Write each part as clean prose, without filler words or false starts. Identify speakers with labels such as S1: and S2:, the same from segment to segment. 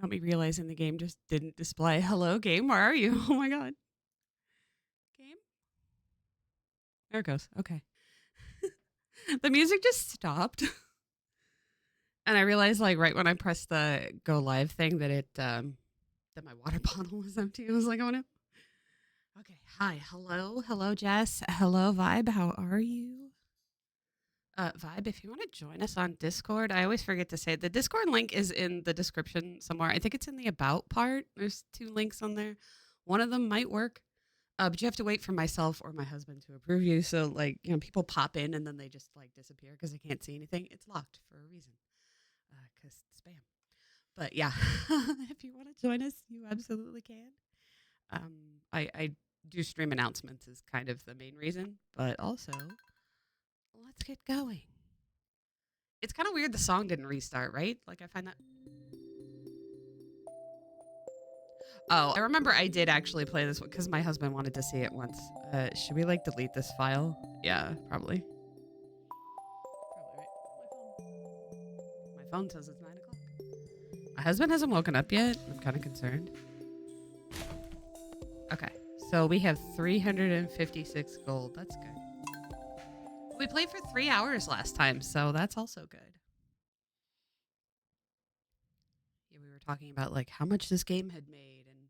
S1: Without me realizing the game just didn't display. Hello, game. Where are you? Oh my god. Game. There it goes. Okay. The music just stopped. And I realized, like, right when I pressed the go live thing that that my water bottle was empty. I was like, oh no. Okay. Hi. Hello. Hello, Jess. Hello, Vibe. How are you? Vibe, if you want to join us on Discord, I always forget to say it. The Discord link is in the description somewhere. I think it's in the about part. There's 2 links on there. One of them might work. But you have to wait for myself or my husband to approve you. So, like, people pop in and then they just like disappear because they can't see anything. It's locked for a reason. Because spam. But yeah, if you want to join us, you absolutely can. I do stream announcements is kind of the main reason, but also let's get going. It's kind of weird the song didn't restart, right? Like I find that. Oh, I remember I did actually play this one because my husband wanted to see it once. Should we like delete this file? Yeah, probably. Probably right. My phone says it's 9 o'clock. My husband hasn't woken up yet. I'm kind of concerned. Okay, so we have 356 gold. That's good. We played for 3 hours last time, so that's also good. Yeah, we were talking about like how much this game had made, and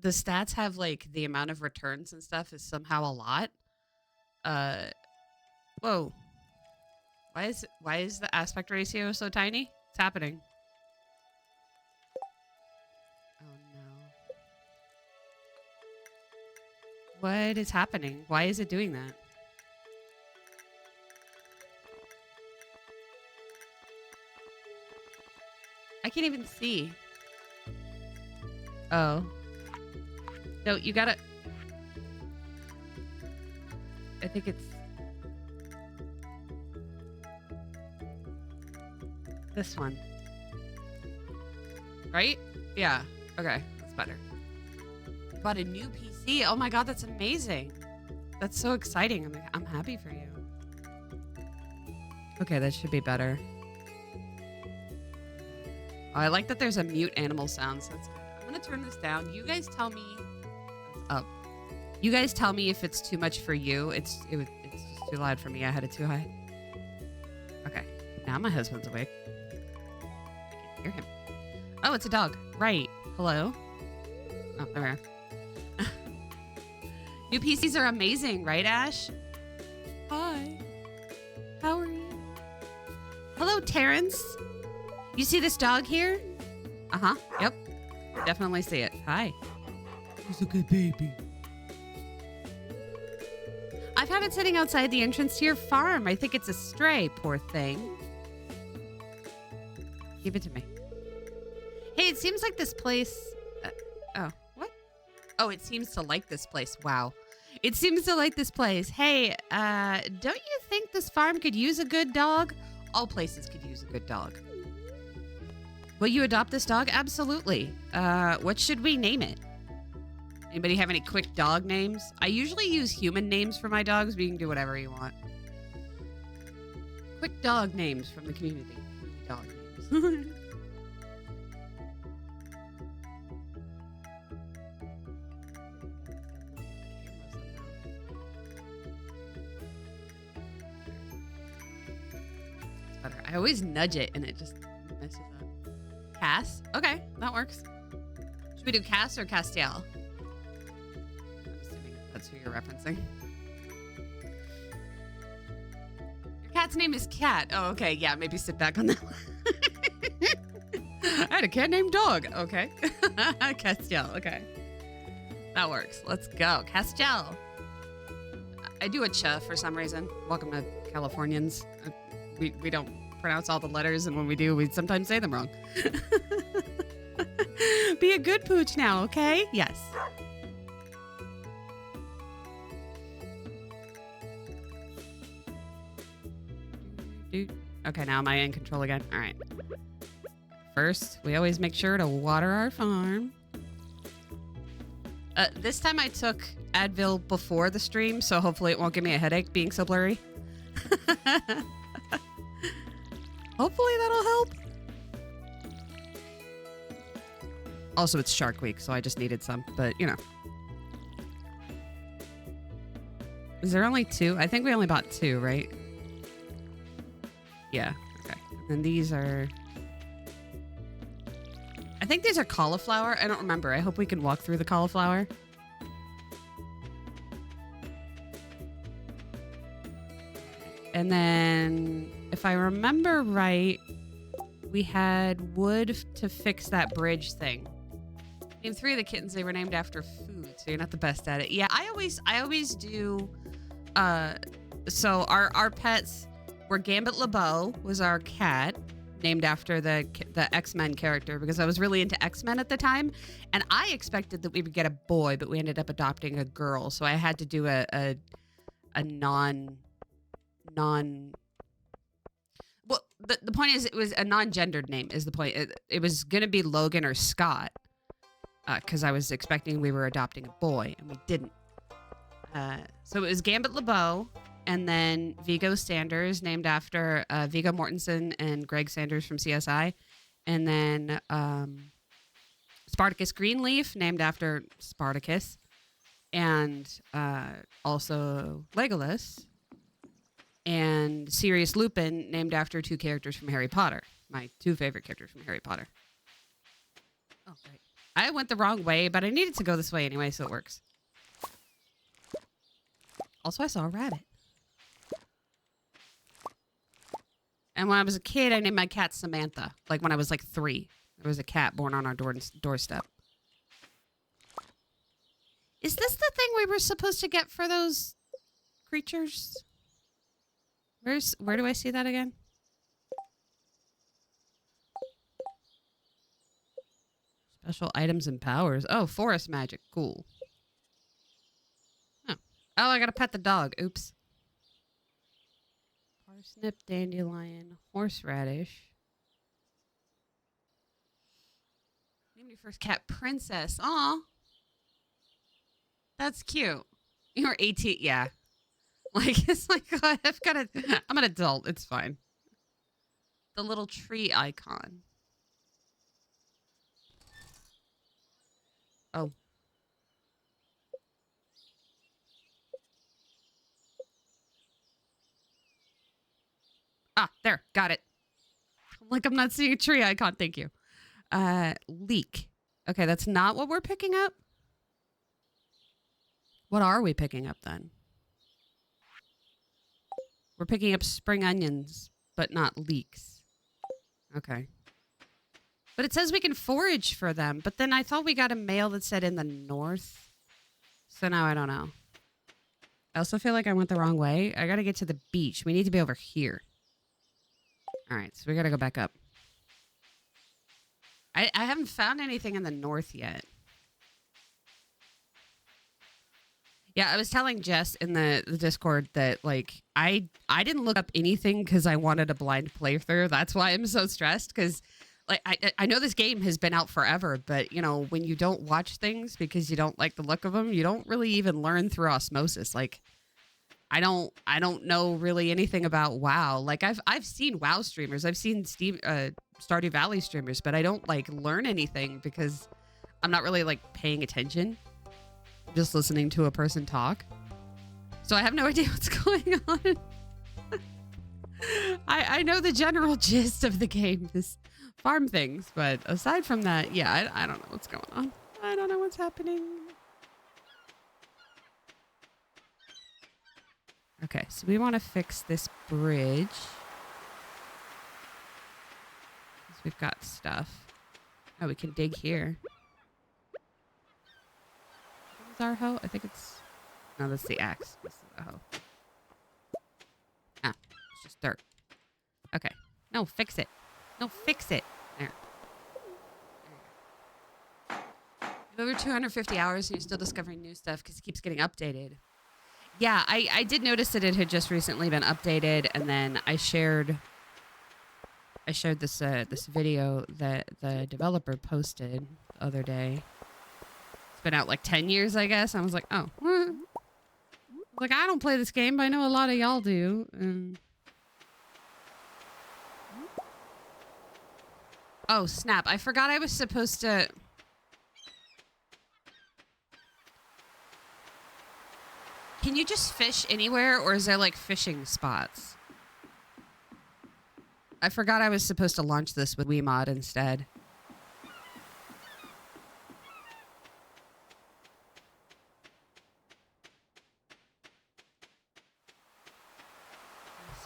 S1: the stats have like the amount of returns and stuff is somehow a lot. Whoa. Why is the aspect ratio so tiny? What's happening? Oh no. What is happening? Why is it doing that? I can't even see. Oh. No, you gotta... I think it's... this one. Right? Yeah. Okay. That's better. You bought a new PC. Oh my god, that's amazing. That's so exciting. I'm happy for you. Okay, that should be better. Oh, I like that there's a mute animal sounds. That's good. I'm gonna turn this down. You guys tell me. Up. You guys tell me if it's too much for you. It's just too loud for me. I had it too high. Okay. Now my husband's awake. I can hear him. Oh, it's a dog. Right. Hello. Oh, there we are. New PCs are amazing, right, Ash? Hi. How are you? Hello, Terrence. You see this dog here? Uh-huh. Yep. Definitely see it. Hi. He's a good baby. I've had it sitting outside the entrance to your farm. I think it's a stray, poor thing. Give it to me. Hey, it seems like this place... oh, what? Oh, it seems to like this place. Wow. It seems to like this place. Hey, don't you think this farm could use a good dog? All places could use a good dog. Will you adopt this dog? Absolutely. What should we name it? Anybody have any quick dog names? I usually use human names for my dogs, but you can do whatever you want. Quick dog names from the community. Dog names. It's better. I always nudge it and it just messes up. Cass? Okay, that works. Should we do Cass or Castiel? I'm assuming that's who you're referencing. Your cat's name is Cat. Oh, okay. Yeah, maybe sit back on that one. I had a cat named Dog. Okay. Castiel. Okay. That works. Let's go. Castiel. I do a cha for some reason. Welcome to Californians. We don't pronounce all the letters, and when we do, we sometimes say them wrong. Be a good pooch now, okay? Yes. Okay, now am I in control again? All right. First, we always make sure to water our farm. This time I took Advil before the stream, so hopefully it won't give me a headache being so blurry. Hopefully that'll help. Also, it's Shark Week, so I just needed some. But, you know. Is there only 2? I think we only bought 2, right? Yeah. Okay. And then these are... I think these are cauliflower. I don't remember. I hope we can walk through the cauliflower. And then, if I remember right, we had wood to fix that bridge thing. Name 3 of the kittens. They were named after food, so you're not the best at it. Yeah, I always do. So our pets were Gambit LeBeau was our cat, named after the X-Men character, because I was really into X-Men at the time, and I expected that we would get a boy, but we ended up adopting a girl. So I had to do a non. Well, the point is, it was a non-gendered name. Is the point? It was gonna be Logan or Scott, because I was expecting we were adopting a boy, and we didn't. So it was Gambit LeBeau, and then Viggo Sanders, named after Viggo Mortensen and Greg Sanders from CSI, and then Spartacus Greenleaf, named after Spartacus, and also Legolas, and Sirius Lupin, named after 2 characters from Harry Potter, my 2 favorite characters from Harry Potter. Oh, right. I went the wrong way, but I needed to go this way anyway, so it works. Also, I saw a rabbit. And when I was a kid, I named my cat Samantha. Like when I was like 3. There was a cat born on our doorstep. Is this the thing we were supposed to get for those creatures? Where do I see that again? Special items and powers. Oh, forest magic. Cool. Oh, I gotta pet the dog. Oops. Parsnip, dandelion, horseradish. Name your first cat Princess. Aw. That's cute. You're 18. Yeah. Like, it's like, I'm an adult. It's fine. The little tree icon. Oh. Ah, there. Got it. Like, I'm not seeing a tree icon. Thank you. Leek. Okay, that's not what we're picking up. What are we picking up then? We're picking up spring onions, but not leeks. Okay. But it says we can forage for them. But then I thought we got a mail that said in the north. So now I don't know. I also feel like I went the wrong way. I gotta get to the beach. We need to be over here. Alright, so we gotta go back up. I haven't found anything in the north yet. Yeah, I was telling Jess in the Discord that, like, I didn't look up anything because I wanted a blind playthrough. That's why I'm so stressed, because, like, I know this game has been out forever, but, you know, when you don't watch things because you don't like the look of them, you don't really even learn through osmosis. Like, I don't know really anything about WoW. Like, I've seen WoW streamers. I've seen Stardew Valley streamers, but I don't, like, learn anything because I'm not really, like, paying attention. Just listening to a person talk. So I have no idea what's going on. I know the general gist of the game is farm things, but aside from that, yeah, I don't know what's going on. I don't know what's happening. Okay, so we want to fix this bridge. Because we've got stuff. Oh, we can dig here. Our hoe? I think it's... No, that's the axe. This is the hoe. Ah, it's just dirt. Okay. No, fix it. No, fix it. There. You have over 250 hours and you're still discovering new stuff because it keeps getting updated. Yeah, I did notice that it had just recently been updated, and then I shared this this video that the developer posted the other day. It's been out like 10 years, I guess. I was like, oh. Like, I don't play this game, but I know a lot of y'all do. Oh, snap. I forgot I was supposed to... Can you just fish anywhere, or is there like fishing spots? I forgot I was supposed to launch this with Wiimod instead.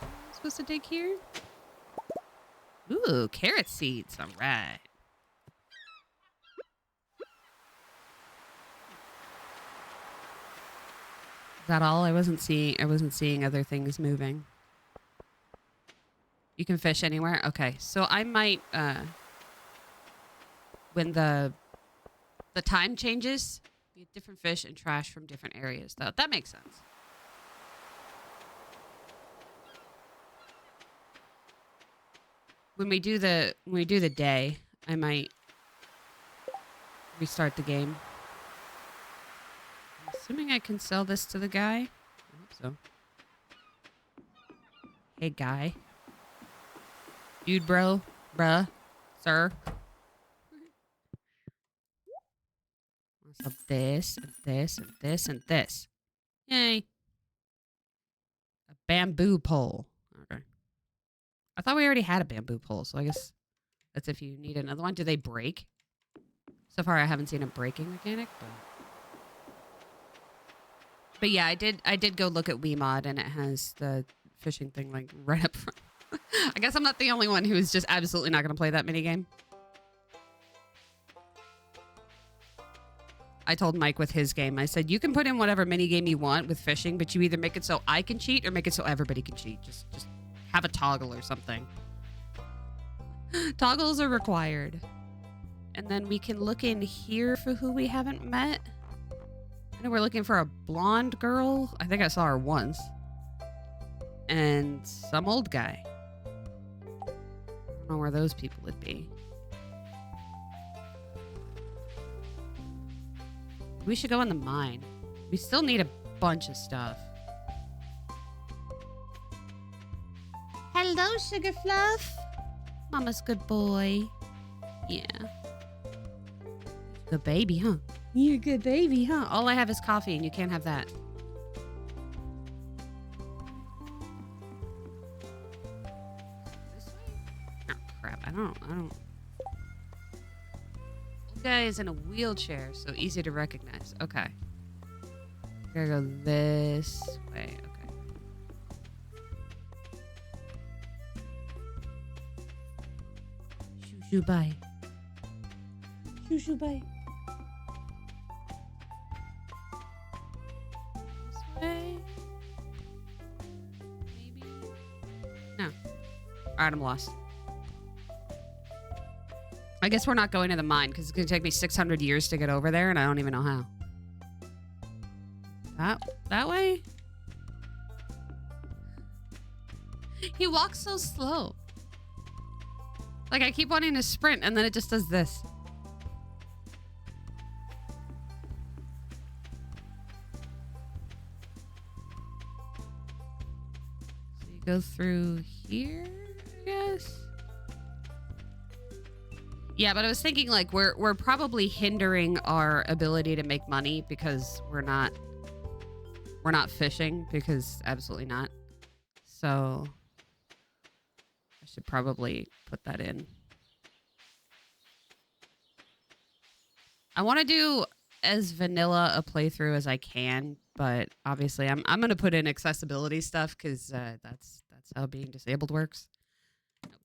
S1: Am I supposed to dig here? Ooh, carrot seeds. All right. Is that all? I wasn't seeing other things moving. You can fish anywhere? Okay. So I might when the time changes, you get different fish and trash from different areas though. That makes sense. When we do the day, I might restart the game. I'm assuming I can sell this to the guy. I hope so. Hey guy. Dude, bro, bruh, sir. What's up? This, and this, and this, and this. Yay. A bamboo pole. Okay. I thought we already had a bamboo pole, so I guess that's if you need another one. Do they break? So far, I haven't seen a breaking mechanic, but yeah, I did go look at Wiimod, and it has the fishing thing like right up front. I guess I'm not the only one who is just absolutely not going to play that minigame. I told Mike with his game, I said, you can put in whatever minigame you want with fishing, but you either make it so I can cheat or make it so everybody can cheat. Just have a toggle or something. Toggles are required. And then we can look in here for who we haven't met. I know we're looking for a blonde girl. I think I saw her once. And some old guy. I don't know where those people would be. We should go in the mine. We still need a bunch of stuff. Hello, Sugar Fluff. Mama's good boy. Yeah. Good baby, huh? You're a good baby, huh? All I have is coffee, and you can't have that. This way? Oh, crap. I don't. Old guy is in a wheelchair, so easy to recognize. Okay. Gotta go this way. Okay. Shoo shoo bye. Shoo shoo bye. This way? Maybe? No. Alright, I'm lost. I guess we're not going to the mine because it's going to take me 600 years to get over there, and I don't even know how. That way? He walks so slow. Like, I keep wanting to sprint, and then it just does this. So you go through here, I guess? Yeah, but I was thinking like we're probably hindering our ability to make money because we're not fishing, because absolutely not. So I should probably put that in. I want to do as vanilla a playthrough as I can, but obviously I'm going to put in accessibility stuff because that's how being disabled works.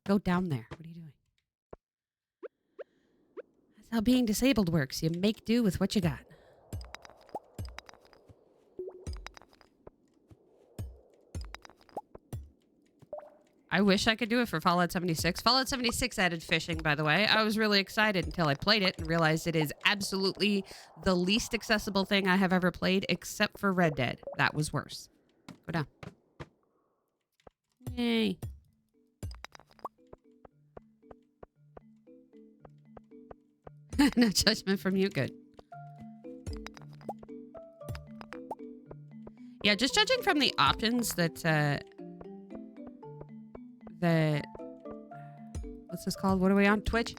S1: Go down there. What are you doing? That's how being disabled works. You make do with what you got. I wish I could do it for Fallout 76. Fallout 76 added fishing, by the way. I was really excited until I played it and realized it is absolutely the least accessible thing I have ever played, except for Red Dead. That was worse. Go down. Yay. No judgment from you. Good. Yeah, just judging from the options that what's this called? What are we on? Twitch?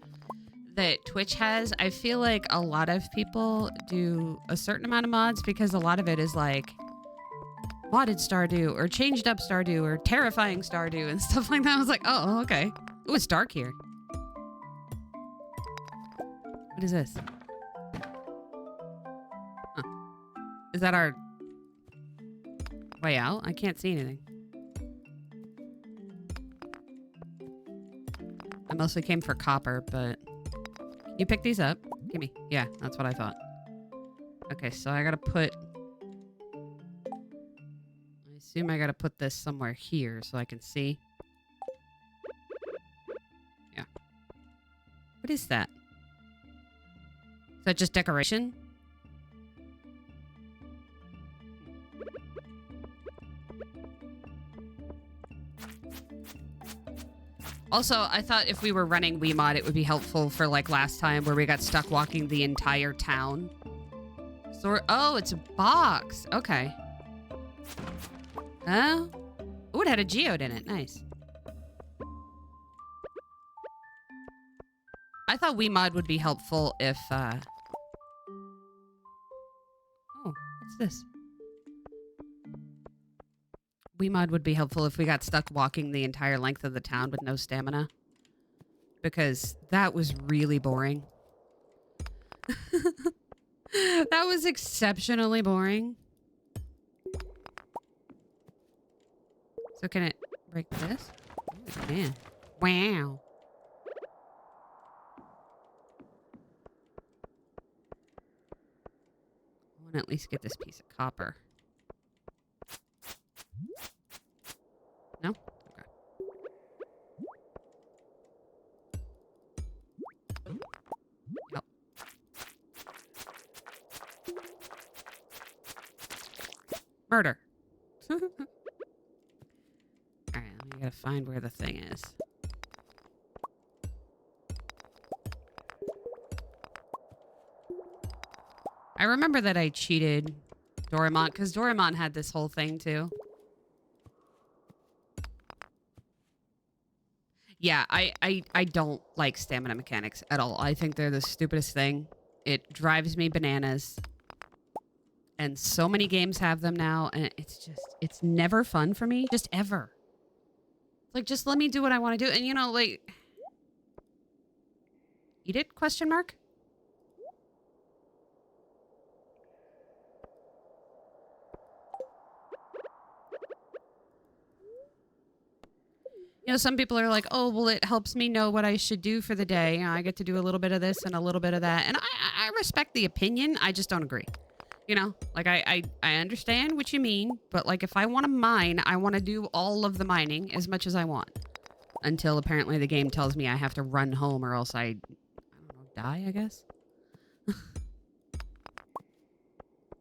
S1: That Twitch has, I feel like a lot of people do a certain amount of mods because a lot of it is like modded Stardew or changed up Stardew or terrifying Stardew and stuff like that. I was like, oh, okay. Ooh, it's dark here. What is this? Huh. Is that our way out? I can't see anything. I mostly came for copper, but... Can you pick these up? Give me. Yeah, that's what I thought. Okay, so I gotta put... I assume I gotta put this somewhere here so I can see. Yeah. What is that? Is that just decoration? Also, I thought if we were running Wiimod, it would be helpful for like last time where we got stuck walking the entire town. So oh, it's a box. Okay. Oh. Oh, it had a geode in it. Nice. I thought Wiimod would be helpful if, Oh, what's this? Wiimod would be helpful if we got stuck walking the entire length of the town with no stamina. Because that was really boring. That was exceptionally boring. So can it break this? Oh, it can. Wow. I want to at least get this piece of copper. No? Okay. Yep. Murder. Alright, we gotta find where the thing is. I remember that I cheated Doraemon, because Doraemon had this whole thing too. Yeah, I don't like stamina mechanics at all. I think they're the stupidest thing. It drives me bananas. And so many games have them now, and it's never fun for me. Just ever. Like, just let me do what I want to do. And, you know, like... Eat it? Question mark? You know, some people are like, oh, well, it helps me know what I should do for the day. You know, I get to do a little bit of this and a little bit of that. And I respect the opinion. I just don't agree. You know, like, I understand what you mean. But, like, if I want to mine, I want to do all of the mining as much as I want. Until apparently the game tells me I have to run home or else I don't know, die, I guess.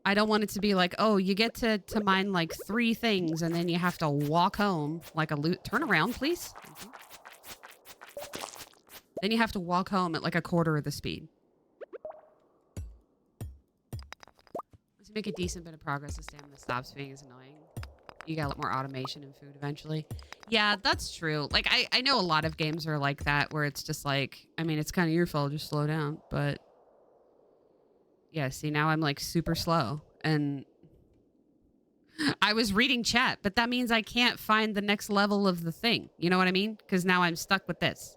S1: I don't want it to be like, oh, you get to mine like 3 things and then you have to walk home like a loot. Turn around, please. Then you have to walk home at like a quarter of the speed. To make a decent bit of progress, the stamina stops being as annoying. You got a lot more automation in food eventually. Yeah, that's true. Like, I know a lot of games are like that where it's just like, I mean, it's kind of your fault. Just slow down. But yeah, see, now I'm like super slow. And I was reading chat, but that means I can't find the next level of the thing. You know what I mean? Because now I'm stuck with this.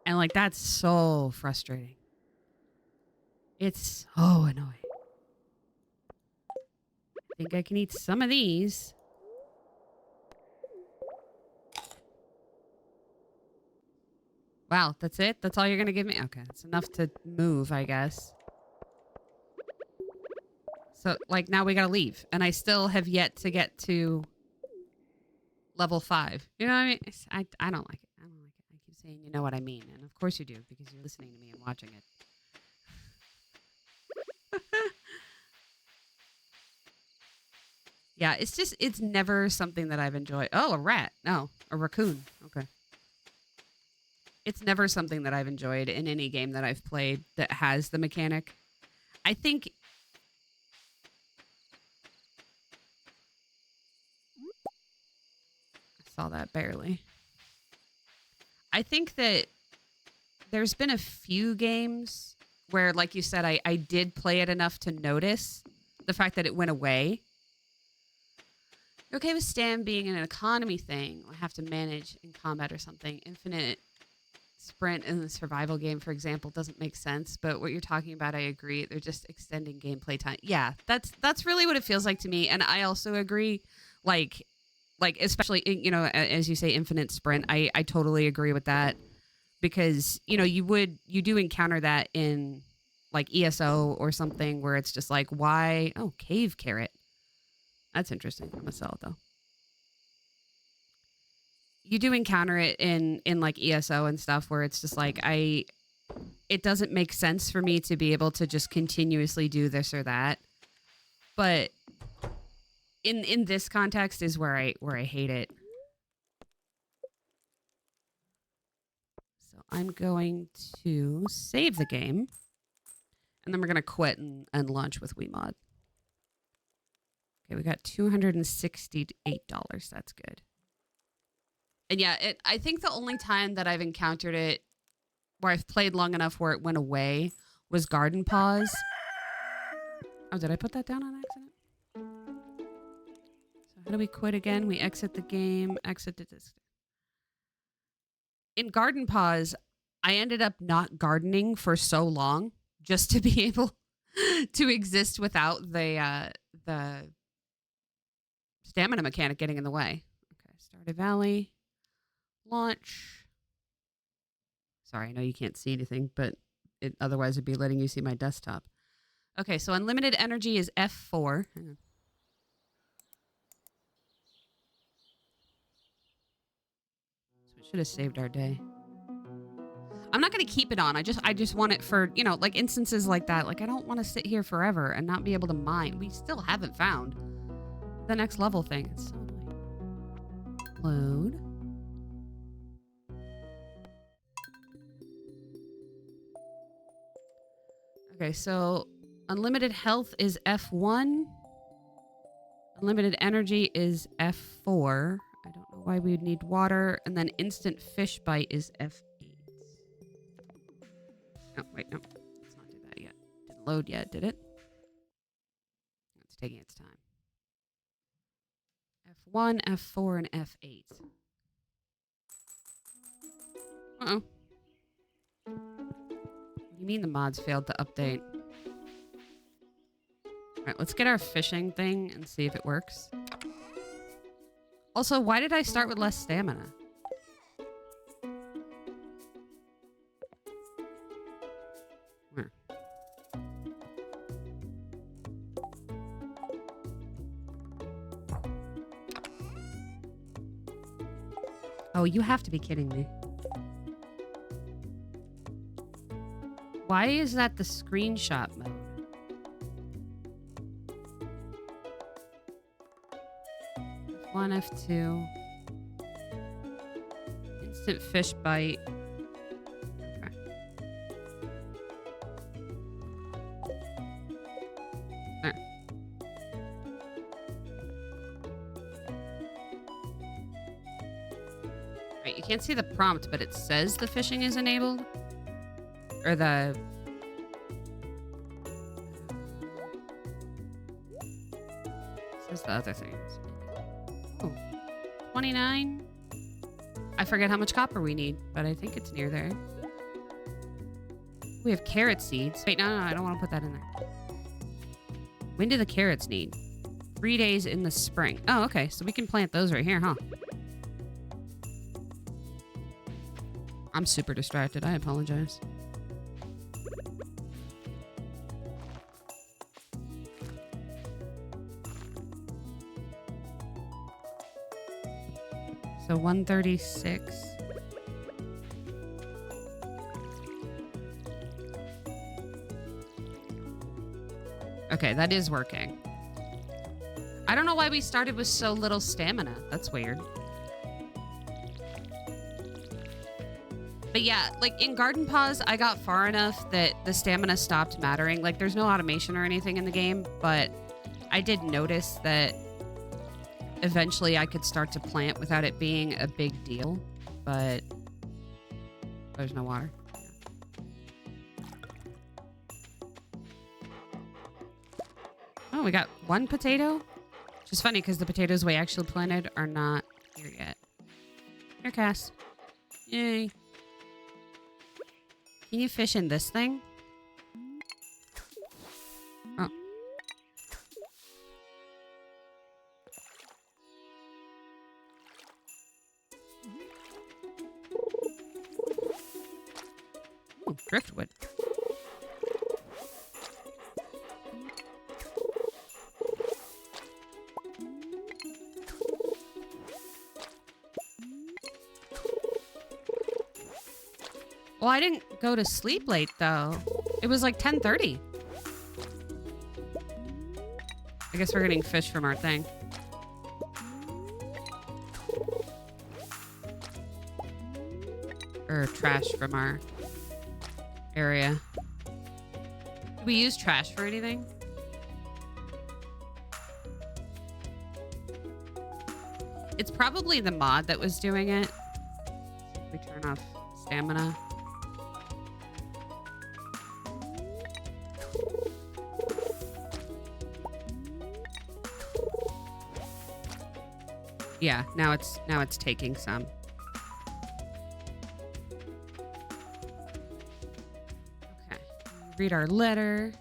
S1: And like, that's so frustrating. It's so annoying. I think I can eat some of these. Wow, that's it? That's all you're going to give me? Okay, it's enough to move, I guess. So, like, now we got to leave. And I still have yet to get to level 5. You know what I mean? I don't like it. I don't like it. I keep saying you know what I mean. And of course you do, because you're listening to me and watching it. Yeah, it's never something that I've enjoyed. Oh, a rat. No, a raccoon. Okay. It's never something that I've enjoyed in any game that I've played that has the mechanic. I think... I saw that barely. I think that there's been a few games where, like you said, I did play it enough to notice the fact that it went away. Okay with Stam being an economy thing, or have to manage in combat or something. Infinite sprint in the survival game, for example, doesn't make sense. But what you're talking about, I agree. They're just extending gameplay time. Yeah, that's really what it feels like to me. And I also agree, like especially as you say, infinite sprint. I totally agree with that, because you do encounter that in like ESO or something where it's just like, why? Oh, cave carrot. That's interesting. I'm gonna sell it though. You do encounter it in like ESO and stuff where it's just like it doesn't make sense for me to be able to just continuously do this or that. But in this context is where I hate it. So I'm going to save the game, and then we're gonna quit and launch with WeMod. Okay, we got $268. That's good. And yeah, I think the only time that I've encountered it where I've played long enough where it went away was Garden Pause. Oh, did I put that down on accident? So how do we quit again? We exit the game, exit the disc. In Garden Pause, I ended up not gardening for so long just to be able to exist without the stamina mechanic getting in the way. Okay, Stardew Valley. Launch. Sorry, I know you can't see anything, but otherwise it'd be letting you see my desktop. Okay, so unlimited energy is F4. Hang on. So we should have saved our day. I'm not going to keep it on. I just want it for, like instances like that. Like I don't want to sit here forever and not be able to mine. We still haven't found the next level thing. It's so annoying. Load. Okay, so unlimited health is F1. Unlimited energy is F4. I don't know why we would need water. And then instant fish bite is F8. Oh, wait, no. Let's not do that yet. Didn't load yet, did it? It's taking its time. F1, F4, and F8. Uh-oh. What do you mean the mods failed to update? All right, let's get our fishing thing and see if it works. Also, why did I start with less stamina? Where? Oh, you have to be kidding me. Why is that the screenshot mode? F1, F2. Instant fish bite. Okay. There. Right, you can't see the prompt, but it says the fishing is enabled. Or the... It says the other things. Oh. 29? I forget how much copper we need, but I think it's near there. We have carrot seeds. Wait, no, I don't want to put that in there. When do the carrots need? 3 days in the spring. Oh, okay, so we can plant those right here, huh? I'm super distracted. I apologize. So 136. Okay, that is working. I don't know why we started with so little stamina. That's weird. But yeah, like in Garden Pause, I got far enough that the stamina stopped mattering. Like there's no automation or anything in the game, but I did notice that eventually I could start to plant without it being a big deal, but there's no water. Oh, we got one potato. Which is funny because the potatoes we actually planted are not here yet. Here, Cass. Yay. Can you fish in this thing? Oh. Ooh, driftwood. Well, I didn't go to sleep late, though. It was like 10:30. I guess we're getting fish from our thing. Or trash from our area. Do we use trash for anything? It's probably the mod that was doing it. We turn off stamina. Yeah, now it's taking some. Okay. Read our letter.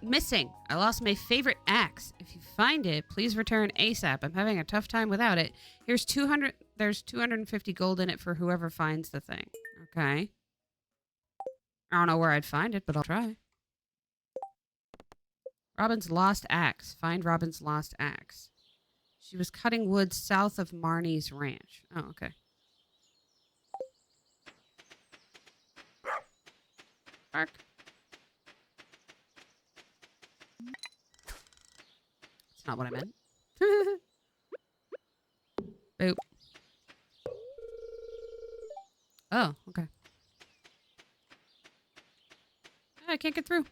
S1: Missing. I lost my favorite axe. If you find it, please return ASAP. I'm having a tough time without it. Here's 200. There's 250 gold in it for whoever finds the thing. Okay. I don't know where I'd find it, but I'll try. Robin's lost axe. Find Robin's lost axe. She was cutting wood south of Marnie's ranch. Oh, okay. Bark. That's not what I meant. Boop. Oh, okay. I can't get through.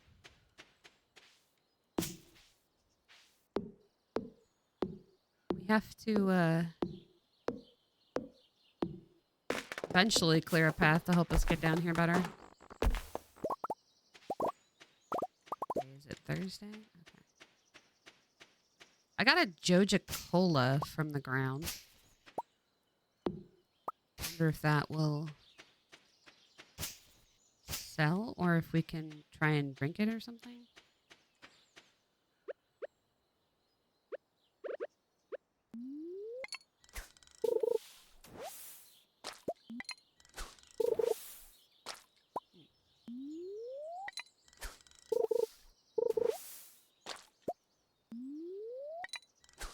S1: We have to, eventually clear a path to help us get down here better. Is it Thursday? Okay. I got a Joja Cola from the ground. Wonder if that will sell or if we can try and drink it or something.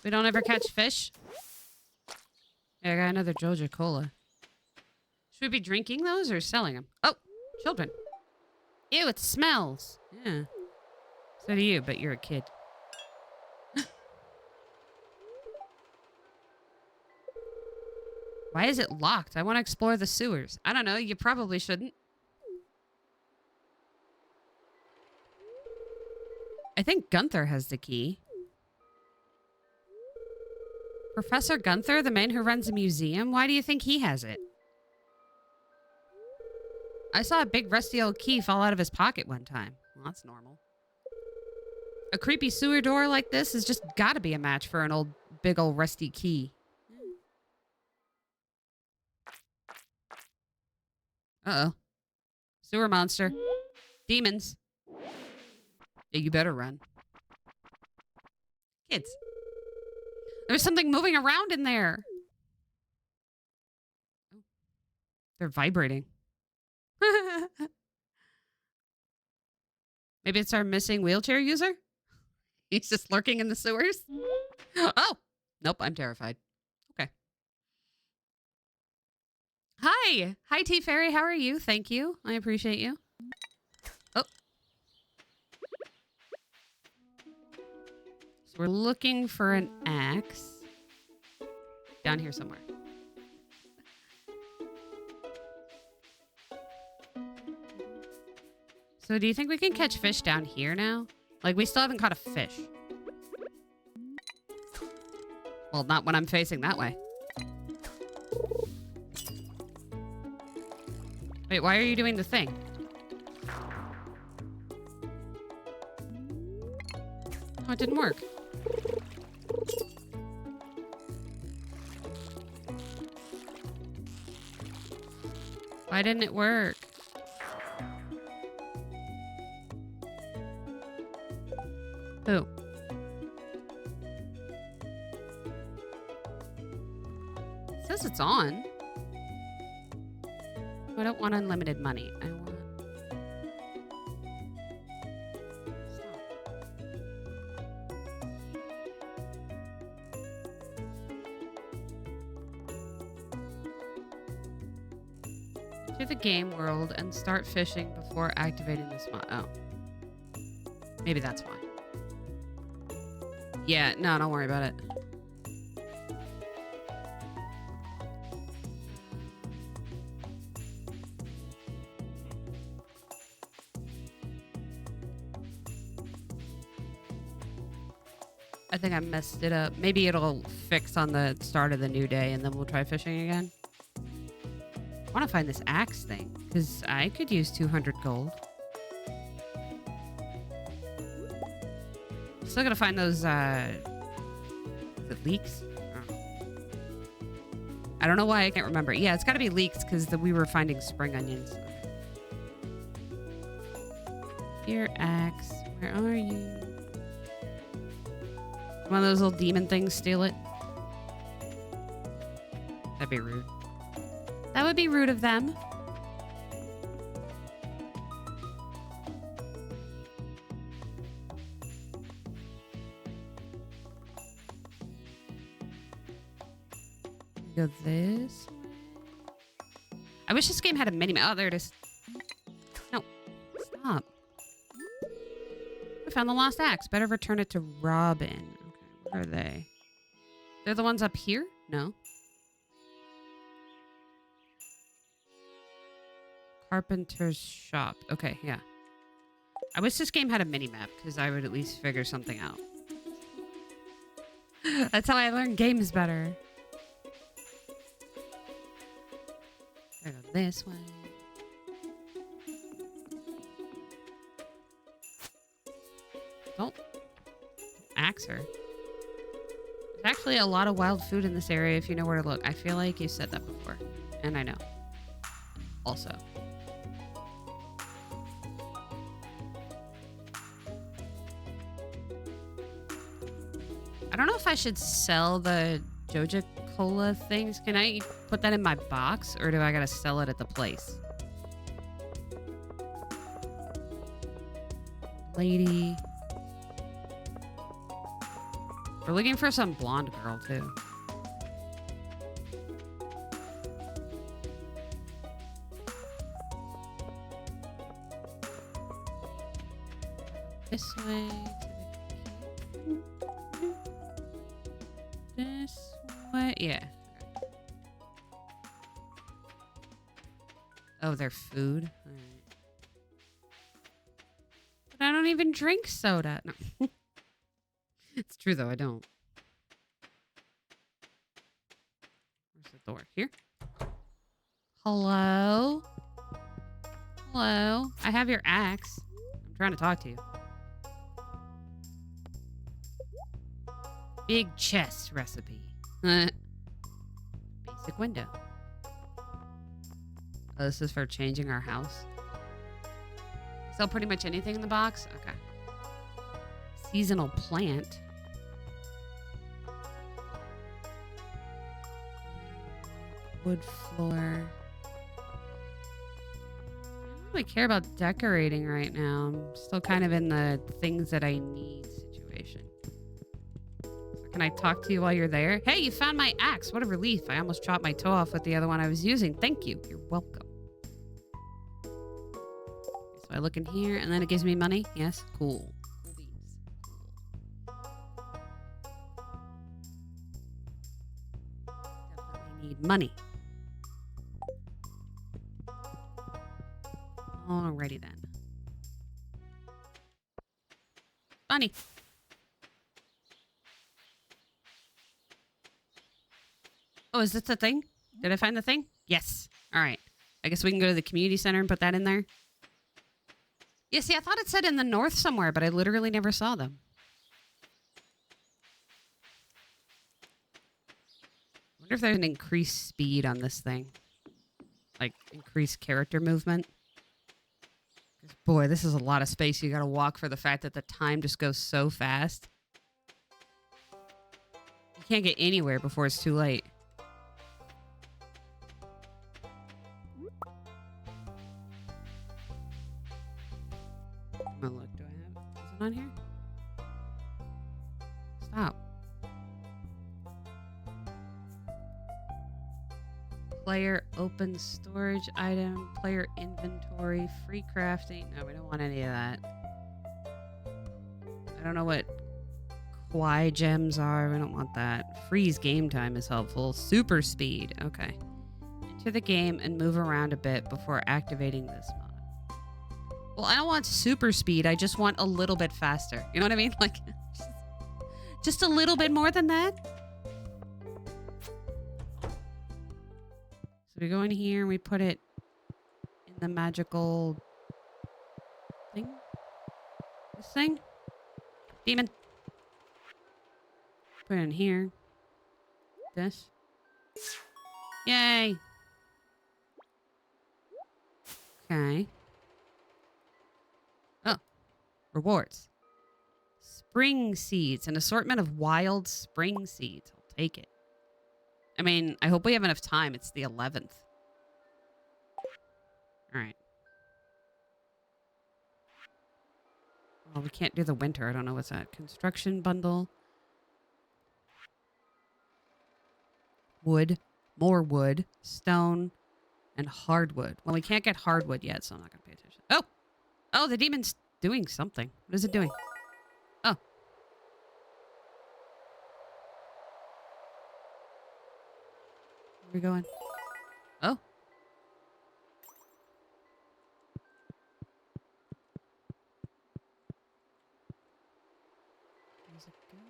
S1: We don't ever catch fish? Yeah, I got another Joja Cola. Should we be drinking those or selling them? Oh, children. Ew, it smells. Yeah. So do you, but you're a kid. Why is it locked? I want to explore the sewers. I don't know. You probably shouldn't. I think Gunther has the key. Professor Gunther, the man who runs a museum? Why do you think he has it? I saw a big rusty old key fall out of his pocket one time. Well, that's normal. A creepy sewer door like this has just got to be a match for an big old rusty key. Uh-oh. Sewer monster. Demons. Yeah, you better run. Kids. There's something moving around in there. They're vibrating. Maybe it's our missing wheelchair user? He's just lurking in the sewers? Oh! Nope, I'm terrified. Okay. Hi! Hi, T-Fairy. How are you? Thank you. I appreciate you. Oh. So we're looking for an axe. Down here somewhere. So do you think we can catch fish down here now? Like, we still haven't caught a fish. Well, not when I'm facing that way. Wait, why are you doing the thing? Oh, it didn't work. Why didn't it work? Who? It says it's on. I don't want unlimited money. I want... To the game world and start fishing before activating this mod. Oh. Maybe that's why. Yeah, no, don't worry about it. I think I messed it up. Maybe it'll fix on the start of the new day and then we'll try fishing again. I want to find this axe thing because I could use 200 gold. Still gotta find those, the leeks? I don't know why I can't remember. Yeah, it's gotta be leeks because we were finding spring onions. Your axe, where are you? One of those little demon things steal it? That'd be rude. That would be rude of them. Go this way. I wish this game had a mini map. Oh, there it is. No. Stop. I found the lost axe. Better return it to Robin. Okay, where are they? They're the ones up here? No. Carpenter's shop. Okay, yeah. I wish this game had a mini map because I would at least figure something out. That's how I learn games better. I go this way. Don't axe her. There's actually a lot of wild food in this area if you know where to look. I feel like you said that before. And I know. Also. I don't know if I should sell the Joja Cola things. Can I put that in my box or do I gotta sell it at the place? Lady. We're looking for some blonde girl too. This way. This way. Yeah. Oh, they're food? All right. But I don't even drink soda. No. It's true, though. I don't. Where's the door? Here? Hello? Hello? I have your axe. I'm trying to talk to you. Big chest recipe. Basic window. Oh, this is for changing our house. Sell pretty much anything in the box? Okay. Seasonal plant. Wood floor. I don't really care about decorating right now. I'm still kind of in the things that I need situation. Can I talk to you while you're there? Hey, you found my axe. What a relief. I almost chopped my toe off with the other one I was using. Thank you. You're welcome. So I look in here and then it gives me money. Yes. Cool. Cool beans. Definitely need money. Alrighty then. Bunny. Oh, is this the thing? Did I find the thing? Yes. All right. I guess we can go to the community center and put that in there. Yeah, see, I thought it said in the north somewhere, but I literally never saw them. Wonder if there's an increased speed on this thing. Like, increased character movement. 'Cause, boy, this is a lot of space you gotta walk for the fact that the time just goes so fast. You can't get anywhere before it's too late. I'm gonna look. Do I have it? Is it on here? Stop. Player open storage item, player inventory, free crafting. No, we don't want any of that. I don't know what Kwai gems are. We don't want that. Freeze game time is helpful. Super speed. Okay. Enter the game and move around a bit before activating this mod. Well, I don't want super speed. I just want a little bit faster. You know what I mean? Like, just a little bit more than that. So we go in here and we put it in the magical thing. This thing? Demon. Put it in here. This. Yay. Okay. Oh. Rewards. Spring seeds. An assortment of wild spring seeds. I'll take it. I mean, I hope we have enough time. It's the 11th. Alright. Well, we can't do the winter. I don't know what's that. Construction bundle. Wood. More wood. Stone. And hardwood. Well, we can't get hardwood yet, so I'm not going to pay attention. Oh! Oh, the demon's doing something. What is it doing? Oh. Where are we going? Oh. Where's it going?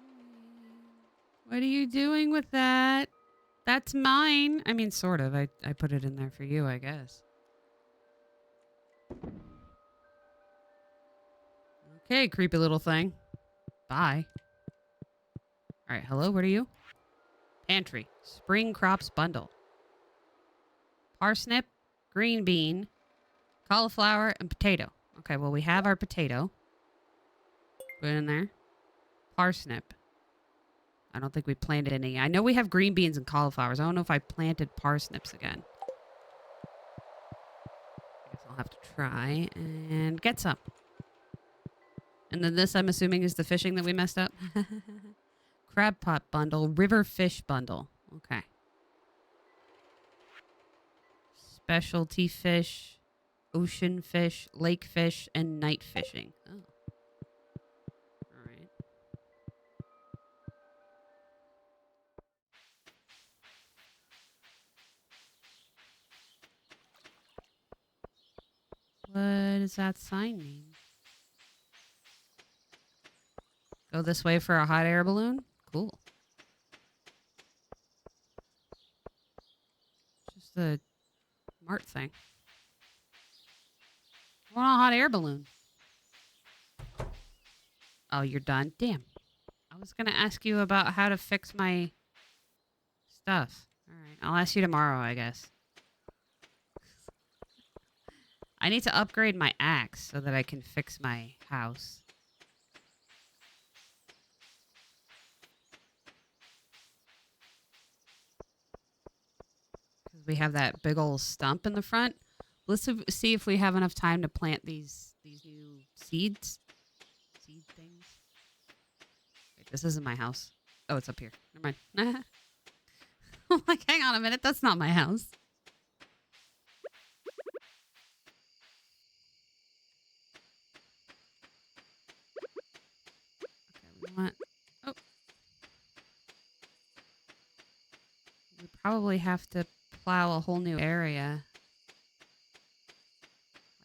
S1: What are you doing with that? That's mine. I mean, sort of. I put it in there for you, I guess. Okay, creepy little thing. Bye. All right, hello, what are you? Pantry. Spring crops bundle. Parsnip, green bean, cauliflower, and potato. Okay, well, we have our potato. Put it in there. Parsnip. I don't think we planted any. I know we have green beans and cauliflowers. I don't know if I planted parsnips again. I guess I'll have to try and get some. And then this, I'm assuming, is the fishing that we messed up. Crab pot bundle. River fish bundle. Okay. Specialty fish. Ocean fish. Lake fish. And night fishing. Oh. Alright. What does that sign mean? Go this way for a hot air balloon? Cool. Just a Mart thing. I want a hot air balloon. Oh, you're done? Damn. I was going to ask you about how to fix my stuff. Alright, I'll ask you tomorrow, I guess. I need to upgrade my axe so that I can fix my house. Because we have that big old stump in the front. Let's see if we have enough time to plant these new seeds. Seed things. Wait, this isn't my house. Oh, it's up here. Never mind. I'm like, hang on a minute. That's not my house. Okay, we want... Oh. We probably have to plow a whole new area.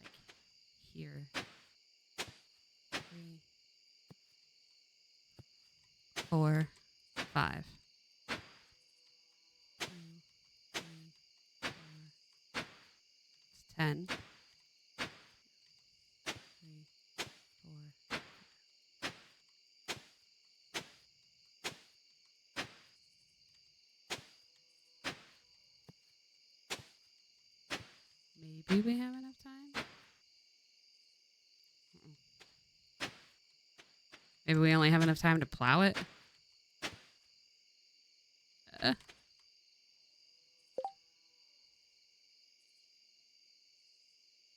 S1: Like here. 3, 4, 5. 2, 3, 4. It's 10. 3, 4. Do we have enough time? Maybe we only have enough time to plow it?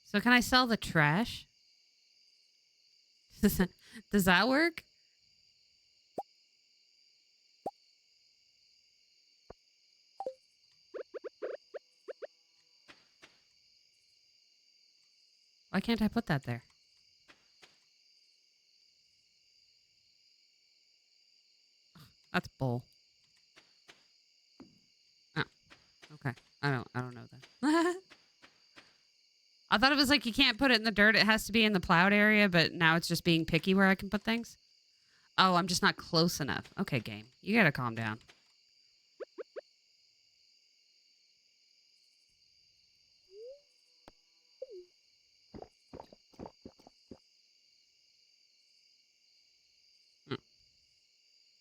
S1: So can I sell the trash? Does that work? Why can't I put that there? That's bull. Oh, okay. I don't know that. I thought it was like you can't put it in the dirt. It has to be in the plowed area, but now it's just being picky where I can put things. Oh, I'm just not close enough. Okay, game. You gotta calm down. Mm.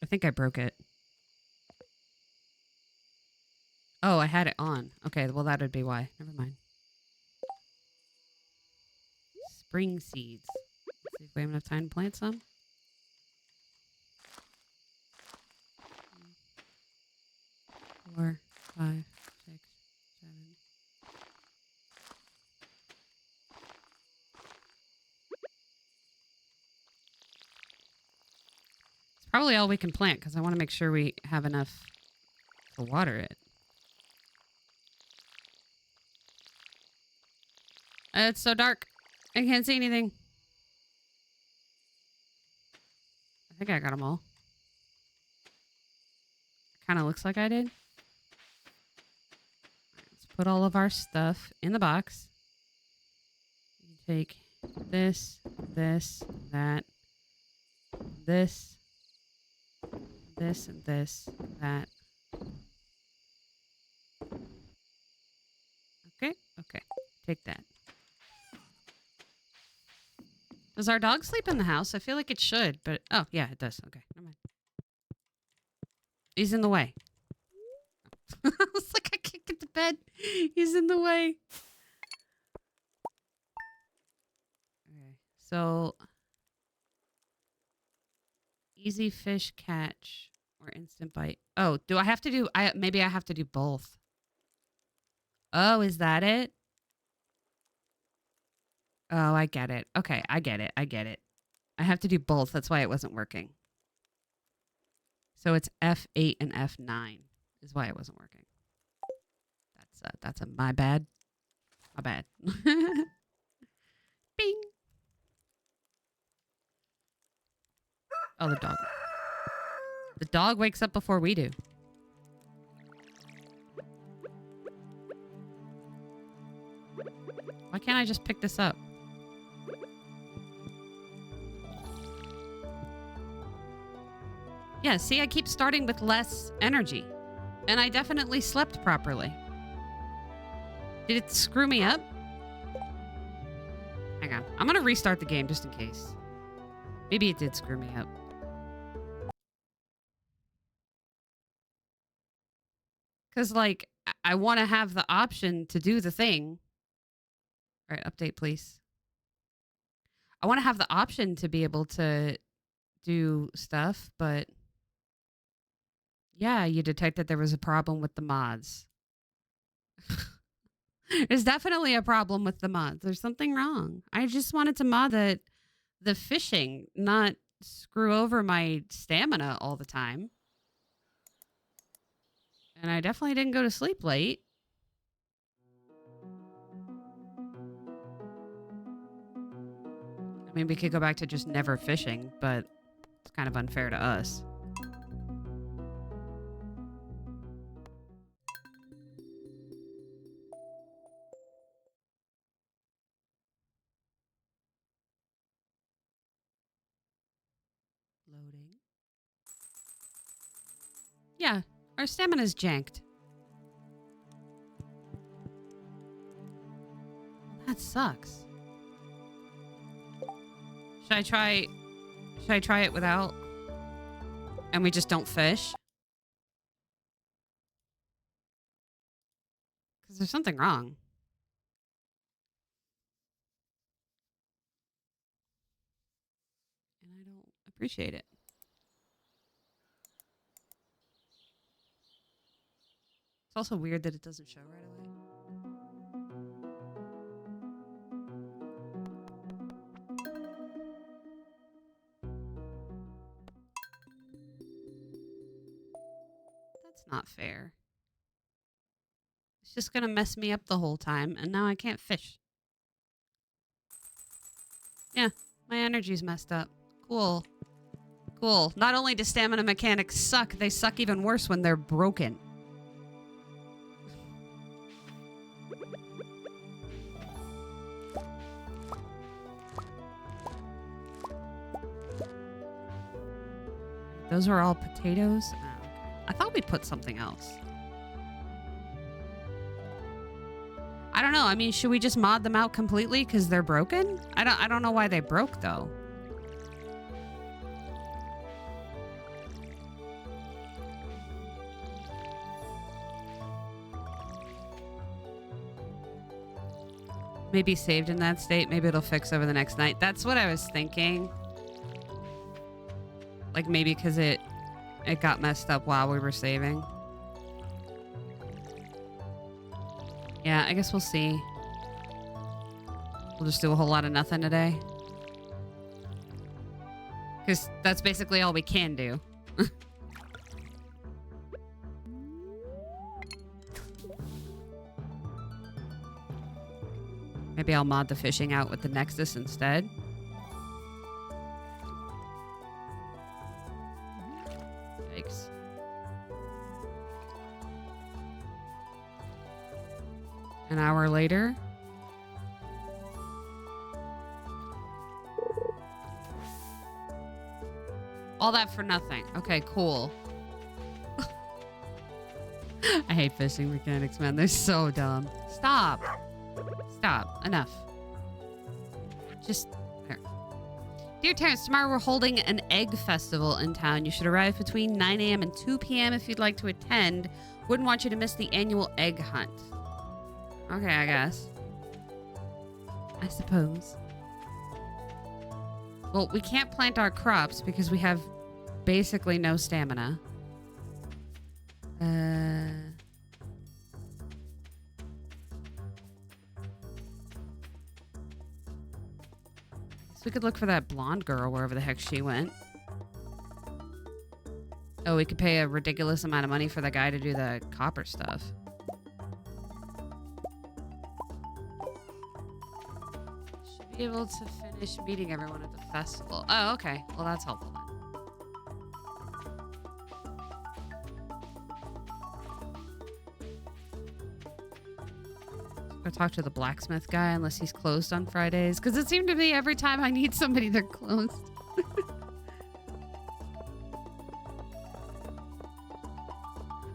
S1: I think I broke it. Oh, I had it on. Okay, well, that would be why. Never mind. Spring seeds. Let's see if we have enough time to plant some. 4, 5, 6, 7. It's probably all we can plant because I want to make sure we have enough to water it. It's so dark. I can't see anything. I think I got them all. Kind of looks like I did. Let's put all of our stuff in the box. You take this, this, that, this, this, and this, that. Okay, okay. Take that. Does our dog sleep in the house? I feel like it should, but... Oh, yeah, it does. Okay, never mind. He's in the way. I was like, I can't get to bed. He's in the way. Okay, so... Easy fish catch or instant bite. Oh, do I have to do... maybe I have to do both. Oh, is that it? Oh, I get it. Okay, I get it. I get it. I have to do both. That's why it wasn't working. So it's F8 and F9 is why it wasn't working. That's a my bad. My bad. Bing. Oh, the dog. The dog wakes up before we do. Why can't I just pick this up? Yeah, see, I keep starting with less energy. And I definitely slept properly. Did it screw me up? Hang on. I'm going to restart the game just in case. Maybe it did screw me up. Because, like, I want to have the option to do the thing. All right, update, please. I want to have the option to be able to do stuff, but... Yeah, you detected there was a problem with the mods. There's definitely a problem with the mods. There's something wrong. I just wanted to mod the fishing, not screw over my stamina all the time. And I definitely didn't go to sleep late. I mean, we could go back to just never fishing, but it's kind of unfair to us. Loading. Yeah, our stamina's janked. That sucks. Should I try it without? And we just don't fish? Because there's something wrong. Appreciate it. It's also weird that it doesn't show right away. That's not fair. It's just going to mess me up the whole time, and now I can't fish. Yeah, my energy's messed up. Cool. Cool. Not only do stamina mechanics suck, they suck even worse when they're broken. Those are all potatoes? Oh, okay. I thought we'd put something else. I don't know. I mean, should we just mod them out completely because they're broken? I don't know why they broke, though. Maybe saved in that state. Maybe it'll fix over the next night. That's what I was thinking. Like maybe because it got messed up while we were saving. Yeah, I guess we'll see. We'll just do a whole lot of nothing today. Because that's basically all we can do. Maybe I'll mod the fishing out with the Nexus instead. Yikes. An hour later. All that for nothing. Okay, cool. I hate fishing mechanics, man. They're so dumb. Stop. Stop. Enough. Just there. Dear Terrence, tomorrow we're holding an egg festival in town. You should arrive between 9 a.m. and 2 p.m. if you'd like to attend. Wouldn't want you to miss the annual egg hunt. Okay, I guess. I suppose. Well, we can't plant our crops because we have basically no stamina. We could look for that blonde girl wherever the heck she went. Oh, we could pay a ridiculous amount of money for the guy to do the copper stuff. Should be able to finish meeting everyone at the festival. Oh, okay. Well, that's helpful then. Go talk to the blacksmith guy unless he's closed on Fridays. Because it seemed to be every time I need somebody, they're closed.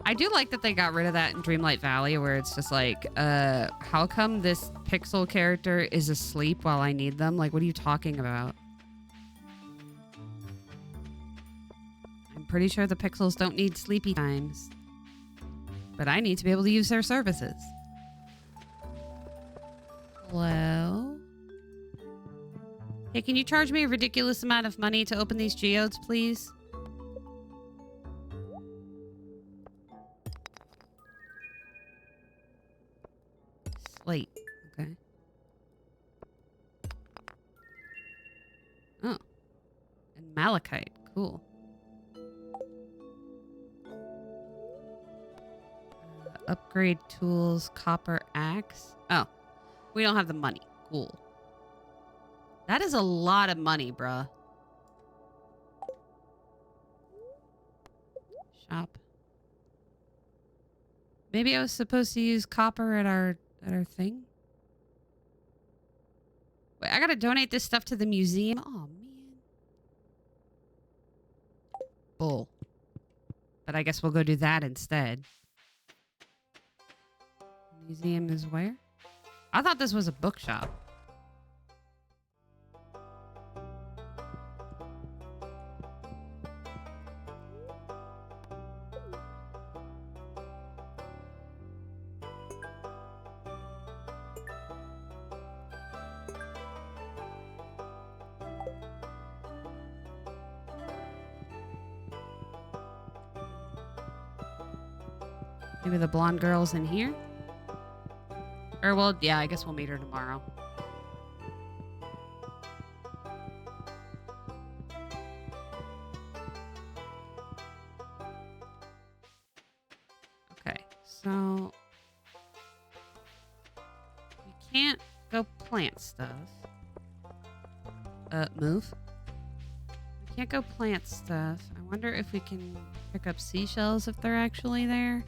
S1: I do like that they got rid of that in Dreamlight Valley where it's just like, how come this pixel character is asleep while I need them? Like, what are you talking about? I'm pretty sure the pixels don't need sleepy times. But I need to be able to use their services. Hello? Hey, can you charge me a ridiculous amount of money to open these geodes, please? Slate. Okay. Oh. And malachite. Cool. Upgrade tools, copper axe. Oh. We don't have the money. Cool. That is a lot of money, bruh. Shop. Maybe I was supposed to use copper at our thing. Wait, I gotta donate this stuff to the museum. Oh man. Bull. But I guess we'll go do that instead. Museum is where? I thought this was a bookshop. Maybe the blonde girl's in here? Or, well, yeah, I guess we'll meet her tomorrow. Okay, so... we can't go plant stuff. Move. We can't go plant stuff. I wonder if we can pick up seashells if they're actually there.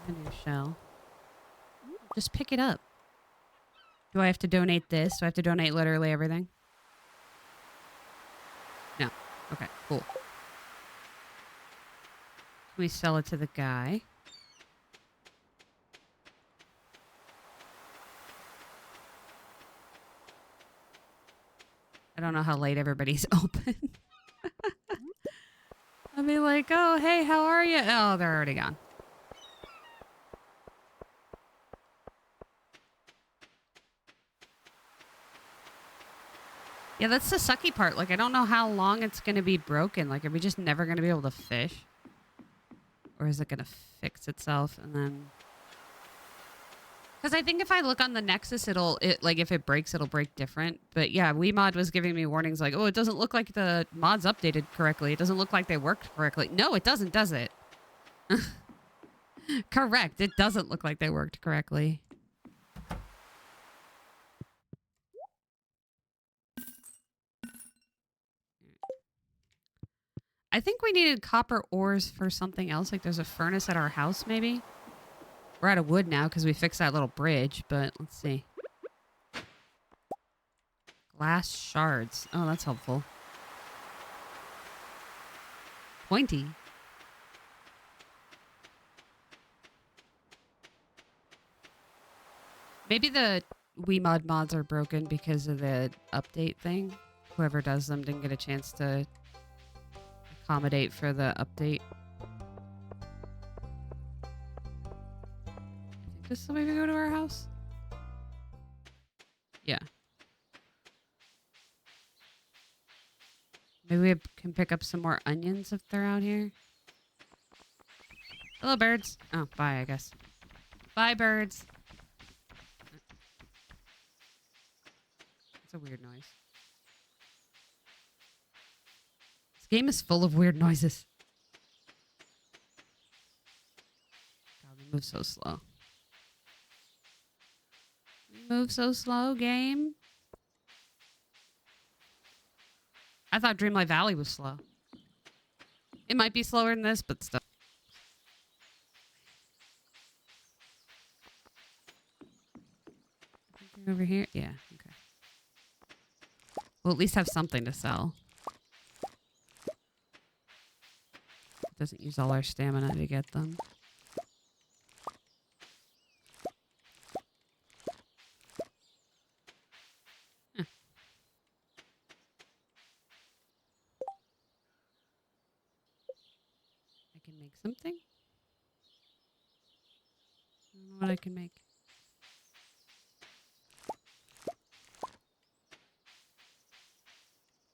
S1: A new shell. Just pick it up. Do I have to donate this? Do I have to donate literally everything? No. Okay, cool. Can we sell it to the guy? I don't know how late everybody's open. I'll be like, oh, hey, how are you? Oh, they're already gone. Yeah, that's the sucky part. Like, I don't know how long it's going to be broken. Like, are we just never going to be able to fish? Or is it going to fix itself and then... Because I think if I look on the Nexus, like, if it breaks, it'll break different. But yeah, WeMod was giving me warnings like, oh, it doesn't look like the mods updated correctly. It doesn't look like they worked correctly. No, it doesn't, does it? Correct. It doesn't look like they worked correctly. I think we needed copper ores for something else. Like there's a furnace at our house, maybe. We're out of wood now because we fixed that little bridge, but let's see. Glass shards. Oh, that's helpful. Pointy. Maybe the WeMod mods are broken because of the update thing. Whoever does them didn't get a chance to accommodate for the update. I think this is the way we go to our house. Yeah. Maybe we can pick up some more onions if they're out here. Hello, birds. Oh, bye, I guess. Bye, birds. That's a weird noise. This game is full of weird noises. God, we move so slow. We move so slow, game. I thought Dreamlight Valley was slow. It might be slower than this, but still. Over here? Yeah, okay. We'll at least have something to sell. It doesn't use all our stamina to get them. Huh. I can make something? I don't know what I can make.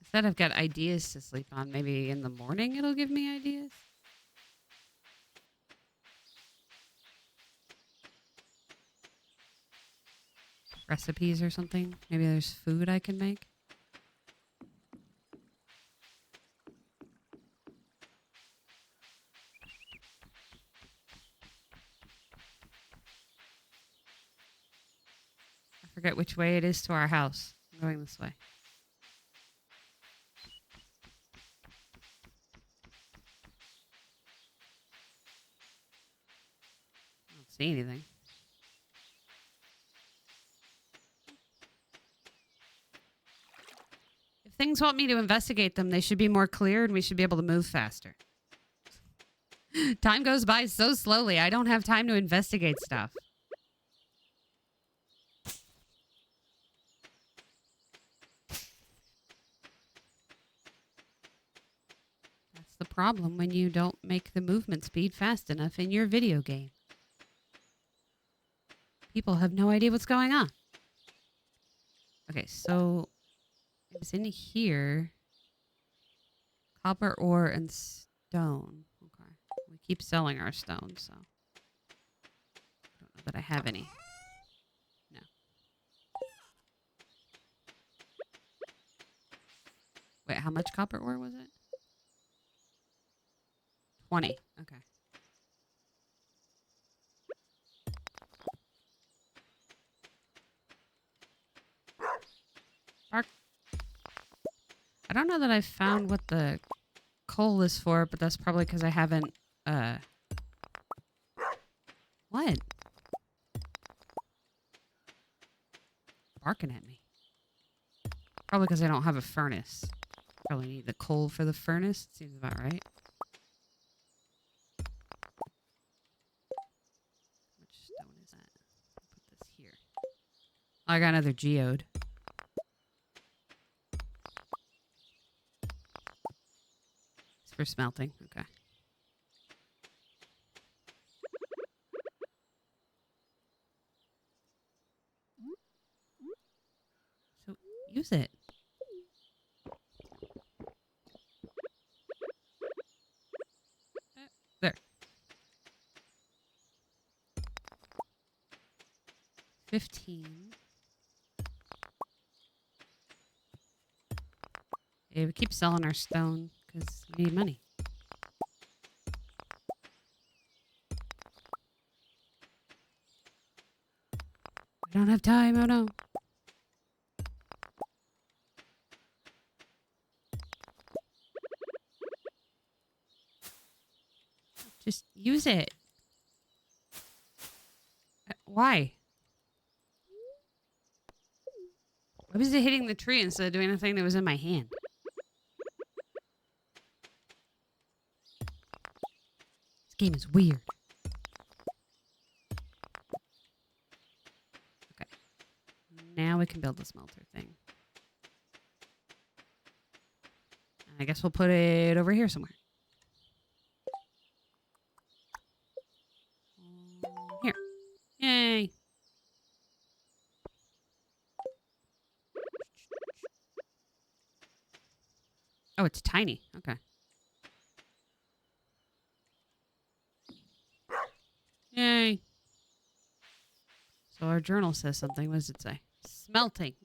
S1: Instead, I've got ideas to sleep on. Maybe in the morning it'll give me ideas. Recipes or something. Maybe there's food I can make. I forget which way it is to our house. I'm going this way. I don't see anything. If things want me to investigate them, they should be more clear and we should be able to move faster. Time goes by so slowly. I don't have time to investigate stuff. That's the problem when you don't make the movement speed fast enough in your video game. People have no idea what's going on. Okay, so it was in here. Copper ore and stone. Okay. We keep selling our stone, so. I don't know that I have any. No. Wait, how much copper ore was it? 20. Okay. Bark. I don't know that I've found what the coal is for, but that's probably because I haven't, what? Barking at me. Probably because I don't have a furnace. Probably need the coal for the furnace. Seems about right. Which stone is that? I'll put this here. Oh, I got another geode. It's for smelting. Okay. So use it. There. 15. Yeah, we keep selling our stone because we need money. We don't have time. Oh no. Just use it. Why? Why was it hitting the tree instead of doing anything that was in my hand? This game is weird. Okay. Now we can build the smelter thing. I guess we'll put it over here somewhere. Here. Yay. Oh, it's tiny. Okay. Yay. So our journal says something. What does it say? Smelting.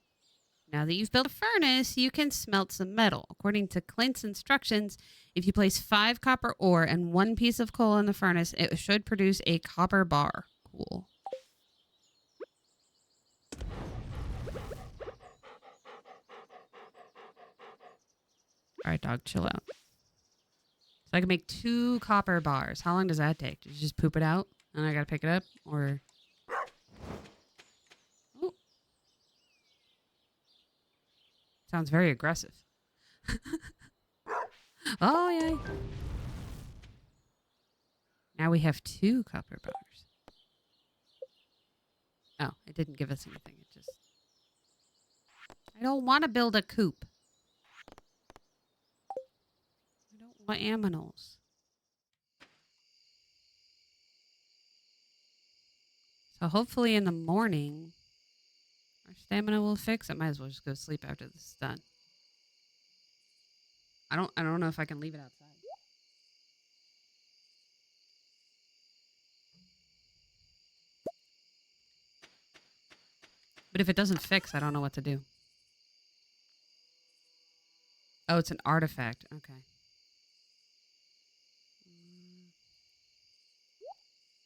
S1: Now that you've built a furnace, you can smelt some metal. According to Clint's instructions, if you place 5 copper ore and 1 piece of coal in the furnace, it should produce a copper bar. Cool. All right, dog, chill out. So I can make 2 copper bars. How long does that take? Did you just poop it out and I gotta pick it up? Or... Ooh. Sounds very aggressive. Oh, yay. Now we have 2 copper bars. Oh, it didn't give us anything. It just... I don't want to build a coop. I don't want aminals. So hopefully in the morning, our stamina will fix. I might as well just go sleep after this is done. I don't know if I can leave it outside. But if it doesn't fix, I don't know what to do. Oh, it's an artifact. Okay.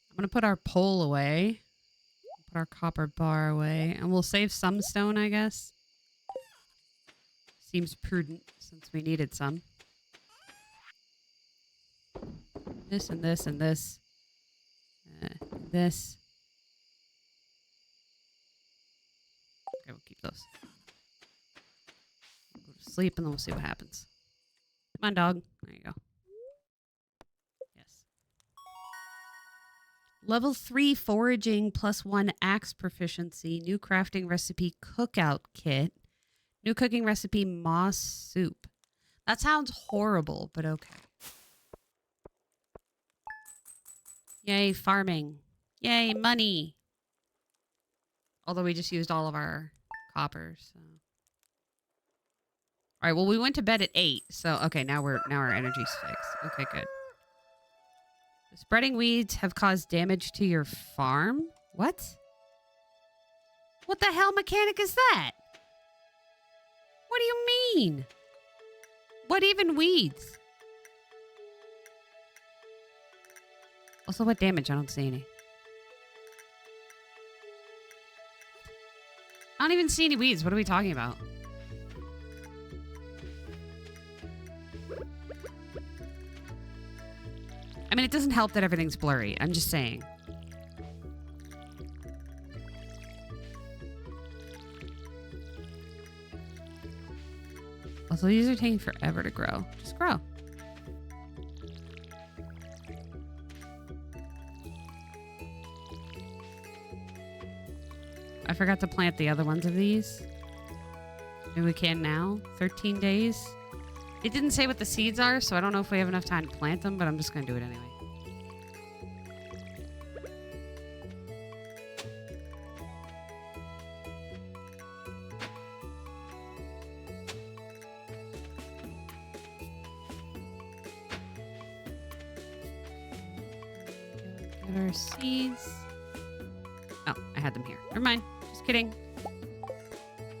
S1: I'm going to put our pole away. Put our copper bar away. And we'll save some stone, I guess. Seems prudent since we needed some. This and this and this. This. Okay, we'll keep those. Go to sleep and then we'll see what happens. Come on, dog. There you go. Yes. Level 3 foraging +1 axe proficiency. New crafting recipe cookout kit. New cooking recipe moss soup. That sounds horrible, but okay. Yay, farming. Yay, money. Although we just used all of our copper, so. All right, well, we went to bed at 8. So, okay, now our energy's fixed. Okay, good. Spreading weeds have caused damage to your farm? What? What the hell mechanic is that? What do you mean? What even weeds? Also, what damage? I don't see any. I don't even see any weeds. What are we talking about? I mean, it doesn't help that everything's blurry. I'm just saying. Also, these are taking forever to grow. Just grow. I forgot to plant the other ones of these. Maybe we can now. 13 days. It didn't say what the seeds are, so I don't know if we have enough time to plant them, but I'm just going to do it anyway. Get our seeds. Oh, I had them here. Never mind. Just kidding.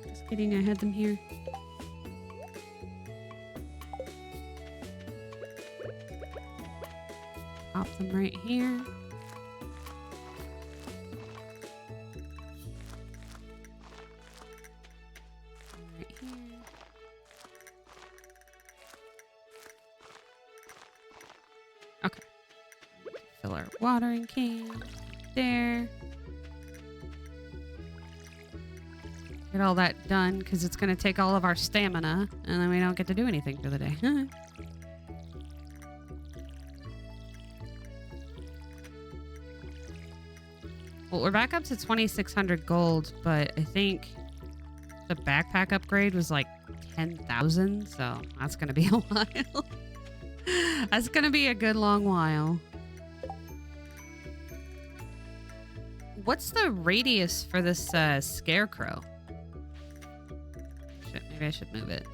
S1: Just kidding. I had them here. Pop them right here. Right here. Okay. Fill our watering can. There. Get all that done because it's going to take all of our stamina and then we don't get to do anything for the day. Well, we're back up to 2,600 gold, but I think the backpack upgrade was like 10,000, so that's going to be a while. That's going to be a good long while. What's the radius for this scarecrow? Shit, maybe I should move it.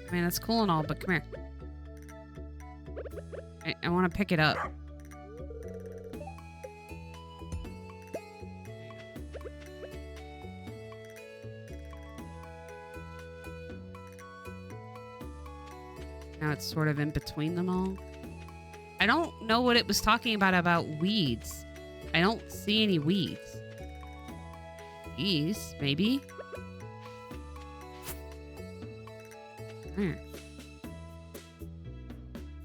S1: I mean, that's cool and all, but come here. I want to pick it up. Now it's sort of in between them all. I don't know what it was talking about weeds. I don't see any weeds. These, maybe? There.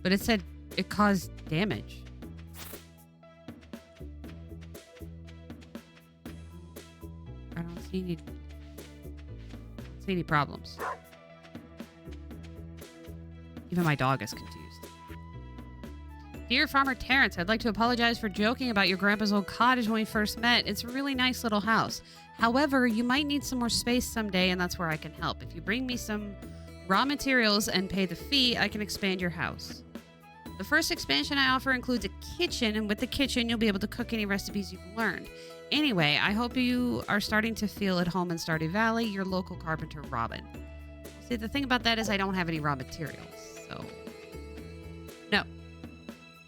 S1: But it said it caused damage. I don't see any problems. Even my dog is confused. Dear Farmer Terrence, I'd like to apologize for joking about your grandpa's old cottage when we first met. It's a really nice little house. However, you might need some more space someday, and that's where I can help. If you bring me some raw materials and pay the fee, I can expand your house. The first expansion I offer includes a kitchen, and with the kitchen, you'll be able to cook any recipes you've learned. Anyway, I hope you are starting to feel at home in Stardew Valley. Your local carpenter, Robin. See, the thing about that is I don't have any raw materials, so... No.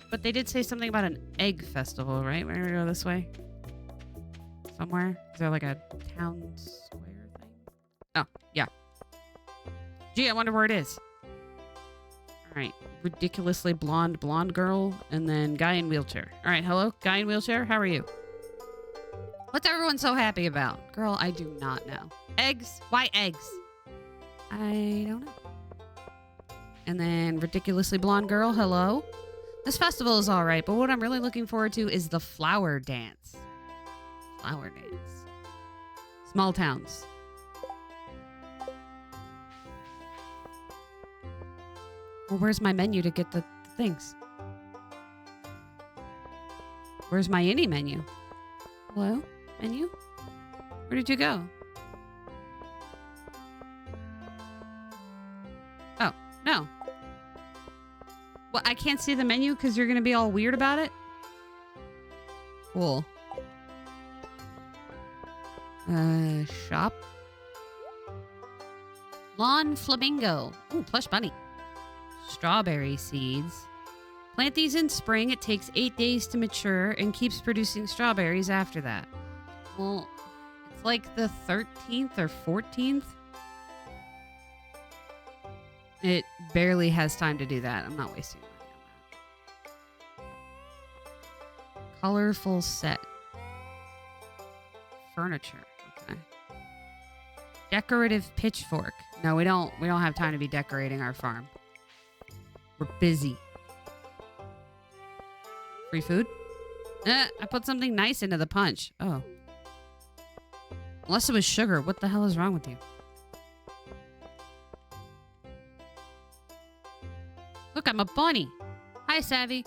S1: But they did say something about an egg festival, right? We're gonna go this way. Somewhere? Is there like a town square thing? Oh, yeah. Gee, I wonder where it is. Alright. Ridiculously blonde girl, and then guy in wheelchair. Alright, hello? Guy in wheelchair? How are you? What's everyone so happy about? Girl, I do not know. Eggs? Why eggs? I don't know. And then ridiculously blonde girl, hello? This festival is alright, but what I'm really looking forward to is the flower dance. Flower dance. Small towns. Well, where's my menu to get the things? Where's my any menu? Hello? Menu? Where did you go? Oh, no. Well, I can't see the menu because you're going to be all weird about it? Cool. Shop. Lawn flamingo. Ooh, plush bunny. Strawberry seeds. Plant these in spring. It takes 8 days to mature and keeps producing strawberries after that. Well, it's like the 13th or 14th. It barely has time to do that. I'm not wasting money on that. Colorful set. Furniture. Okay. Decorative pitchfork. No, we don't have time to be decorating our farm. We're busy. Free food? I put something nice into the punch. Oh. Unless it was sugar. What the hell is wrong with you? Look, I'm a bunny. Hi, Savvy.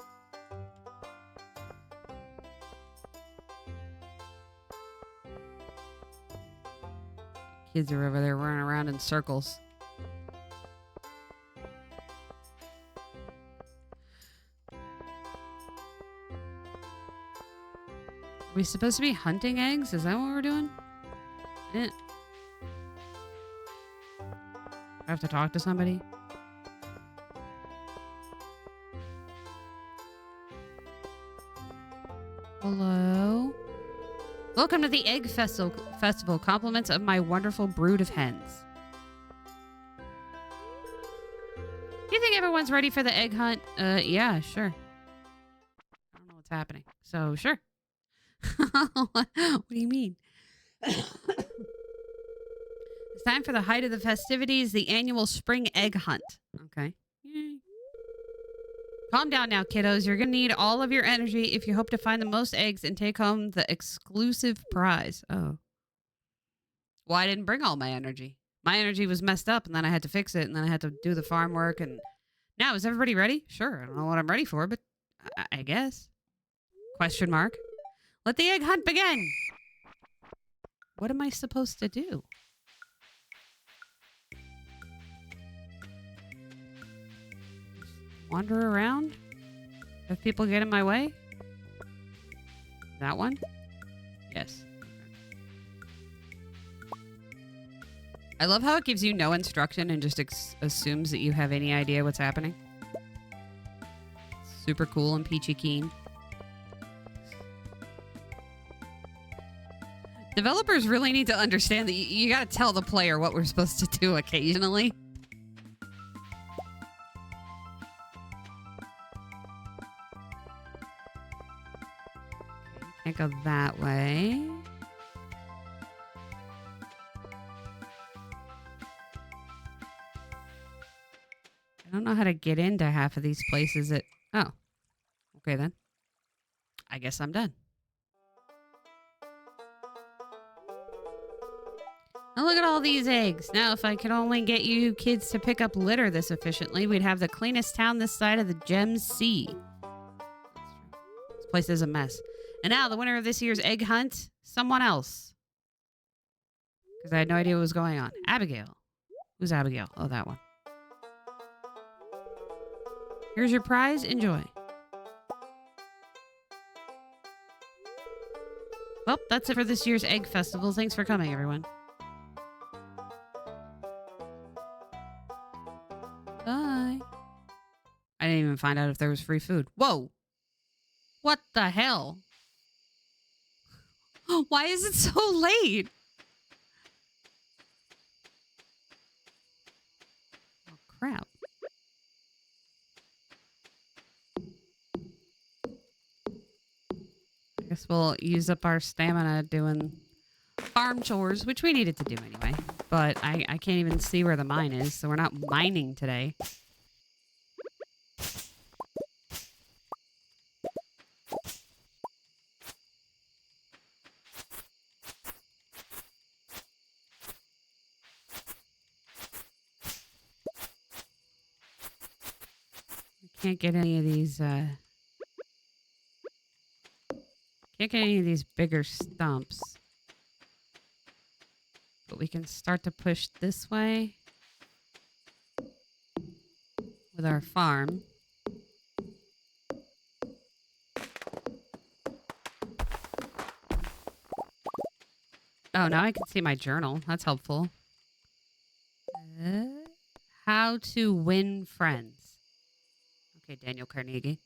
S1: Kids are over there running around in circles. Are we supposed to be hunting eggs? Is that what we're doing? I have to talk to somebody? Hello? Welcome to the Egg Festival. Compliments of my wonderful brood of hens. Do you think everyone's ready for the egg hunt? Yeah, sure. I don't know what's happening. So, sure. What do you mean? It's time for the height of the festivities, the annual spring egg hunt. Okay. Yay. Calm down now, kiddos. You're going to need all of your energy if you hope to find the most eggs and take home the exclusive prize. Oh. Well, I didn't bring all my energy. My energy was messed up, and then I had to fix it, and then I had to do the farm work. And now, is everybody ready? Sure. I don't know what I'm ready for, but I guess. Question mark. Let the egg hunt begin. What am I supposed to do? Wander around? Have people get in my way? That one? Yes. I love how it gives you no instruction and just assumes that you have any idea what's happening. Super cool and peachy keen. Developers really need to understand that you got to tell the player what we're supposed to do occasionally. Can't go that way. I don't know how to get into half of these places. Oh, okay then. I guess I'm done. Now look at all these eggs. Now, if I could only get you kids to pick up litter this efficiently, we'd have the cleanest town this side of the Gem Sea. This place is a mess. And now, the winner of this year's egg hunt, someone else. Because I had no idea what was going on. Abigail. Who's Abigail? Oh, that one. Here's your prize. Enjoy. Well, that's it for this year's Egg Festival. Thanks for coming, everyone. Bye. I didn't even find out if there was free food. Whoa. What the hell? Why is it so late? Oh, crap. I guess we'll use up our stamina doing farm chores, which we needed to do anyway. But I can't even see where the mine is, so we're not mining today. Can't get any of these, can't get any of these bigger stumps. But we can start to push this way with our farm. Oh, now I can see my journal. That's helpful. How to win friends. Okay, Daniel Carnegie.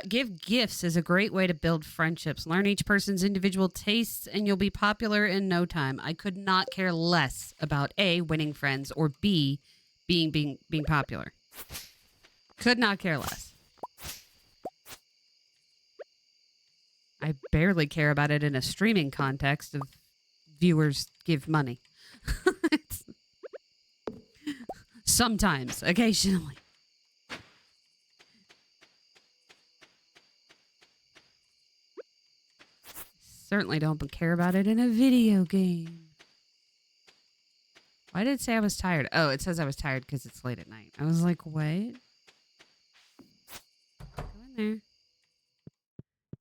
S1: Give gifts is a great way to build friendships. Learn each person's individual tastes, and you'll be popular in no time. I could not care less about A, winning friends, or B, being popular. Could not care less. I barely care about it in a streaming context of viewers give money. Sometimes, occasionally. Certainly don't care about it in a video game. Why did it say I was tired? Oh, it says I was tired because it's late at night. I was like, what? Go in there.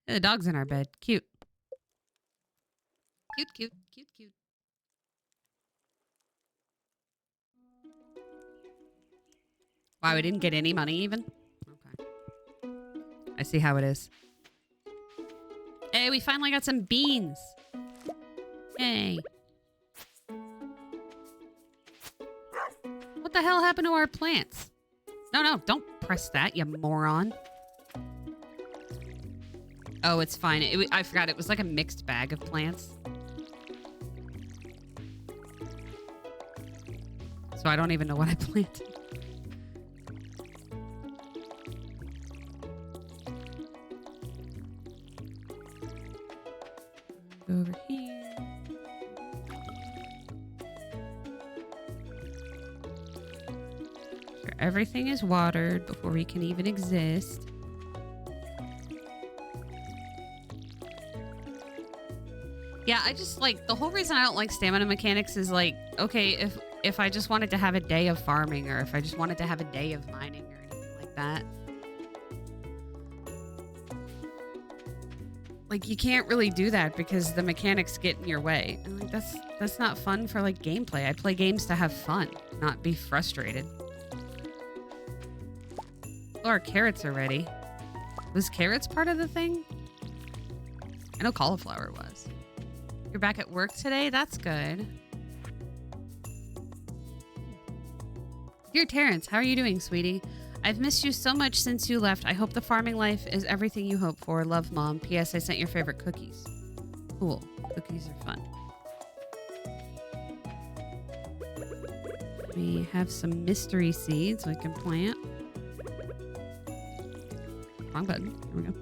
S1: Yeah, the dog's in our bed. Cute. Cute, cute, cute, cute. Wow, we didn't get any money even? Okay. I see how it is. Hey, we finally got some beans. Yay. What the hell happened to our plants? No, don't press that, you moron. Oh, it's fine. I forgot it was like a mixed bag of plants. So I don't even know what I planted. Go over here. Sure, everything is watered before we can even exist. Yeah, I just like the whole reason I don't like stamina mechanics is like, okay, if I just wanted to have a day of farming or if I just wanted to have a day of mining or anything like that. Like you can't really do that because the mechanics get in your way. And like that's not fun for like gameplay. I play games to have fun, not be frustrated. Oh, our carrots are ready. Was carrots part of the thing? I know cauliflower was. You're back at work today? That's good. Dear Terrence, how are you doing, sweetie? I've missed you so much since you left. I hope the farming life is everything you hope for. Love, Mom. P.S. I sent your favorite cookies. Cool. Cookies are fun. We have some mystery seeds we can plant. Wrong button. Here we go.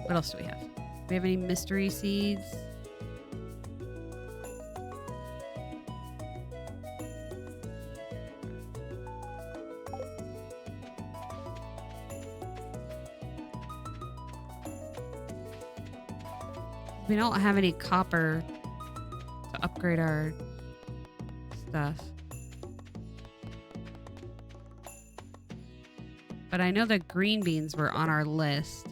S1: What else do we have? Do we have any mystery seeds? We don't have any copper to upgrade our stuff. But I know that green beans were on our list.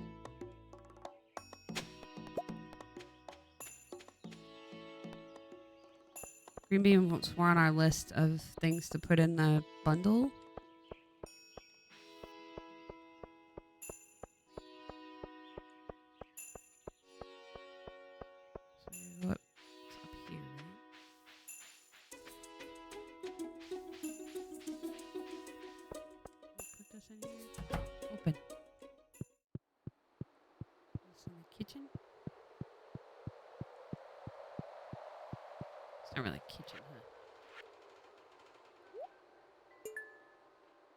S1: Green beans were on our list of things to put in the bundle. So what's up here, right? Put this in here. Open. This in the kitchen. It's not really a kitchen, huh?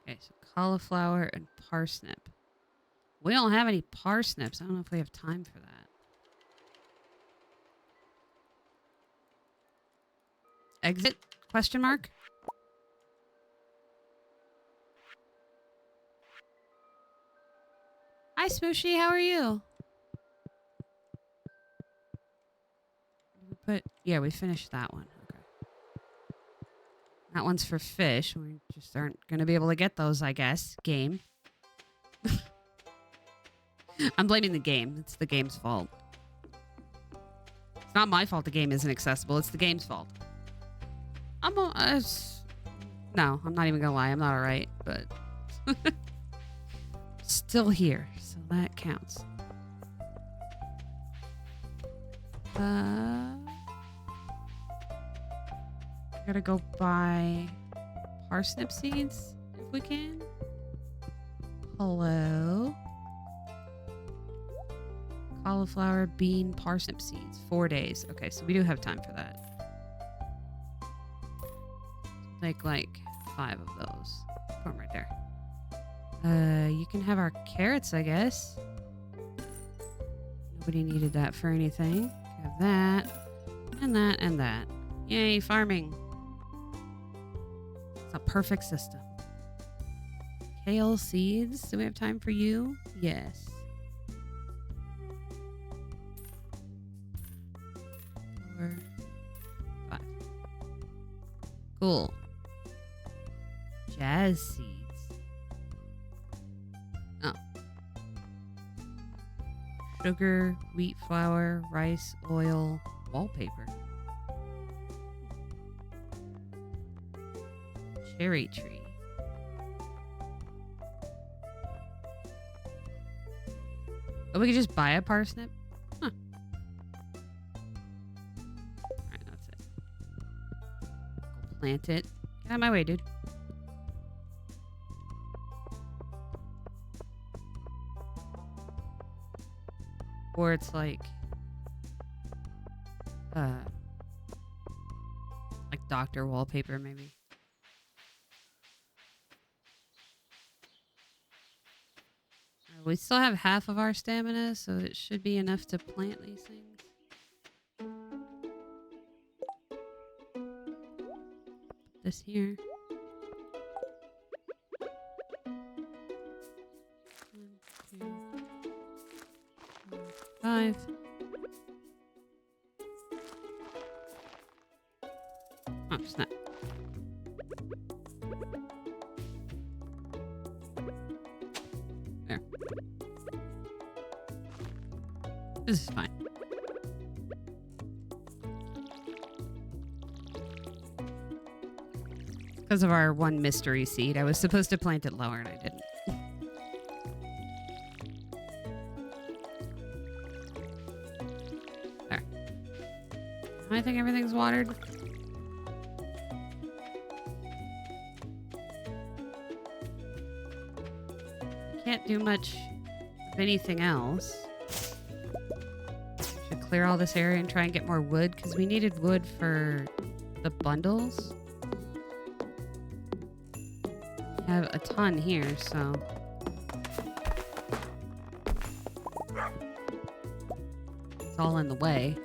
S1: Okay, so cauliflower and parsnip. We don't have any parsnips. I don't know if we have time for that. Exit? Question mark? Hi, Smooshy. How are you? Yeah, we finished that one. Okay. That one's for fish. We just aren't going to be able to get those, I guess. Game. I'm blaming the game. It's the game's fault. It's not my fault the game isn't accessible. It's the game's fault. No, I'm not even going to lie. I'm not alright, but... Still here, so that counts. Gotta go buy parsnip seeds if we can. Hello. Cauliflower, bean, parsnip seeds. 4 days. Okay, so we do have time for that. Take like 5 of those. Put them right there. You can have our carrots, I guess. Nobody needed that for anything. Have that, and that, and that. Yay, farming. It's a perfect system. Kale seeds. Do we have time for you? Yes. 4, 5. Cool. Jazz seeds. Oh. Sugar, wheat flour, rice, oil, wallpaper. Cherry tree. Oh, we could just buy a parsnip? Huh. Alright, that's it. Go plant it. Get out of my way, dude. Or it's like doctor wallpaper, maybe. We still have half of our stamina, so it should be enough to plant these things. This here. 1, 2, 4, 5. Oh, snap. There. This is fine. Because of our one mystery seed. I was supposed to plant it lower and I didn't. There. I think everything's watered. Can't do much of anything else. Should clear all this area and try and get more wood because we needed wood for the bundles. Have a ton here, so it's all in the way.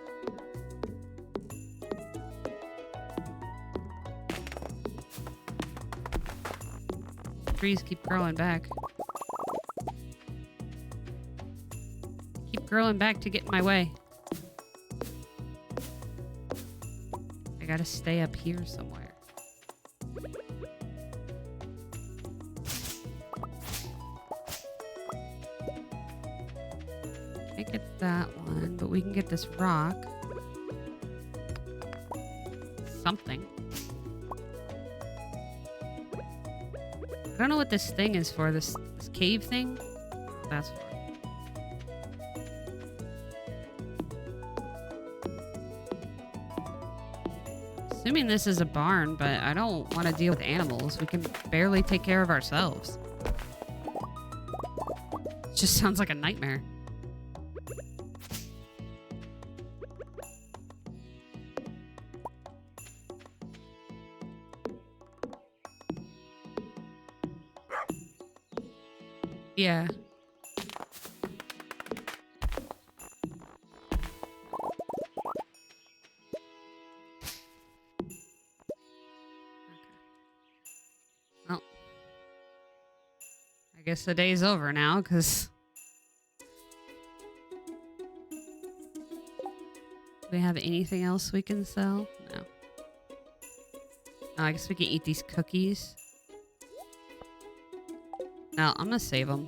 S1: Trees keep growing back. Keep growing back to get in my way. I gotta stay up here somewhere. Can't get that one, but we can get this rock. Something. I don't know what this thing is for. This cave thing? That's for. Assuming this is a barn, but I don't want to deal with animals. We can barely take care of ourselves. It just sounds like a nightmare. Yeah. Well, I guess the day's over now, because do we have anything else we can sell? No. Oh, I guess we can eat these cookies. No, I'm gonna save them.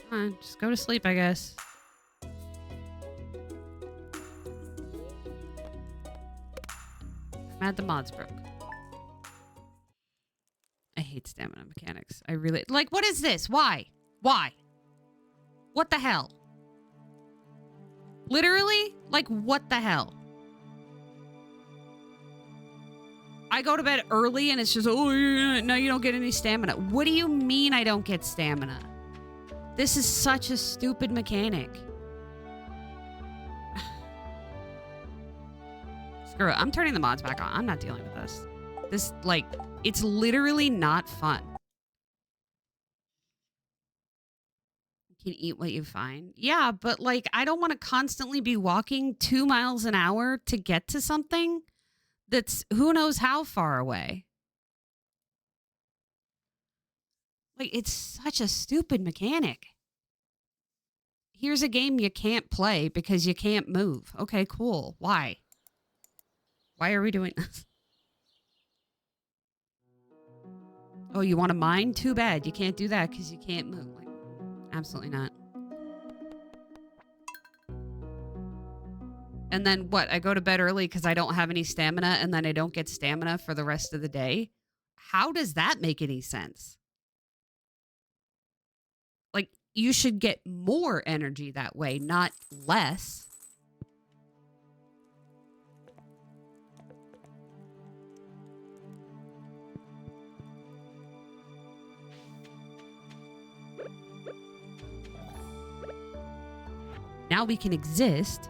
S1: Come on, just go to sleep, I guess. I'm mad the mods broke. I hate stamina mechanics. I really... Like, what is this? Why? Why? What the hell? Literally, like, what the hell? I go to bed early and it's just, oh, no, you don't get any stamina. What do you mean I don't get stamina? This is such a stupid mechanic. Screw it. I'm turning the mods back on. I'm not dealing with this. This, like, it's literally not fun. You can eat what you find. Yeah, but, like, I don't want to constantly be walking 2 miles an hour to get to something that's who knows how far away. Like, it's such a stupid mechanic. Here's a game you can't play because you can't move. Okay, cool. Why? Why are we doing this? Oh, you want to mine? Too bad. You can't do that because you can't move. Like, absolutely not. And then what? I go to bed early because I don't have any stamina and then I don't get stamina for the rest of the day? How does that make any sense? Like, you should get more energy that way, not less. Now we can exist.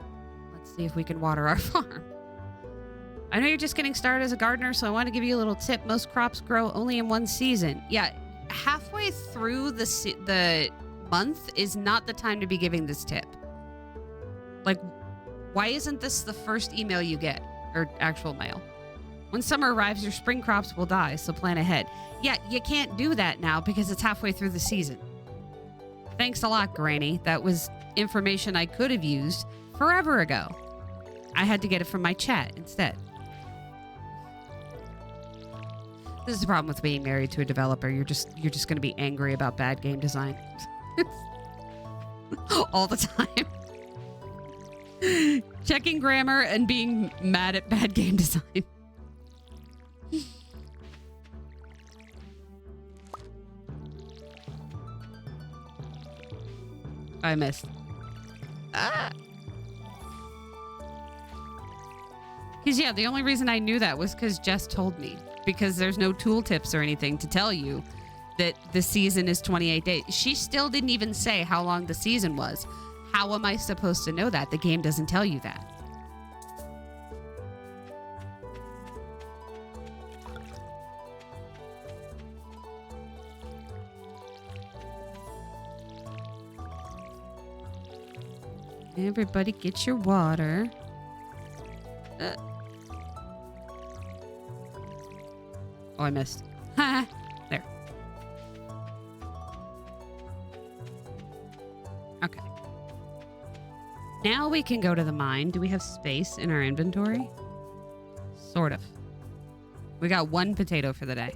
S1: Let's see if we can water our farm. I know you're just getting started as a gardener, so I want to give you a little tip. Most crops grow only in one season. Yeah, halfway through the month is not the time to be giving this tip. Like, why isn't this the first email you get? Or actual mail? When summer arrives, your spring crops will die, so plan ahead. Yeah, you can't do that now because it's halfway through the season. Thanks a lot, Granny. That was information I could have used forever ago. I had to get it from my chat instead. This is the problem with being married to a developer. You're just going to be angry about bad game design. All the time. Checking grammar and being mad at bad game design. I missed. Because, yeah, the only reason I knew that was because Jess told me. Because there's no tooltips or anything to tell you that the season is 28 days. She still didn't even say how long the season was. How am I supposed to know that? The game doesn't tell you that. Everybody get your water. Oh, I missed. There. Okay. Now we can go to the mine. Do we have space in our inventory? Sort of. We got 1 potato for the day.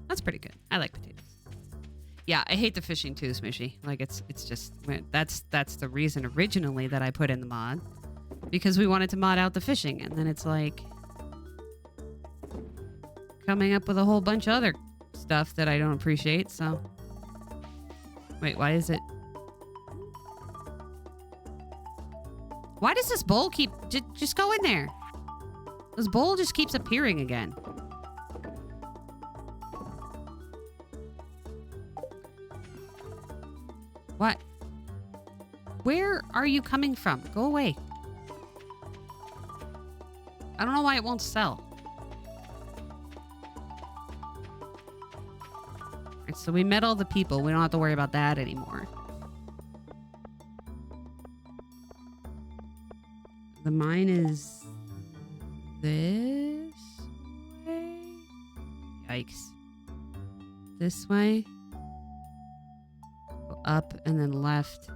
S1: That's pretty good. I like potatoes. Yeah, I hate the fishing too, Smishy. Like, it's just... That's the reason originally that I put in the mod. Because we wanted to mod out the fishing. And then it's like... coming up with a whole bunch of other stuff that I don't appreciate, so... Wait, why is it... Why does this bowl keep... Just go in there. This bowl just keeps appearing again. What? Where are you coming from? Go away. I don't know why it won't sell. Alright, so we met all the people. We don't have to worry about that anymore. The mine is this way? Yikes. This way? Go up and then left.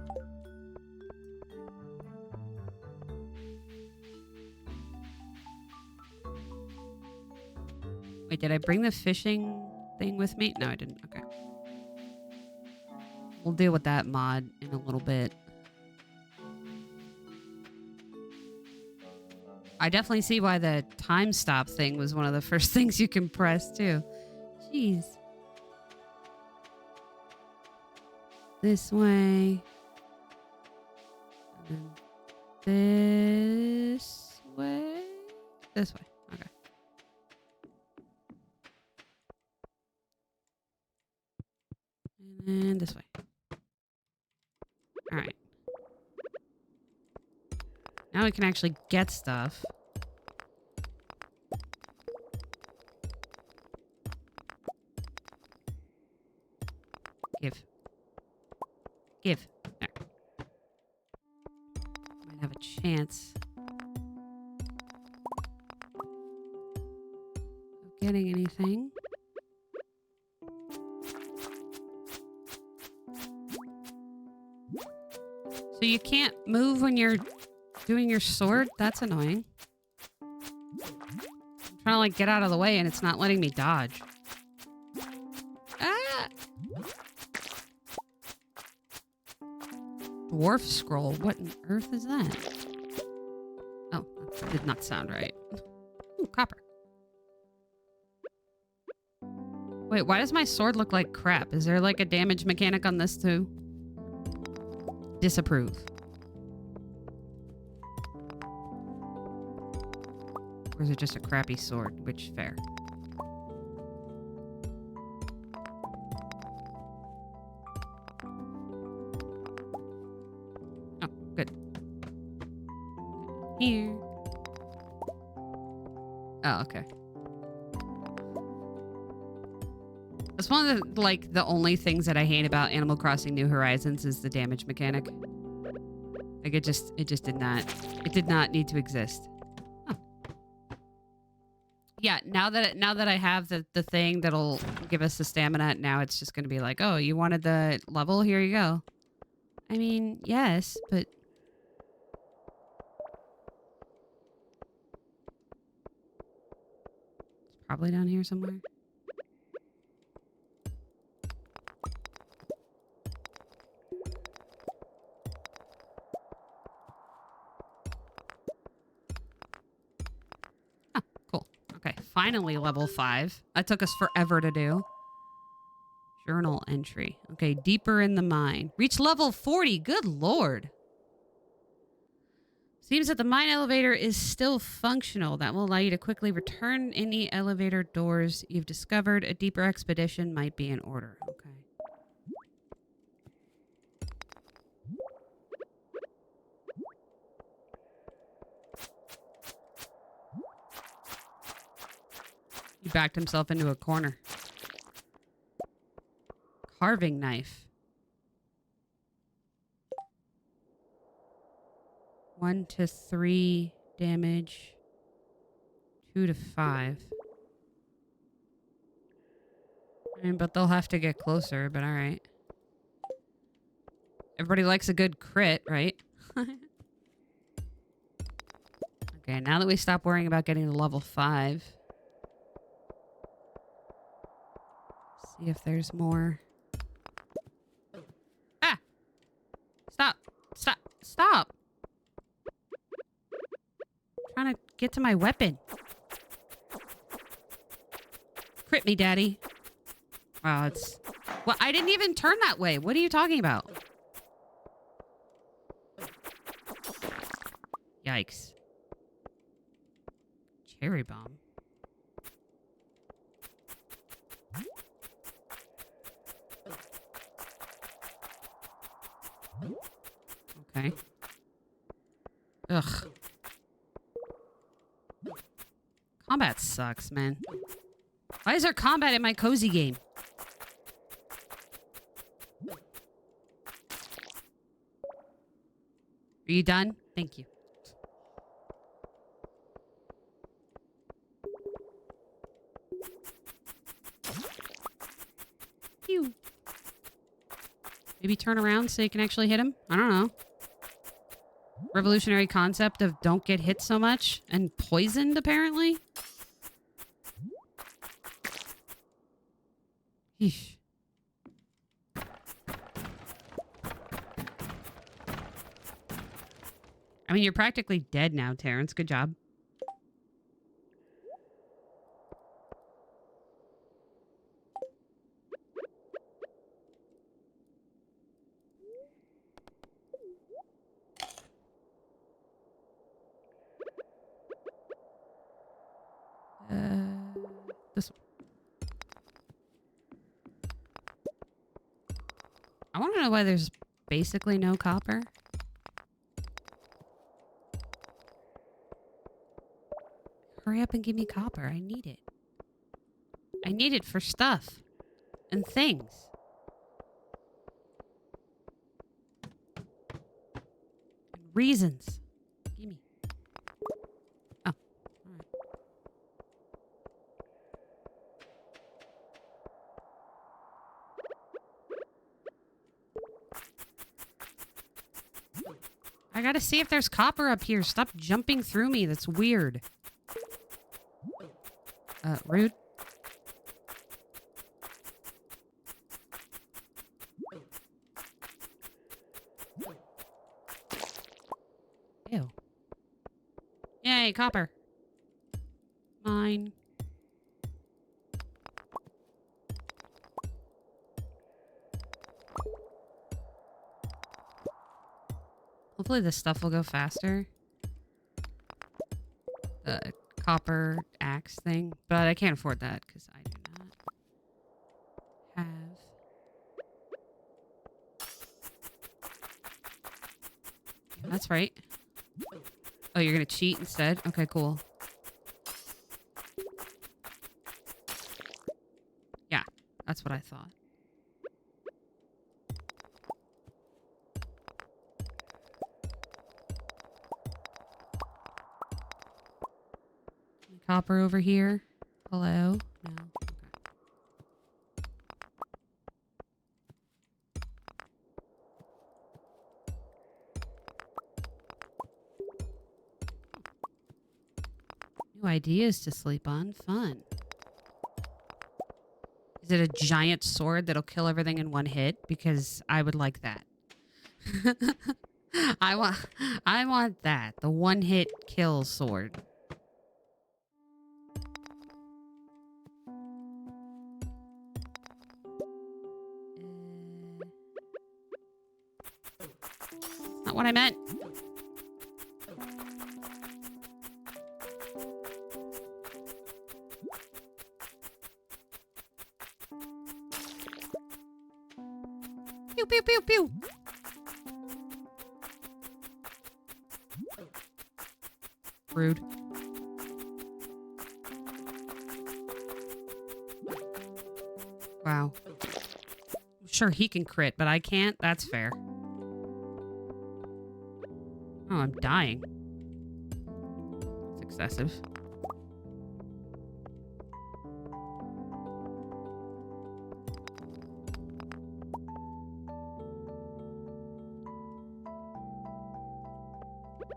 S1: Wait, did I bring the fishing thing with me? No, I didn't. Okay. We'll deal with that mod in a little bit. I definitely see why the time stop thing was one of the first things you can press, too. Jeez. This way. And then This way? This way. Okay. And then this way. All right. Now we can actually get stuff. Give. There. Might have a chance of getting anything. So you can't move when you're doing your sword? That's annoying. I'm trying to like get out of the way and it's not letting me dodge. Ah! Dwarf scroll. What on earth is that? Oh, that did not sound right. Ooh, copper. Wait, why does my sword look like crap? Is there like a damage mechanic on this too? Disapprove. Or is it just a crappy sword? Which, fair. Oh, good. Here. Oh, okay. That's one of the, like, the only things that I hate about Animal Crossing New Horizons is the damage mechanic. Like, it just did not need to exist. Oh. Yeah, now that I have the thing that'll give us the stamina, now it's just going to be like, oh, you wanted the level? Here you go. I mean, yes, but... It's probably down here somewhere. Cool. Okay, finally level 5. That took us forever to do. Journal entry. Okay, deeper in the mine. Reach level 40. Good lord. Seems that the mine elevator is still functional. That will allow you to quickly return any elevator doors you've discovered. A deeper expedition might be in order. Okay. He backed himself into a corner. Carving knife. 1 to 3 damage. 2 to 5. I mean, but they'll have to get closer, but alright. Everybody likes a good crit, right? Okay, now that we stop worrying about getting to level 5. See if there's more. Ah! Stop! Stop! Stop! I'm trying to get to my weapon. Crit me, daddy. Wow, it's... Well, I didn't even turn that way. What are you talking about? Yikes. Cherry bomb. Okay. Ugh. Combat sucks, man. Why is there combat in my cozy game? Are you done? Thank you. Phew. Maybe turn around so you can actually hit him? I don't know. Revolutionary concept of don't get hit so much and poisoned, apparently. Eesh. I mean, you're practically dead now, Terrence. Good job. I want to know why there's basically no copper. Hurry up and give me copper. I need it. I need it for stuff and things. And reasons. Give me. Oh, all right. I gotta see if there's copper up here. Stop jumping through me. That's weird. Rude. Ew. Yay, copper. Mine. Hopefully this stuff will go faster. The copper axe thing. But I can't afford that because I do not have... Yeah, that's right. Oh, you're going to cheat instead? Okay, cool. Yeah, that's what I thought. Copper over here. Hello? No. Okay. New ideas to sleep on. Fun. Is it a giant sword that'll kill everything in one hit? Because I would like that. I want that. The one hit kill sword. Not what I meant. Pew, pew, pew, pew. Rude. Wow. Sure, he can crit, but I can't. That's fair. Oh, I'm dying. That's excessive.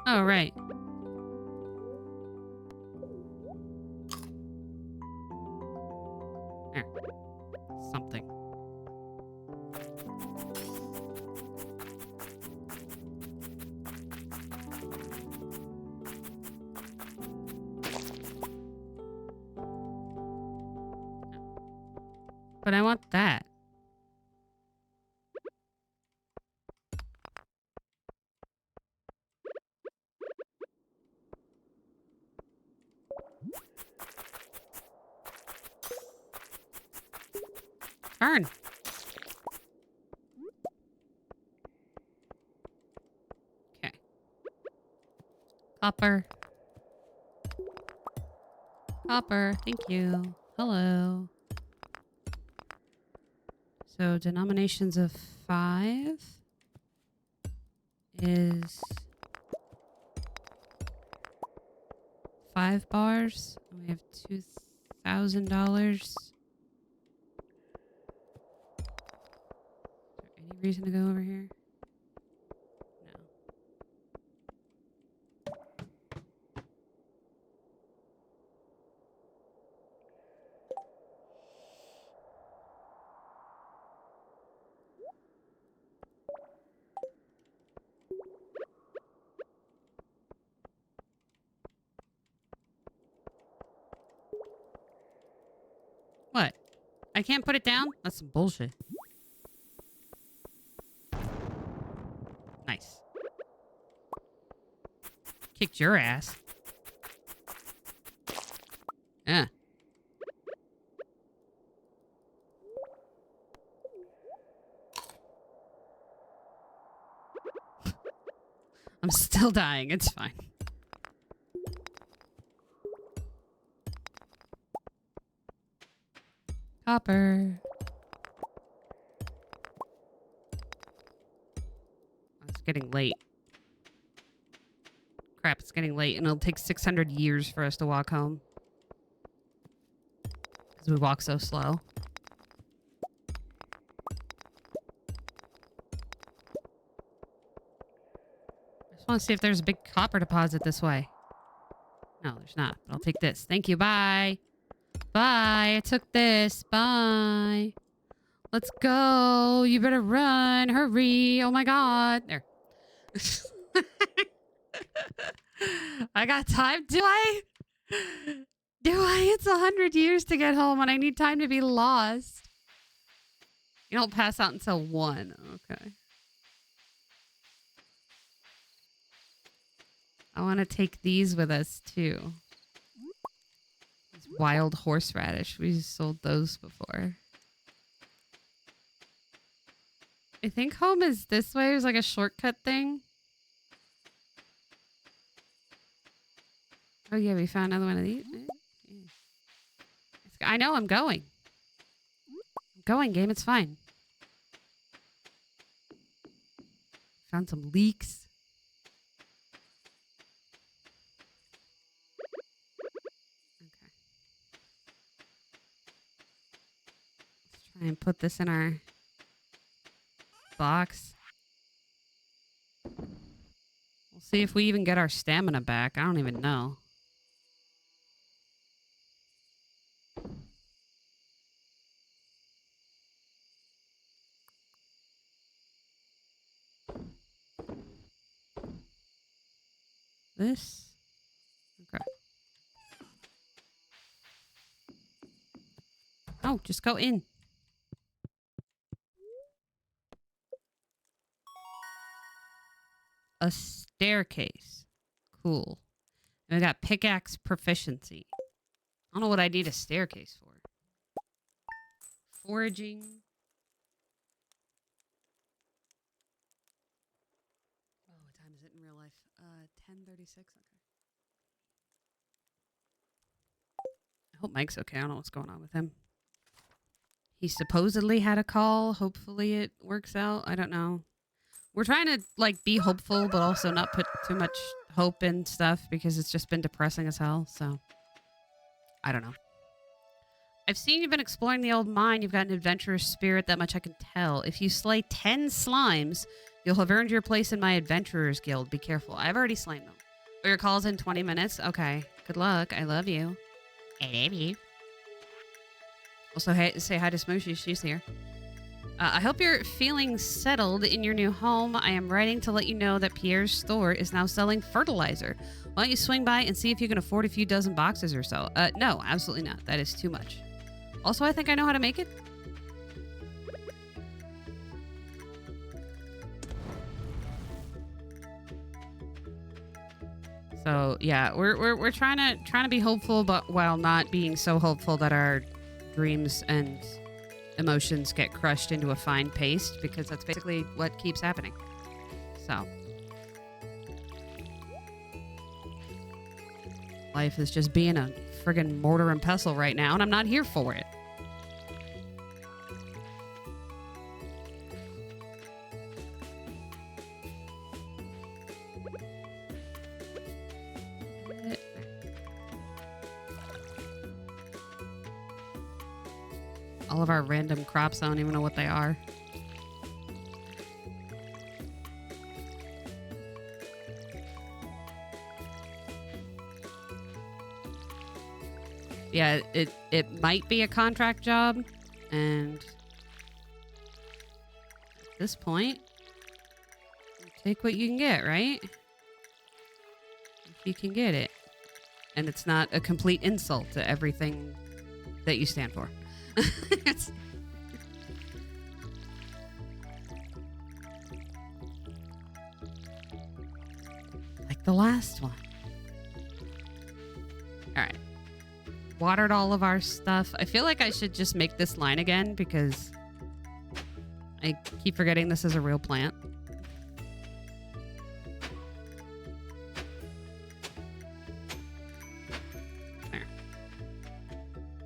S1: Oh, right. There. Something. But I want that. Turn. Okay. Copper. Copper. Thank you. Hello. So denominations of 5 is 5 bars. And we have $2,000. Is there any reason to go over here? No. What? I can't put it down? That's some bullshit. Nice. Kicked your ass. Yeah. I'm still dying. It's fine. Copper. It's getting late. Crap, it's getting late, and it'll take 600 years for us to walk home. Because we walk so slow. I just want to see if there's a big copper deposit this way. No, there's not. But I'll take this. Thank you. Bye. Bye. I took this. Bye. Let's go. You better run. Hurry. Oh my god. There. I got time. Do I? It's 100 years to get home and I need time to be lost. You don't pass out until 1. Okay. I want to take these with us too. These wild horseradish. We sold those before. I think home is this way. There's like a shortcut thing. Oh yeah, we found another one of these. I know, I'm going. I'm going, game. It's fine. Found some leeks. Okay. Let's try and put this in our box. We'll see if we even get our stamina back. I don't even know. This? Okay. Oh, just go in. A staircase. Cool. And we got pickaxe proficiency. I don't know what I need a staircase for. Foraging. Oh, what time is it in real life? 10:36. Okay. I hope Mike's okay. I don't know what's going on with him. He supposedly had a call. Hopefully it works out. I don't know. We're trying to, like, be hopeful, but also not put too much hope in stuff because it's just been depressing as hell, so. I don't know. I've seen you've been exploring the old mine. You've got an adventurous spirit, that much I can tell. If you slay 10 slimes, you'll have earned your place in my adventurers guild. Be careful. I've already slain them. Oh, your call's in 20 minutes? Okay. Good luck. I love you. I love you. Also, hey, say hi to Smooshy. She's here. I hope you're feeling settled in your new home. I am writing to let you know that Pierre's store is now selling fertilizer. Why don't you swing by and see if you can afford a few dozen boxes or so? No, absolutely not. That is too much. Also, I think I know how to make it. So yeah, we're trying to be hopeful, but while not being so hopeful that our dreams and emotions get crushed into a fine paste, because that's basically what keeps happening. So life is just being a friggin' mortar and pestle right now, and I'm not here for it. All of our random crops, I don't even know what they are. Yeah, it might be a contract job, and at this point, take what you can get, right? If you can get it. And it's not a complete insult to everything that you stand for. Like the last one. All right. Watered all of our stuff. I feel like I should just make this line again because I keep forgetting this is a real plant.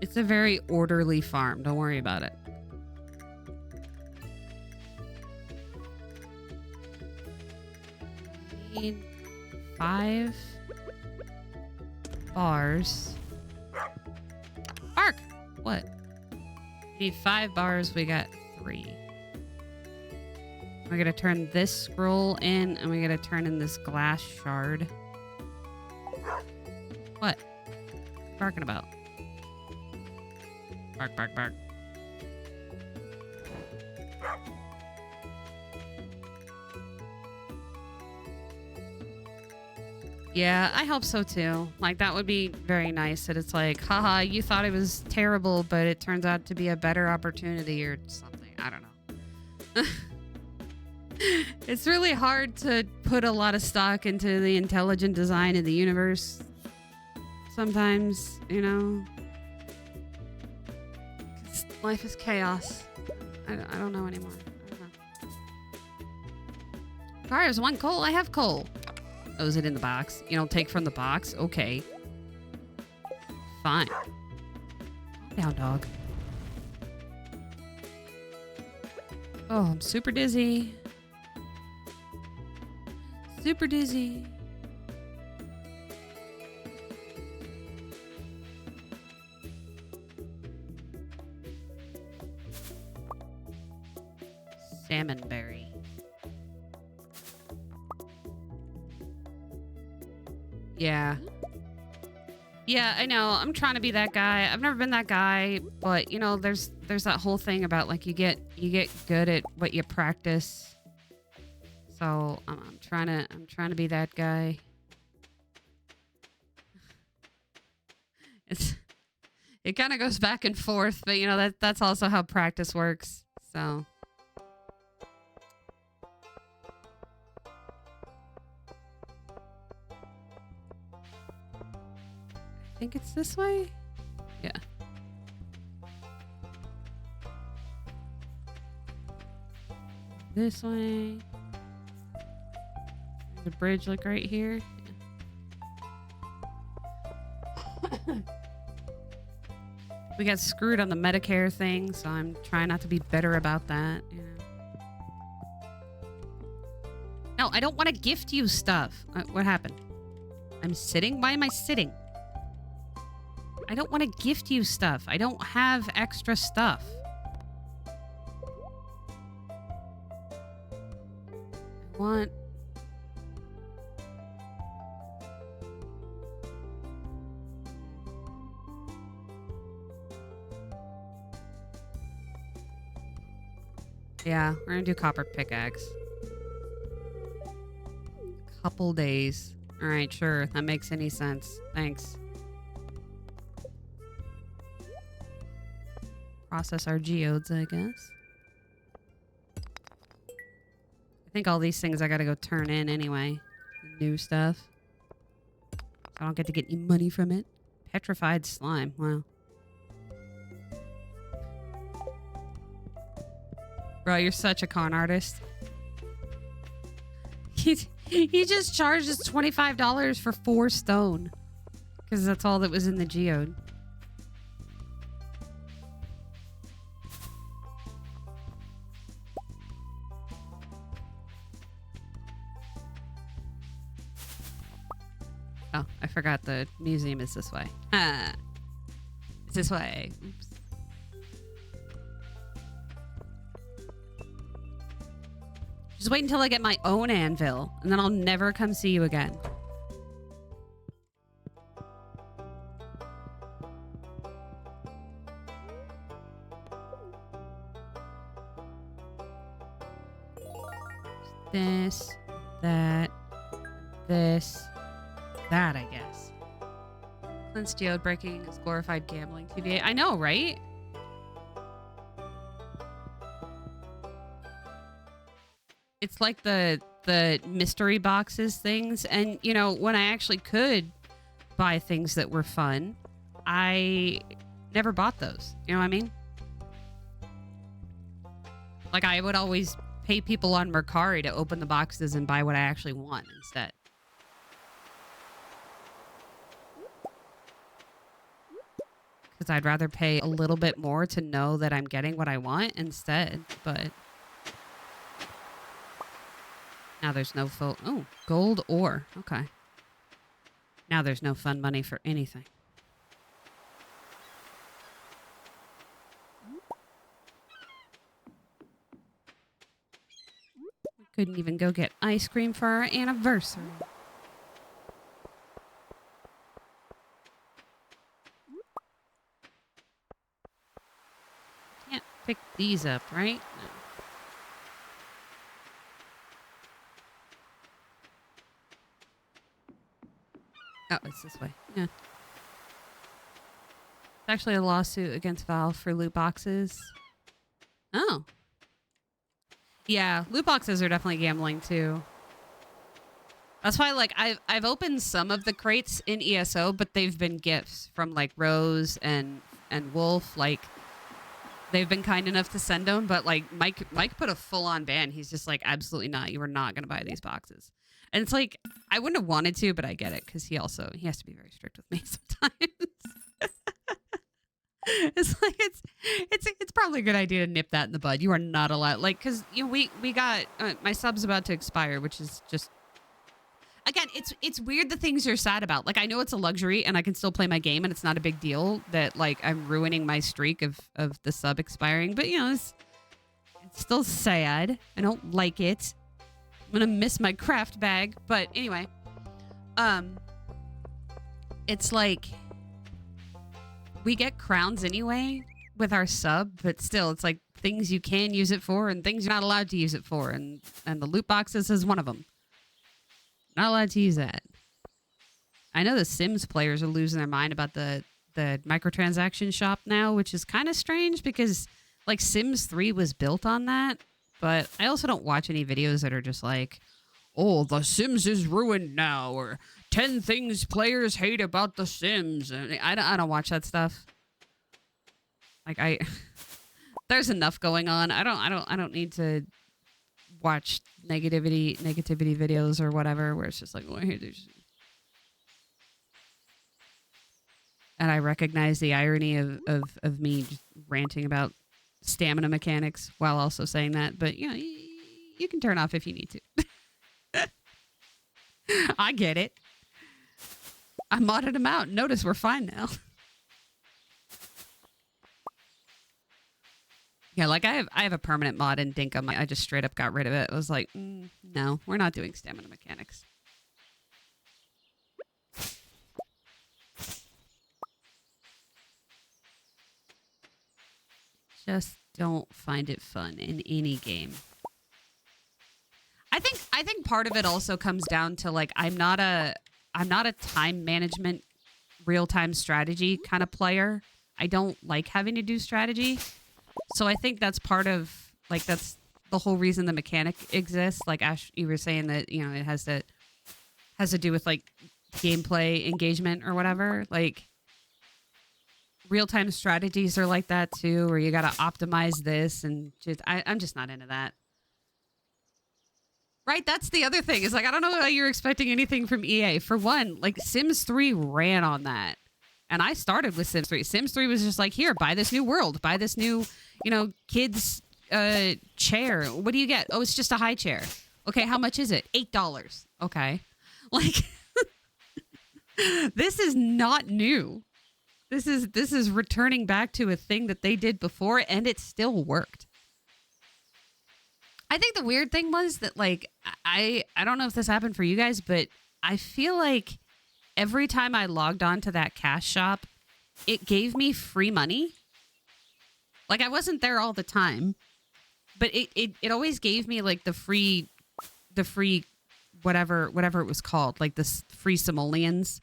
S1: It's a very orderly farm. Don't worry about it. Need 5 bars. Bark! What? Need 5 bars. We got 3. We're gonna turn this scroll in, and we're gonna turn in this glass shard. What? Barking about? Bark, bark, bark. Yeah, I hope so too. Like, that would be very nice that it's like, haha, you thought it was terrible, but it turns out to be a better opportunity or something. I don't know. It's really hard to put a lot of stock into the intelligent design of the universe. Sometimes, you know. 'Cause life is chaos. I don't know anymore. I don't know. Cars, 1 coal? I have coal. Oh, is it in the box? You don't take from the box? Okay. Fine. Calm down, dog. Oh, I'm super dizzy. Super dizzy. Salmonberry. Yeah. Yeah, I know. I'm trying to be that guy. I've never been that guy, but you know, there's that whole thing about like you get good at what you practice. So I'm trying to be that guy. It kind of goes back and forth, but you know that's also how practice works. So I think it's this way. Yeah. This way. The bridge, like right here. We got screwed on the Medicare thing, so I'm trying not to be bitter about that. You know. No, I don't want to gift you stuff. What happened? I'm sitting? Why am I sitting? I don't want to gift you stuff. I don't have extra stuff. I want... Yeah, we're gonna do copper pickaxe. Couple days. Alright, sure. That makes any sense. Thanks. Process our geodes, I guess. I think all these things I gotta go turn in anyway. The new stuff. I don't get to get any money from it. Petrified slime. Wow. Bro, you're such a con artist. He just charged us $25 for 4 stone. Because that's all that was in the geode. Oh, I forgot the museum is this way. Ah, it's this way. Oops. Just wait until I get my own anvil, and then I'll never come see you again. This, that, this, that, I guess. Clint's geode breaking is glorified gambling TVA. I know, right? It's like the mystery boxes things. And, you know, when I actually could buy things that were fun, I never bought those. You know what I mean? Like, I would always pay people on Mercari to open the boxes and buy what I actually want instead. Because I'd rather pay a little bit more to know that I'm getting what I want instead. But now there's no full... Oh, gold ore. Okay. Now there's no fun money for anything. Couldn't even go get ice cream for our anniversary. Can't pick these up, right? No. Oh, it's this way. Yeah. It's actually a lawsuit against Valve for loot boxes. Oh. Yeah, loot boxes are definitely gambling too. That's why, like, I've opened some of the crates in ESO, but they've been gifts from like Rose and Wolf. Like, they've been kind enough to send them, but like Mike put a full on ban. He's just like, absolutely not. You are not gonna buy these boxes. And it's like, I wouldn't have wanted to, but I get it because he has to be very strict with me sometimes. It's like it's probably a good idea to nip that in the bud. You are not allowed, like, because we got my sub's about to expire, which is just, again, it's weird the things you're sad about. Like, I know it's a luxury and I can still play my game and it's not a big deal that like I'm ruining my streak of the sub expiring, but you know it's still sad. I don't like it. I'm gonna miss my craft bag, but anyway, it's like, we get crowns anyway with our sub, but still, it's like things you can use it for and things you're not allowed to use it for, and the loot boxes is one of them. Not allowed to use that. I know the Sims players are losing their mind about the microtransaction shop now, which is kind of strange because like Sims 3 was built on that, but I also don't watch any videos that are just like, oh, The Sims is ruined now, or 10 things players hate about The Sims. I don't watch that stuff. Like, there's enough going on. I don't need to watch negativity videos or whatever where it's just like, well, here there's. And I recognize the irony of me just ranting about stamina mechanics while also saying that, but you know, you can turn off if you need to. I get it. I modded them out. Notice we're fine now. Yeah, like I have a permanent mod in Dinkum. I just straight up got rid of it. I was like, no, we're not doing stamina mechanics. Just don't find it fun in any game. I think part of it also comes down to like, I'm not a time management, real-time strategy kind of player. I don't like having to do strategy. So I think that's part of, like, that's the whole reason the mechanic exists. Like, Ash, you were saying that, you know, it has to do with, like, gameplay engagement or whatever. Like, real-time strategies are like that, too, where you got to optimize this, and just, I'm just not into that. Right? That's the other thing. Is like, I don't know how you're expecting anything from EA. For one, like, Sims 3 ran on that. And I started with Sims 3. Sims 3 was just like, here, buy this new world. Buy this new, you know, kids chair. What do you get? Oh, it's just a high chair. Okay, how much is it? $8. Okay. Like, this is not new. This is returning back to a thing that they did before, and it still worked. I think the weird thing was that, like, I don't know if this happened for you guys, but I feel like every time I logged on to that cash shop, it gave me free money. Like, I wasn't there all the time, but it always gave me like the free whatever it was called, like the free simoleons,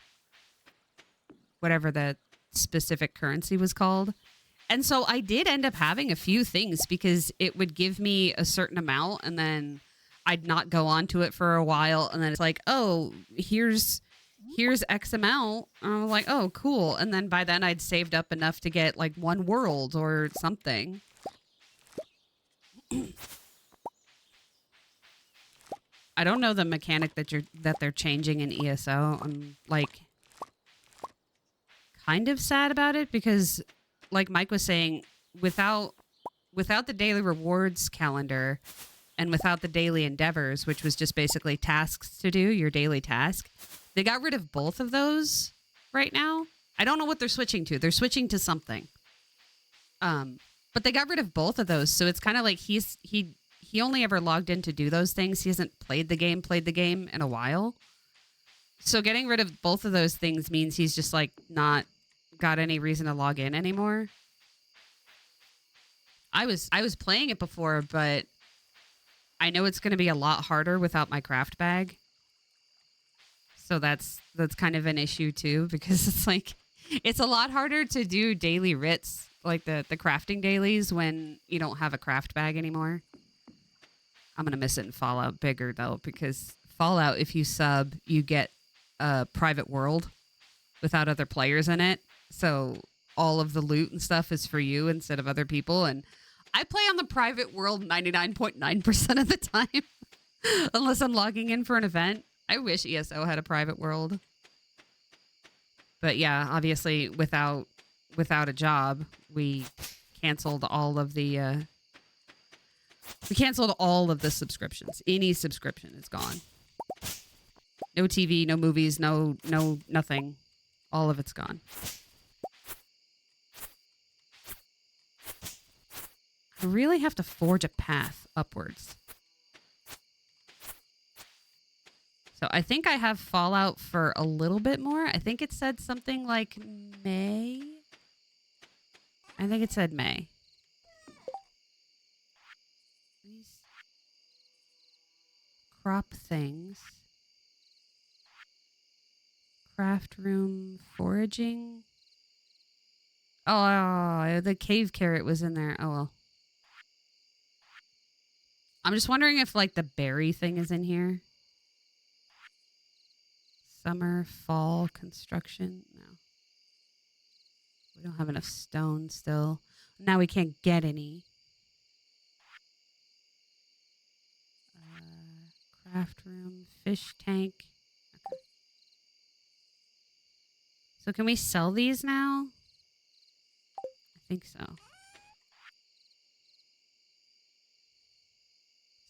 S1: whatever the specific currency was called. And so I did end up having a few things because it would give me a certain amount and then I'd not go on to it for a while. And then it's like, oh, here's X amount. And I'm like, oh, cool. And then by then I'd saved up enough to get like one world or something. I don't know the mechanic that they're changing in ESO. I'm like kind of sad about it because, like Mike was saying, without the daily rewards calendar and without the daily endeavors, which was just basically tasks to do, your daily task, they got rid of both of those right now. I don't know what they're switching to. They're switching to something. But they got rid of both of those, so it's kind of like he only ever logged in to do those things. He hasn't played the game in a while. So getting rid of both of those things means he's just like not got any reason to log in anymore. I was playing it before, but I know it's going to be a lot harder without my craft bag. So that's kind of an issue too, because it's like it's a lot harder to do daily writs, like the crafting dailies, when you don't have a craft bag anymore. I'm going to miss it in Fallout bigger though, because Fallout, if you sub, you get a private world without other players in it. So all of the loot and stuff is for you instead of other people. And I play on the private world 99.9% of the time, unless I'm logging in for an event. I wish ESO had a private world. But yeah, obviously without a job, we canceled all of the subscriptions. Any subscription is gone. No TV, no movies, no nothing. All of it's gone. I really have to forge a path upwards. So I think I have Fallout for a little bit more. I think it said something like May. I think it said May. These crop things. Craft room foraging. Oh, the cave carrot was in there. Oh, well. I'm just wondering if, like, the berry thing is in here. Summer, fall, construction. No. We don't have enough stone still. Now we can't get any. Craft room, fish tank. Okay. So can we sell these now? I think so.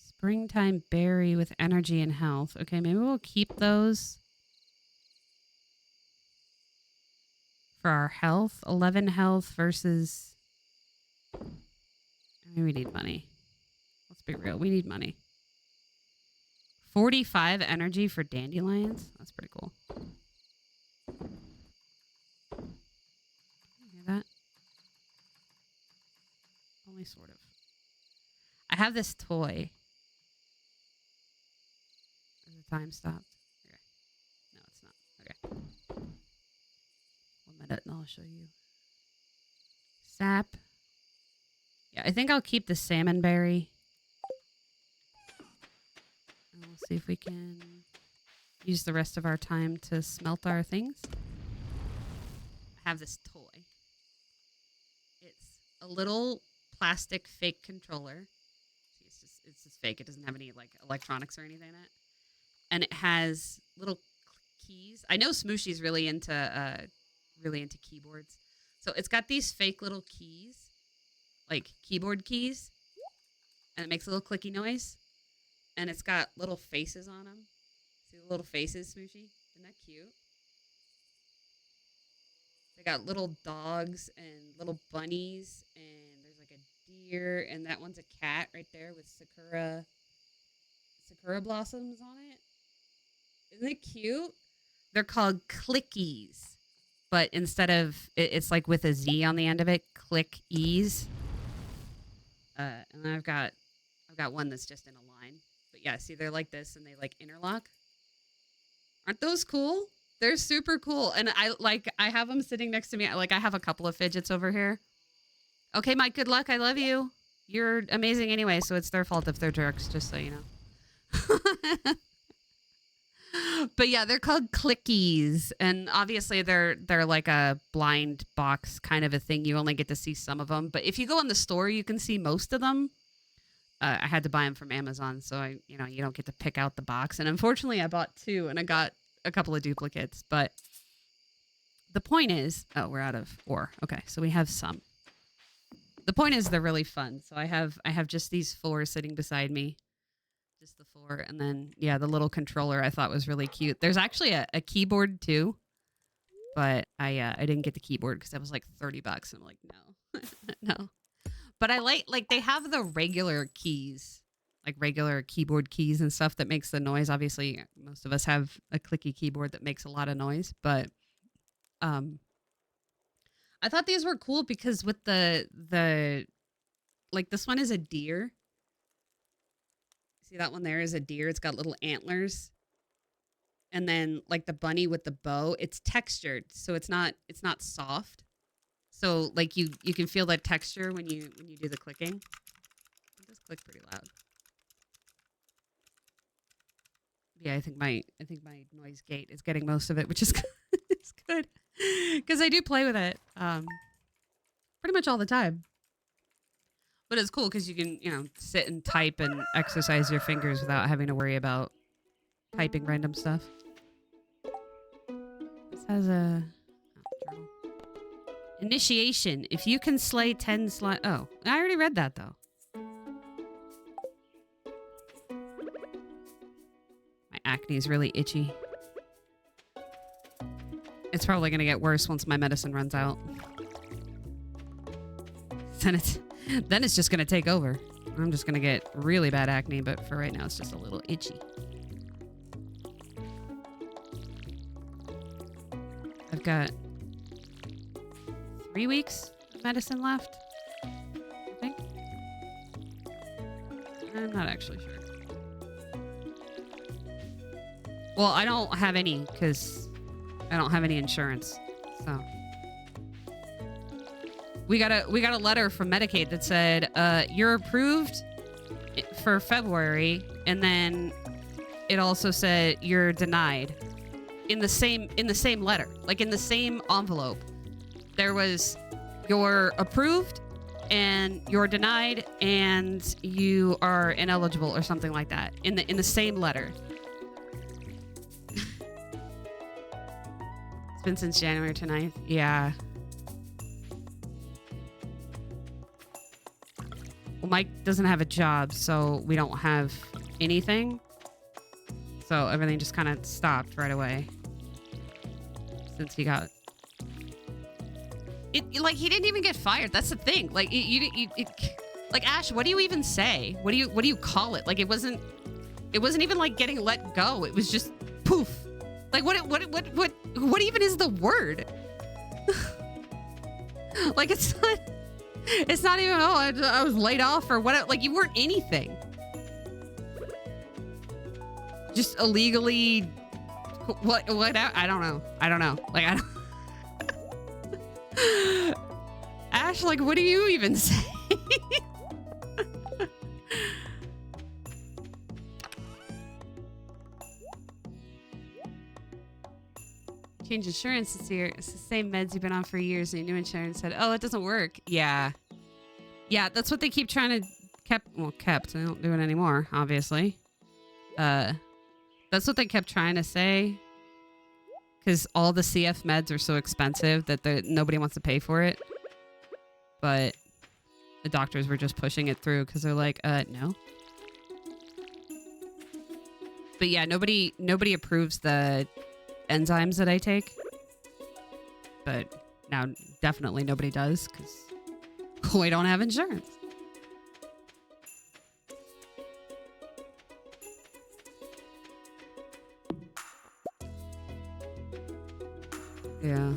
S1: Springtime berry with energy and health. Okay, maybe we'll keep those for our health. 11 health versus... I mean, we need money. Let's be real. We need money. 45 energy for dandelions. That's pretty cool. You hear that? Only sort of. I have this toy. Is the time stopped? Okay. No, it's not. Okay. 1 minute and I'll show you. Sap. Yeah, I think I'll keep the salmon berry. And we'll see if we can use the rest of our time to smelt our things. I have this toy. It's a little plastic fake controller. It's just fake. It doesn't have any like electronics or anything in it. And it has little keys. I know Smooshy's really into keyboards. So it's got these fake little keys, like keyboard keys, and it makes a little clicky noise. And it's got little faces on them. See the little faces, Smooshy? Isn't that cute? They got little dogs and little bunnies, and there's like a deer, and that one's a cat right there with sakura blossoms on it. Isn't it cute? They're called clickies, but instead of it's like with a Z on the end of it, click ease. And then I've got one that's just in a line. But yeah, see, they're like this, and they like interlock. Aren't those cool? They're super cool, and I have them sitting next to me. Like I have a couple of fidgets over here. Okay, Mike, good luck. I love you. You're amazing anyway, so it's their fault if they're jerks, just so you know. But yeah, they're called clickies, and obviously they're like a blind box kind of a thing. You only get to see some of them, but if you go in the store, you can see most of them. I had to buy them from Amazon, so you don't get to pick out the box. And unfortunately, I bought 2, and I got a couple of duplicates, but the point is, oh, we're out of ore. Okay, so we have some. The point is they're really fun. So I have just these 4 sitting beside me. Just the 4. And then, yeah, the little controller I thought was really cute. There's actually a keyboard too. But I didn't get the keyboard because that was like $30. I'm like, no, no. But I like they have the regular keys, like regular keyboard keys and stuff that makes the noise. Obviously, most of us have a clicky keyboard that makes a lot of noise. But I thought these were cool because with the like this one is a deer. See that one there is a deer. It's got little antlers. And then like the bunny with the bow, it's textured, so it's not soft. So like you can feel that texture when you do the clicking. It does click pretty loud. Yeah, I think my noise gate is getting most of it, which is good. It's good because I do play with it pretty much all the time. But it's cool because you can sit and type and exercise your fingers without having to worry about typing random stuff. This has a journal. Initiation. If you can slay 10 slime. Oh, I already read that though. My acne is really itchy. It's probably going to get worse once my medicine runs out. Then it's just going to take over. I'm just going to get really bad acne, but for right now it's just a little itchy. I've got 3 weeks of medicine left, I think. I'm not actually sure. Well, I don't have any because I don't have any insurance. So we got a letter from Medicaid that said you're approved for February, and then it also said you're denied. In the same letter, like in the same envelope, there was you're approved and you're denied and you are ineligible or something like that in the same letter. It's been since January 9th. Yeah. Well, Mike doesn't have a job, so we don't have anything. So everything just kind of stopped right away. Since he got it, like he didn't even get fired. That's the thing. Like like Ash, what do you even say? What do you call it? Like it wasn't even like getting let go. It was just poof. Like what even is the word? Like it's not even I was laid off or what. Like you weren't anything. Just illegally. What I don't know. Like I don't Ash, like what do you even say? Change insurance this year. It's the same meds you've been on for years, and your new insurance said, "Oh, it doesn't work." Yeah, that's what they keep trying to kept. They don't do it anymore, obviously. That's what they kept trying to say. Because all the CF meds are so expensive that nobody wants to pay for it. But the doctors were just pushing it through because they're like, no. But yeah, nobody approves the enzymes that I take. But now definitely nobody does because we don't have insurance. Yeah.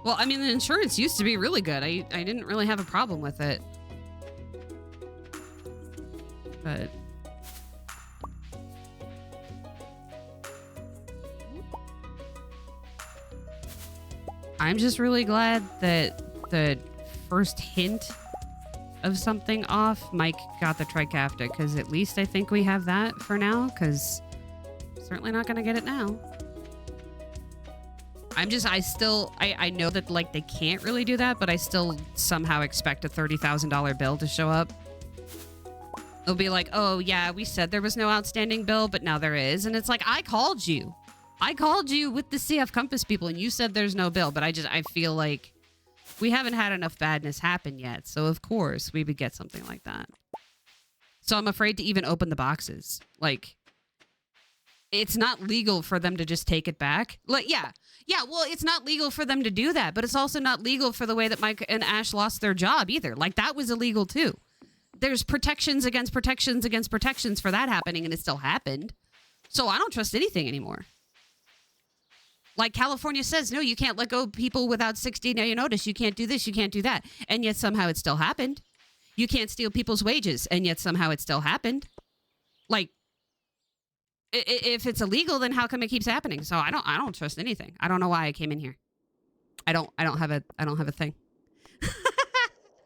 S1: Well, I mean, the insurance used to be really good. I didn't really have a problem with it. But I'm just really glad that the first hint of something off, Mike got the Trikafta, because at least I think we have that for now, because certainly not going to get it now. I know that like they can't really do that, but I still somehow expect a $30,000 bill to show up. It'll be like, oh yeah, we said there was no outstanding bill, but now there is. And it's like, I called you. I called you with the CF Compass people and you said there's no bill, but I feel like we haven't had enough badness happen yet. So of course we would get something like that. So I'm afraid to even open the boxes. Like, it's not legal for them to just take it back. Like, yeah, well, it's not legal for them to do that, but it's also not legal for the way that Mike and Ash lost their job either. Like, that was illegal too. There's protections against protections against protections for that happening, and it still happened. So I don't trust anything anymore. Like, California says, no, you can't let go of people without 60-day notice. You can't do this, you can't do that. And yet somehow it still happened. You can't steal people's wages, and yet somehow it still happened. Like, if it's illegal, then how come it keeps happening? So I don't trust anything. I don't know why I came in here. I don't have a thing.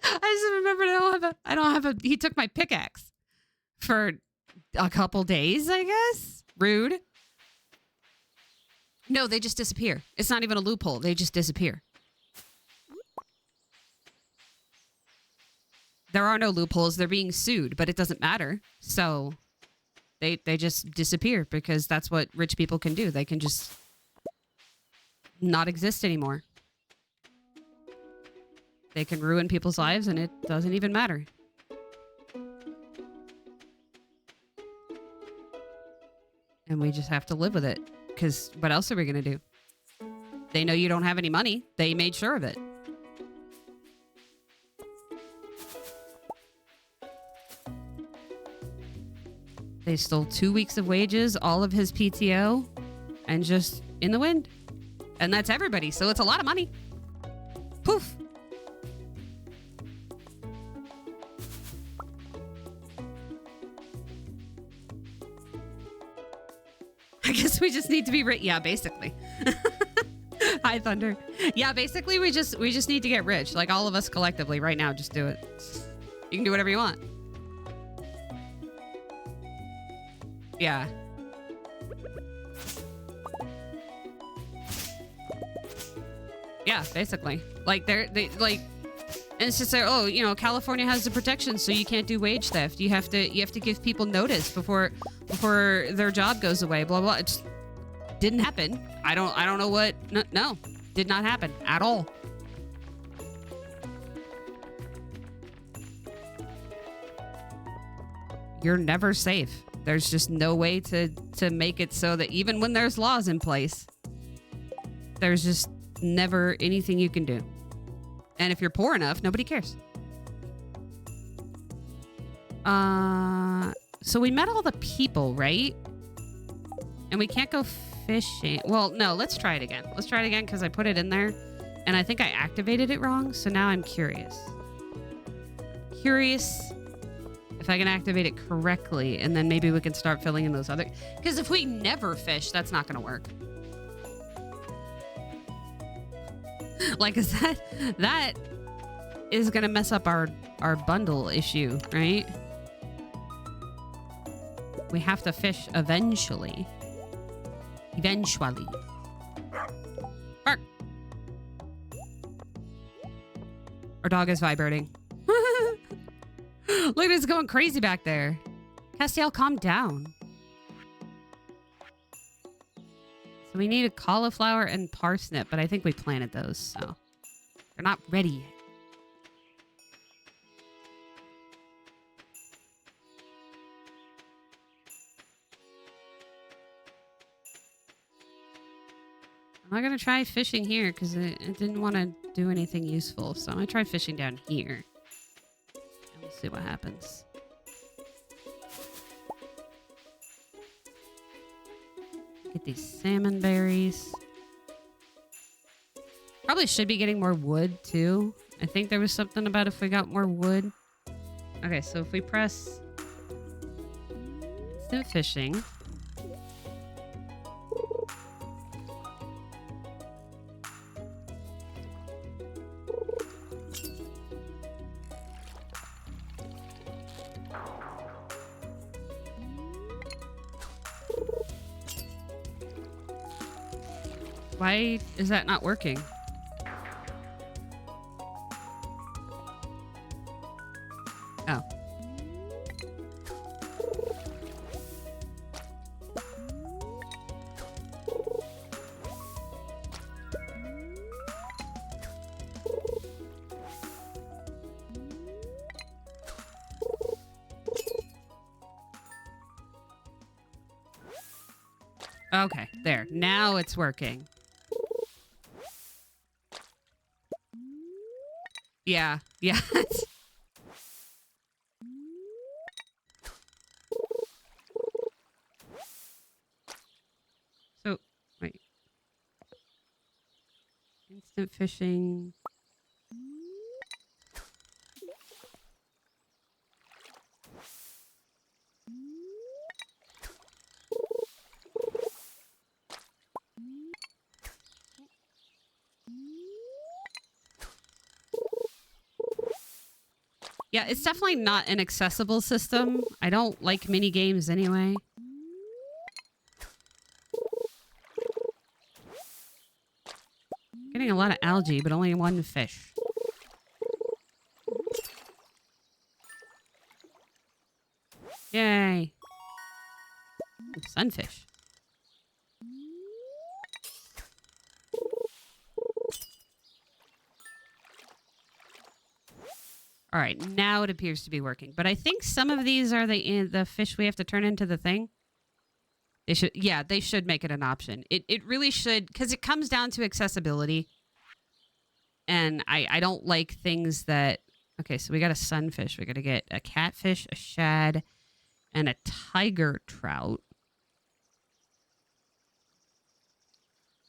S1: I just remembered I don't have a he took my pickaxe for a couple days, I guess. Rude. No, they just disappear. It's not even a loophole. They just disappear. There are no loopholes. They're being sued, but it doesn't matter. So they just disappear because that's what rich people can do. They can just not exist anymore. They can ruin people's lives and it doesn't even matter. And we just have to live with it. Because what else are we going to do? They know you don't have any money. They made sure of it. They stole 2 weeks of wages, all of his PTO, and just in the wind. And that's everybody. So it's a lot of money. Poof. I guess we just need to be rich. Yeah, basically. Hi, Thunder. Yeah, basically we just need to get rich. Like all of us collectively right now, just do it. You can do whatever you want. Yeah. Yeah, basically. Like they like, and it's just like, oh, you know, California has the protection, so you can't do wage theft. You have to give people notice before their job goes away. Blah blah. It just didn't happen. I don't know what. No, did not happen at all. You're never safe. There's just no way to make it so that even when there's laws in place, there's just never anything you can do. And if you're poor enough, nobody cares. So we met all the people, right? And we can't go fishing. Well, no, let's try it again. Let's try it again because I put it in there and I think I activated it wrong. So now I'm curious. If I can activate it correctly, and then maybe we can start filling in those other... Because if we never fish, that's not going to work. Like, is that is going to mess up our bundle issue, right? We have to fish eventually. Eventually. Bark. Our dog is vibrating. Look at it's going crazy back there. Castiel, calm down. So we need a cauliflower and parsnip, but I think we planted those, so they're not ready yet. I'm not going to try fishing here because it didn't want to do anything useful. So I'm going to try fishing down here. And we'll see what happens. Get these salmon berries. Probably should be getting more wood too. I think there was something about if we got more wood. Okay, so if we press instant fishing. Why is that not working? Oh. Okay, there. Now it's working. Yeah, yeah. So, wait. Instant fishing. Yeah, it's definitely not an accessible system. I don't like mini games anyway. Getting a lot of algae, but only one fish. Yay. Ooh, sunfish. All right, now it appears to be working. But I think some of these are the fish we have to turn into the thing. They should, yeah, they should make it an option. It really should, because it comes down to accessibility. And I don't like things that, okay, so we got a sunfish. We got to get a catfish, a shad, and a tiger trout.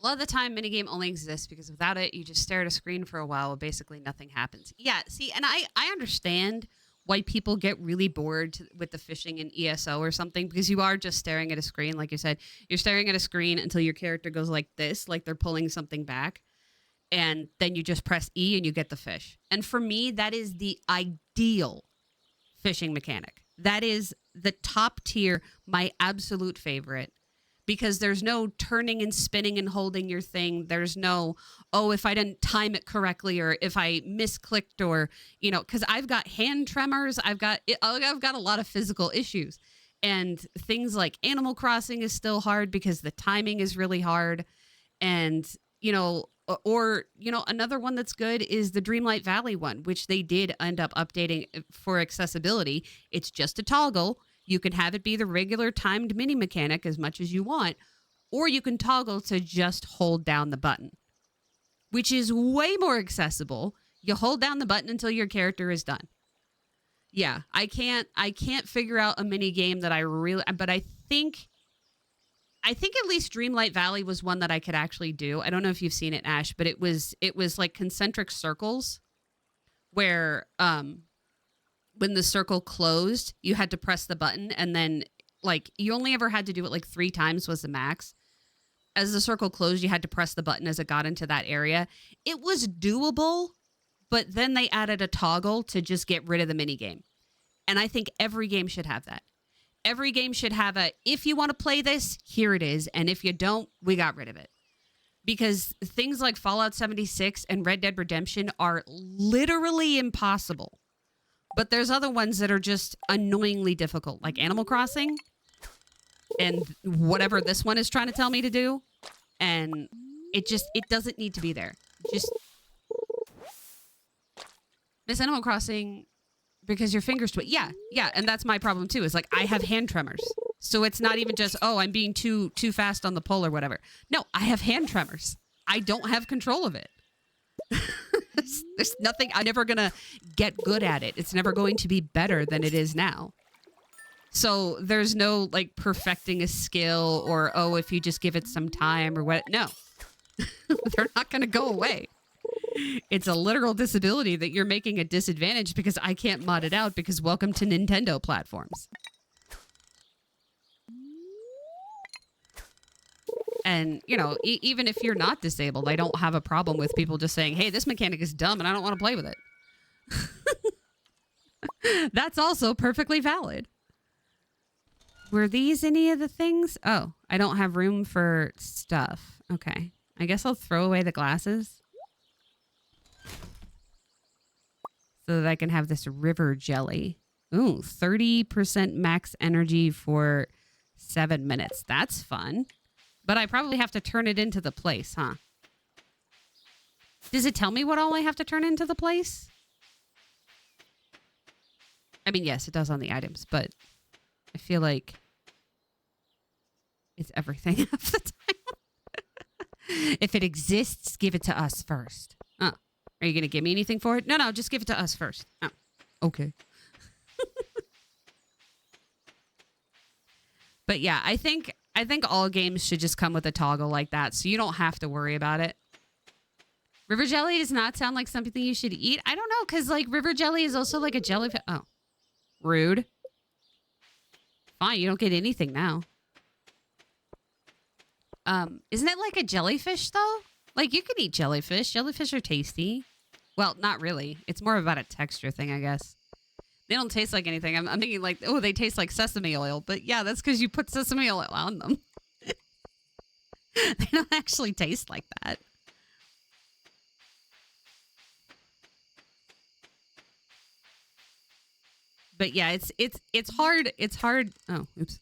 S1: A lot of the time, minigame only exists because without it, you just stare at a screen for a while and basically nothing happens. Yeah, see, and I understand why people get really bored with the fishing in ESO or something, because you are just staring at a screen. Like you said, you're staring at a screen until your character goes like this, like they're pulling something back. And then you just press E and you get the fish. And for me, that is the ideal fishing mechanic. That is the top tier, my absolute favorite. Because there's no turning and spinning and holding your thing. There's no, oh, if I didn't time it correctly or if I misclicked or, you know, because I've got hand tremors. I've got a lot of physical issues. And things like Animal Crossing is still hard because the timing is really hard. And, you know, or, you know, another one that's good is the Dreamlight Valley one, which they did end up updating for accessibility. It's just a toggle. You can have it be the regular timed mini mechanic as much as you want, or you can toggle to just hold down the button, which is way more accessible. You hold down the button until your character is done. Yeah, I can't figure out a mini game that I really, but I think at least Dreamlight Valley was one that I could actually do. I don't know if you've seen it, Ash, but it was like concentric circles where when the circle closed, you had to press the button, and then like you only ever had to do it like 3 times was the max. As the circle closed, you had to press the button as it got into that area. It was doable, but then they added a toggle to just get rid of the mini game. And I think every game should have that. Every game should have a, if you want to play this, here it is. And if you don't, we got rid of it. Because things like Fallout 76 and Red Dead Redemption are literally impossible. But there's other ones that are just annoyingly difficult, like Animal Crossing and whatever this one is trying to tell me to do. And it doesn't need to be there. Just Miss Animal Crossing, because your fingers twitch. Yeah. And that's my problem too, is like I have hand tremors. So it's not even just, oh, I'm being too fast on the pull or whatever. No, I have hand tremors. I don't have control of it. There's nothing, I'm never going to get good at it. It's never going to be better than it is now. So there's no like perfecting a skill or, oh, if you just give it some time or what. No, they're not going to go away. It's a literal disability that you're making a disadvantage because I can't mod it out because welcome to Nintendo platforms. And, you know, even if you're not disabled, I don't have a problem with people just saying, hey, this mechanic is dumb and I don't want to play with it. That's also perfectly valid. Were these any of the things? Oh, I don't have room for stuff. Okay. I guess I'll throw away the glasses so that I can have this river jelly. Ooh, 30% max energy for 7 minutes. That's fun. But I probably have to turn it into the place, huh? Does it tell me what all I have to turn into the place? I mean, yes, it does on the items, but I feel like It's everything half the time. If it exists, give it to us first. Oh, are you going to give me anything for it? No, just give it to us first. Oh, okay. But yeah, I think all games should just come with a toggle like that, so you don't have to worry about it. River jelly does not sound like something you should eat. I don't know, because like river jelly is also like a jellyfish. Oh, rude. Fine, you don't get anything now. Isn't it like a jellyfish though? Like you can eat jellyfish. Jellyfish are tasty. Well, not really. It's more about a texture thing, I guess. They don't taste like anything. I'm thinking like, oh, they taste like sesame oil. But yeah, that's because you put sesame oil on them. They don't actually taste like that. But yeah, it's hard. It's hard. Oh, oops.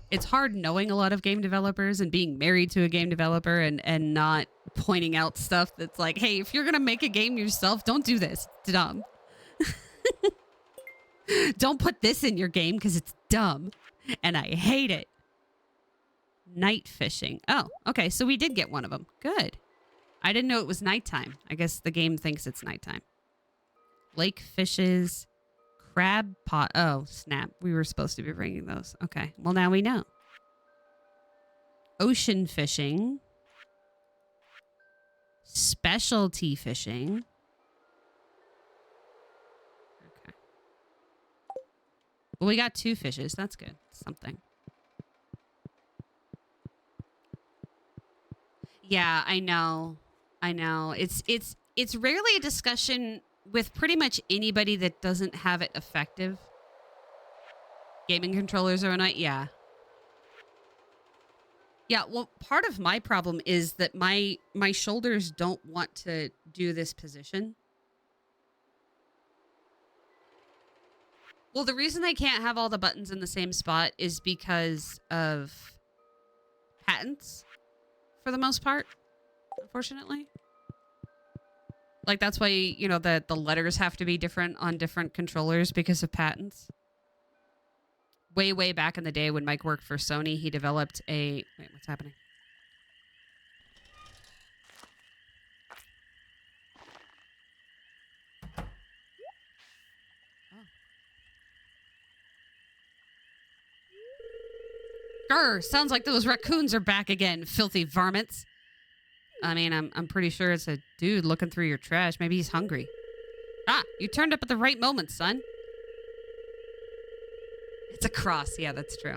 S1: It's hard knowing a lot of game developers and being married to a game developer and not pointing out stuff that's like, hey, if you're going to make a game yourself, don't do this. It's dumb. Don't put this in your game because it's dumb. And I hate it. Night fishing. Oh, okay. So we did get one of them. Good. I didn't know it was nighttime. I guess the game thinks it's nighttime. Lake fishes. Crab pot. Oh, snap. We were supposed to be bringing those. Okay. Well, now we know. Ocean fishing. Specialty fishing. Okay. Well, we got 2 fishes. That's good. Something. Yeah, I know. I know. It's rarely a discussion with pretty much anybody that doesn't have it effective. Gaming controllers or not. Yeah. Yeah, well, part of my problem is that my shoulders don't want to do this position. Well, the reason I can't have all the buttons in the same spot is because of patents, for the most part, unfortunately. Like, that's why, you know, the letters have to be different on different controllers because of patents. Way back in the day when Mike worked for Sony, he developed a... Wait, what's happening? Grr, sounds like those raccoons are back again, filthy varmints. I mean, I'm pretty sure it's a dude looking through your trash. Maybe he's hungry. Ah, you turned up at the right moment, son. It's a cross. Yeah, that's true.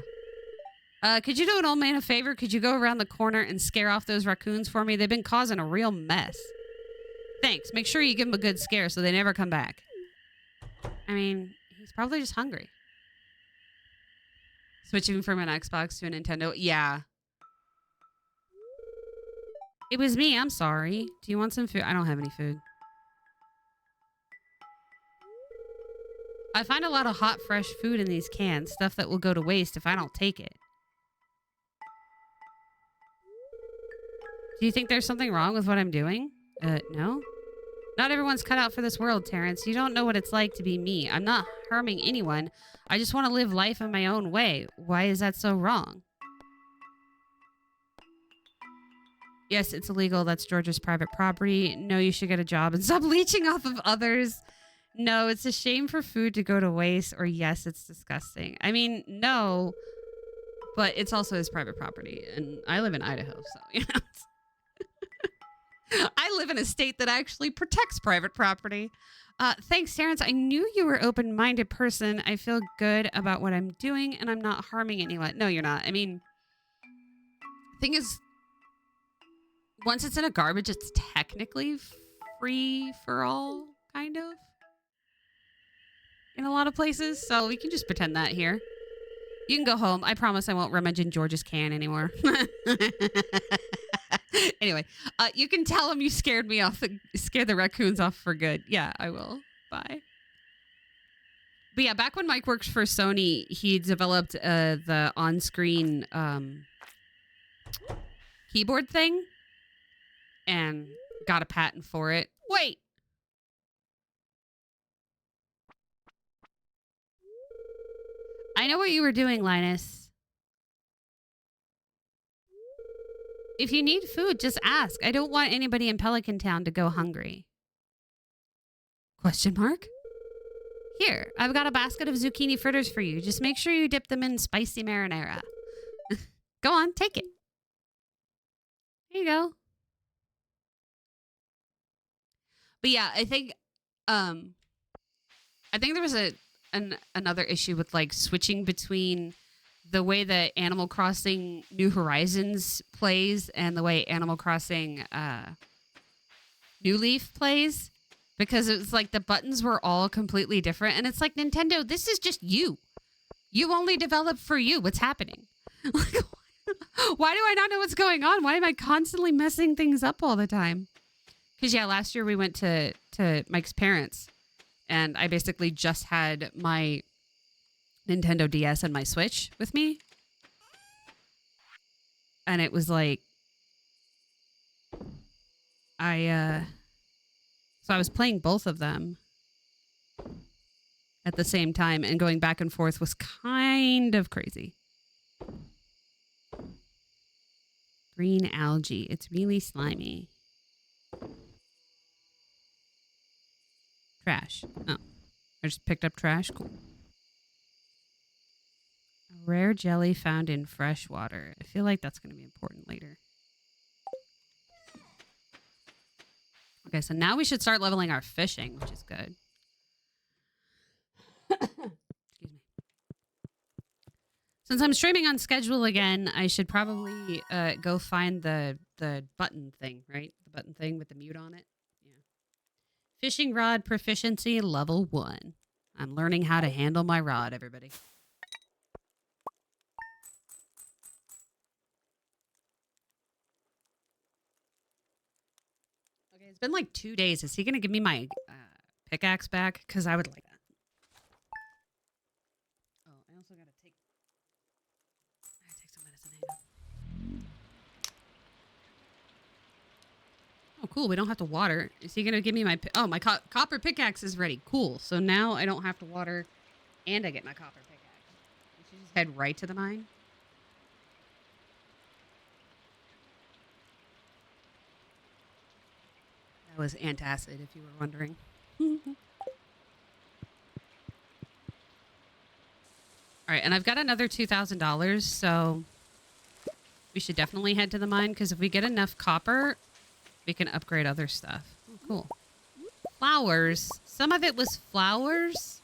S1: Could you do an old man a favor? Could you go around the corner and scare off those raccoons for me? They've been causing a real mess. Thanks. Make sure you give them a good scare so they never come back. I mean, he's probably just hungry. Switching from an Xbox to a Nintendo. Yeah. It was me. I'm sorry. Do you want some food? I don't have any food. I find a lot of hot, fresh food in these cans. Stuff that will go to waste if I don't take it. Do you think there's something wrong with what I'm doing? No? Not everyone's cut out for this world, Terrence. You don't know what it's like to be me. I'm not harming anyone. I just want to live life in my own way. Why is that so wrong? Yes, it's illegal. That's George's private property. No, you should get a job and stop leeching off of others. No, it's a shame for food to go to waste. Or yes, it's disgusting. I mean, no, but it's also his private property. And I live in Idaho, so, you know. I live in a state that actually protects private property. Thanks, Terrence. I knew you were an open-minded person. I feel good about what I'm doing, and I'm not harming anyone. No, you're not. I mean, thing is, once it's in a garbage, it's technically free for all, kind of, in a lot of places. So we can just pretend that here. You can go home. I promise I won't rummage in George's can anymore. Anyway, you can tell him you scared me off, scared the raccoons off for good. Yeah, I will. Bye. But yeah, back when Mike worked for Sony, he developed the on-screen keyboard thing and got a patent for it. Wait. I know what you were doing, Linus. If you need food, just ask. I don't want anybody in Pelican Town to go hungry. Question mark? Here, I've got a basket of zucchini fritters for you. Just make sure you dip them in spicy marinara. Go on, take it. Here you go. But yeah, I think there was another issue with like switching between the way that Animal Crossing New Horizons plays and the way Animal Crossing New Leaf plays, because it was like the buttons were all completely different, and it's like, Nintendo, this is just you. You only develop for you. What's happening? Like, why do I not know what's going on? Why am I constantly messing things up all the time? Because yeah, last year we went to Mike's parents, and I basically just had my Nintendo DS and my Switch with me. And it was like, so I was playing both of them at the same time, and going back and forth was kind of crazy. Green algae. It's really slimy. Trash. Oh, I just picked up trash. Cool. A rare jelly found in fresh water. I feel like that's going to be important later. Okay, so now we should start leveling our fishing, which is good. Excuse me. Since I'm streaming on schedule again, I should probably go find the button thing, right? The button thing with the mute on it. Yeah. Fishing rod proficiency level 1. I'm learning how to handle my rod, everybody. Okay, it's been like 2 days. Is he going to give me my pickaxe back? Because I would like that. Oh, I also got to take some medicine. Oh, cool. We don't have to water. Is he going to give me my... Oh, my copper pickaxe is ready. Cool. So now I don't have to water, and I get my copper pickaxe. We should just head right to the mine. That was antacid, if you were wondering. All right, and I've got another $2,000, so we should definitely head to the mine, because if we get enough copper, we can upgrade other stuff. Oh, cool. Flowers. Some of it was flowers.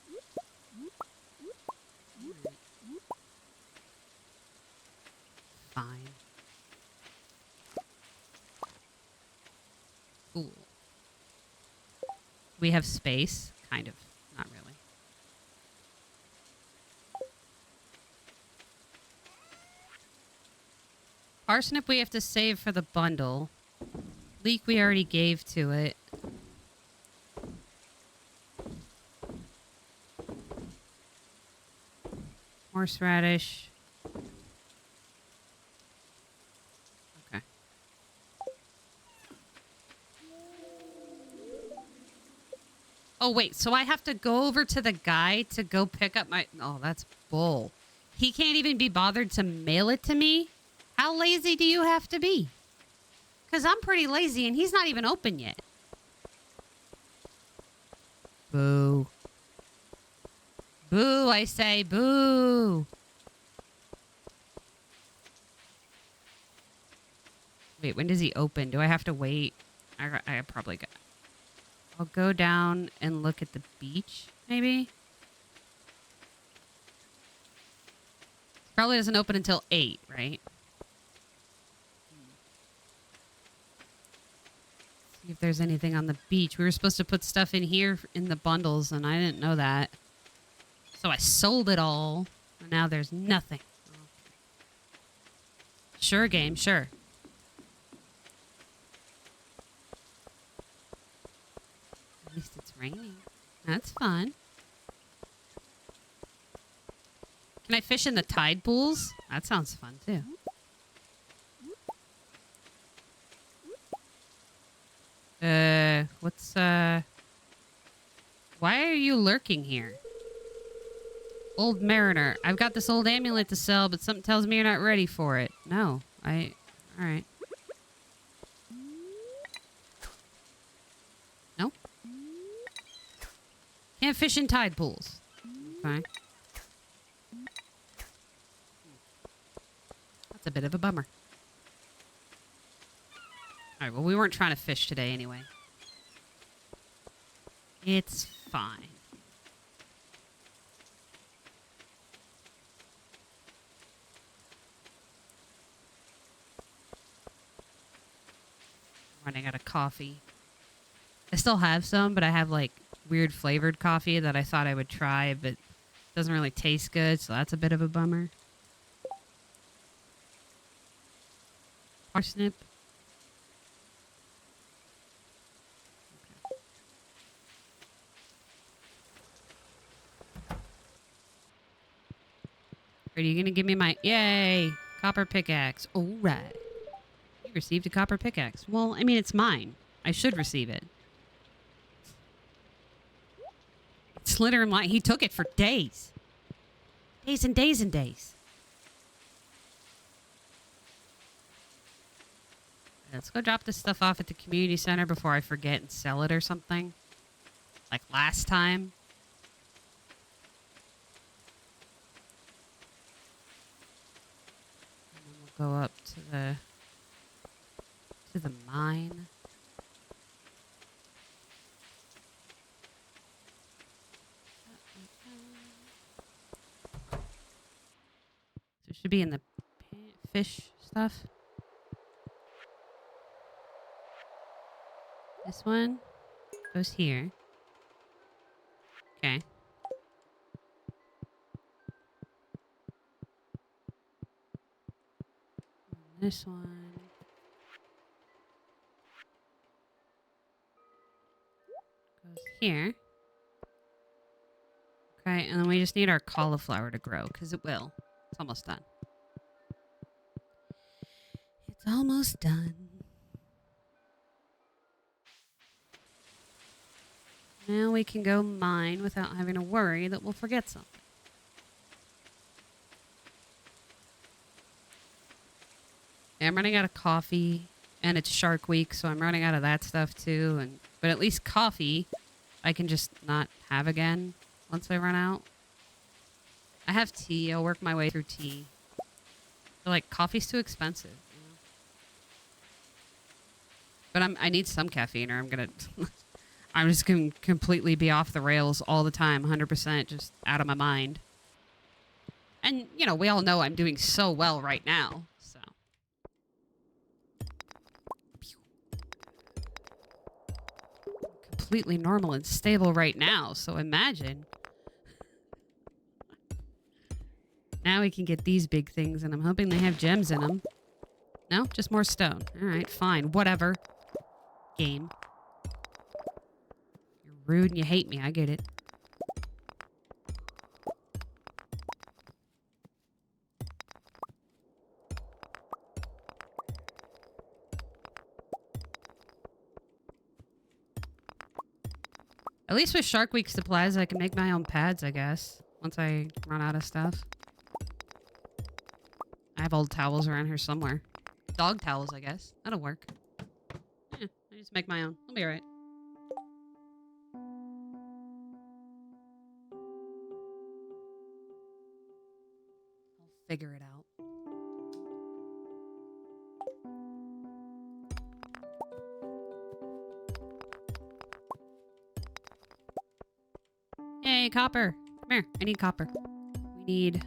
S1: Fine. Cool. We have space. Kind of. Not really. Parsnip we have to save for the bundle. Leek we already gave to it. Horseradish. Okay. Oh, wait. So I have to go over to the guy to go pick up my... Oh, that's bull. He can't even be bothered to mail it to me? How lazy do you have to be? Because I'm pretty lazy and he's not even open yet. Boo. Boo, I say. Boo. Wait, when does he open? Do I have to wait? I probably got... I'll go down and look at the beach, maybe? Probably doesn't open until 8, right? See if there's anything on the beach. We were supposed to put stuff in here in the bundles, and I didn't know that. So I sold it all, and now there's nothing. Sure, game, sure. At least it's raining. That's fun. Can I fish in the tide pools? That sounds fun, too. Why are you lurking here? Old mariner. I've got this old amulet to sell, but something tells me you're not ready for it. No. Alright. Can't fish in tide pools. Okay. That's a bit of a bummer. All right, well, we weren't trying to fish today anyway. It's fine. Running out of coffee. I still have some, but I have like weird flavored coffee that I thought I would try, but it doesn't really taste good, so that's a bit of a bummer. Parsnip. Are you gonna give me my yay copper pickaxe? All right. You received a copper pickaxe. Well, I mean, it's mine. I should receive it. Slitter and he took it for days. Days and days and days. Let's go drop this stuff off at the community center before I forget and sell it or something. Like last time. And then we'll go up to the mine. So it should be in the fish stuff. This one goes here. Okay. And this one goes here. Okay, and then we just need our cauliflower to grow, because it will. It's almost done. It's almost done. Now we can go mine without having to worry that we'll forget something. Yeah, I'm running out of coffee, and it's Shark Week, so I'm running out of that stuff too. But at least coffee, I can just not have again once I run out. I have tea. I'll work my way through tea. But like, coffee's too expensive. You know? But I need some caffeine, or I'm just gonna completely be off the rails all the time, 100%, just out of my mind. And you know, we all know I'm doing so well right now. So. Completely normal and stable right now, so imagine. Now we can get these big things, and I'm hoping they have gems in them. No? Just more stone. Alright, fine. Whatever. Game. You're rude and you hate me. I get it. At least with Shark Week supplies, I can make my own pads, I guess. Once I run out of stuff. I have old towels around here somewhere. Dog towels, I guess. That'll work. Yeah, I just make my own. I'll be alright. I'll figure it out. Yay, copper. Come here. I need copper. We need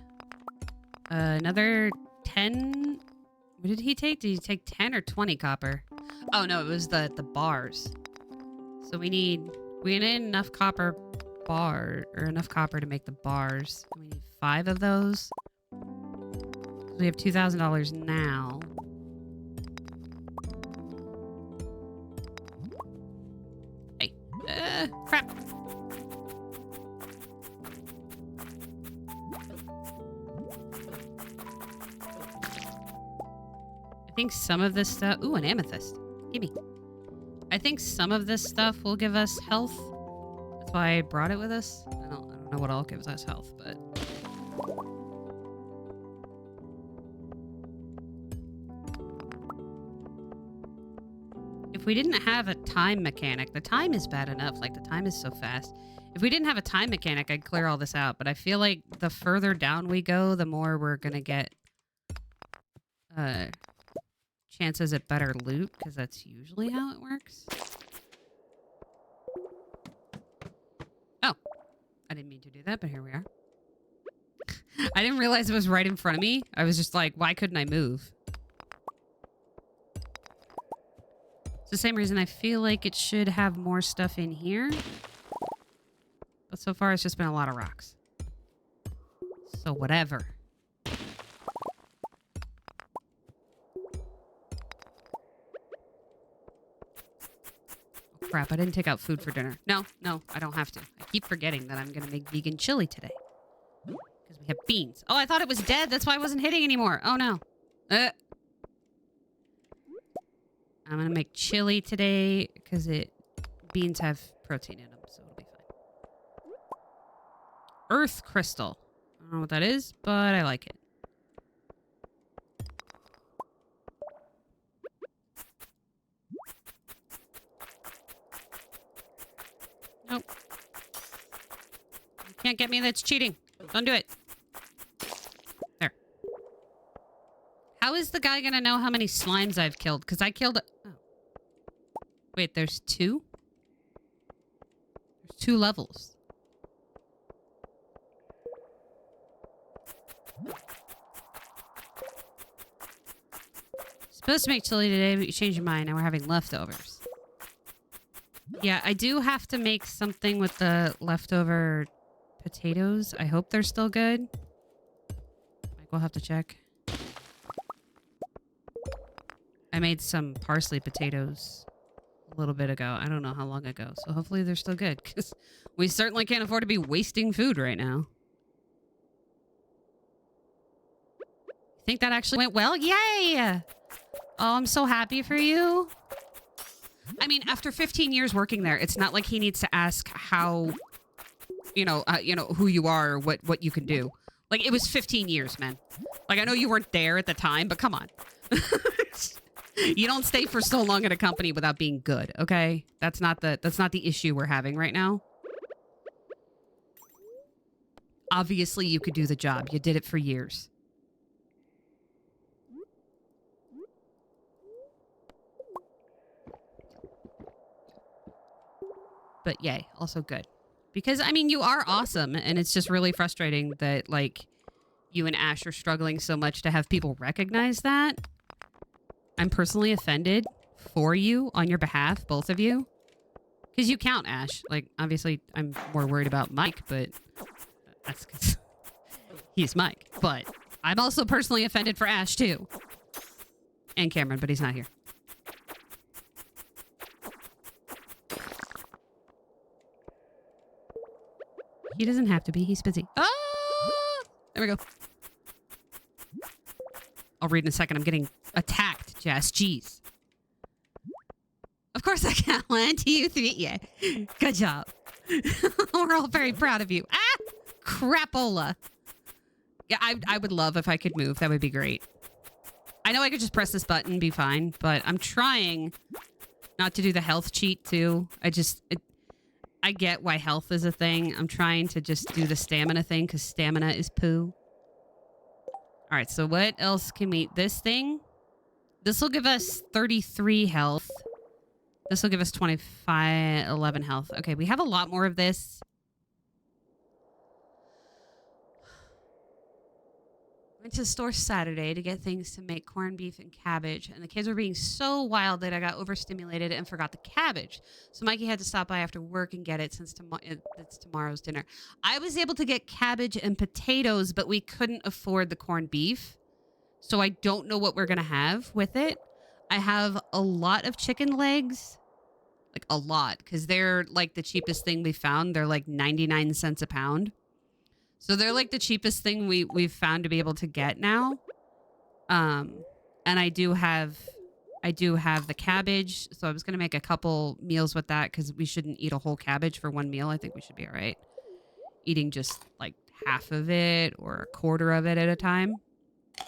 S1: another 10. What did he take? Did he take 10 or 20 copper? Oh, no, it was the bars. So we need enough copper enough copper to make the bars. We need 5 of those. We have $2,000 now. Hey. Crap. I think some of this stuff... Ooh, an amethyst. Gimme. I think some of this stuff will give us health. That's why I brought it with us. I don't know what all gives us health, but... If if we didn't have a time mechanic, the time is bad enough. Like, the time is so fast. If we didn't have a time mechanic, I'd clear all this out. But I feel like the further down we go, the more we're going to get chances at better loot, because that's usually how it works. Oh, I didn't mean to do that, but here we are. I didn't realize it was right in front of me. I was just like, why couldn't I move? It's the same reason I feel like it should have more stuff in here. But so far, it's just been a lot of rocks. So whatever. Oh, crap, I didn't take out food for dinner. No, I don't have to. I keep forgetting that I'm going to make vegan chili today. Because we have beans. Oh, I thought it was dead. That's why I wasn't hitting anymore. Oh, no. I'm going to make chili today because beans have protein in them, so it'll be fine. Earth crystal. I don't know what that is, but I like it. Nope. You can't get me. That's cheating. Don't do it. There. How is the guy going to know how many slimes I've killed? Because I killed... Oh. Wait, there's two? There's 2 levels. Supposed to make chili today, but you changed your mind. Now we're having leftovers. Yeah, I do have to make something with the leftover potatoes. I hope they're still good. Like, we'll have to check. I made some parsley potatoes a little bit ago. I don't know how long ago. So hopefully they're still good, because we certainly can't afford to be wasting food right now. Think that actually went well? Yay! Oh, I'm so happy for you. I mean, after 15 years working there, it's not like he needs to ask how, you know, who you are or what you can do. Like, it was 15 years, man. Like, I know you weren't there at the time, but come on. You don't stay for so long at a company without being good, okay? That's not the issue we're having right now. Obviously, you could do the job. You did it for years. But yay, also good. Because, I mean, you are awesome, and it's just really frustrating that, like, you and Ash are struggling so much to have people recognize that. I'm personally offended for you on your behalf, both of you. Because you count, Ash. Like, obviously, I'm more worried about Mike, but that's because he's Mike. But I'm also personally offended for Ash, too. And Cameron, but he's not here. He doesn't have to be. He's busy. Oh! There we go. I'll read in a second. I'm getting attacked, Jess. Jeez. Of course I can. 1, 2, 3. Yeah. Good job. We're all very proud of you. Ah! Crapola. Yeah, I would love if I could move. That would be great. I know I could just press this button and be fine, but I'm trying not to do the health cheat, too. I get why health is a thing. I'm trying to just do the stamina thing because stamina is poo. All right, so what else can we... This thing? This will give us 33 health. This will give us 11 health. Okay, we have a lot more of this. Went to the store Saturday to get things to make corned beef and cabbage, and the kids were being so wild that I got overstimulated and forgot the cabbage. So Mikey had to stop by after work and get it since it's tomorrow's dinner. I was able to get cabbage and potatoes, but we couldn't afford the corned beef. So I don't know what we're going to have with it. I have a lot of chicken legs. Like, a lot. Because they're, like, the cheapest thing we found. They're, like, 99 cents a pound. So they're like the cheapest thing we've found to be able to get now. And I do have the cabbage. So I was going to make a couple meals with that because we shouldn't eat a whole cabbage for one meal. I think we should be all right. Eating just like half of it or a quarter of it at a time. But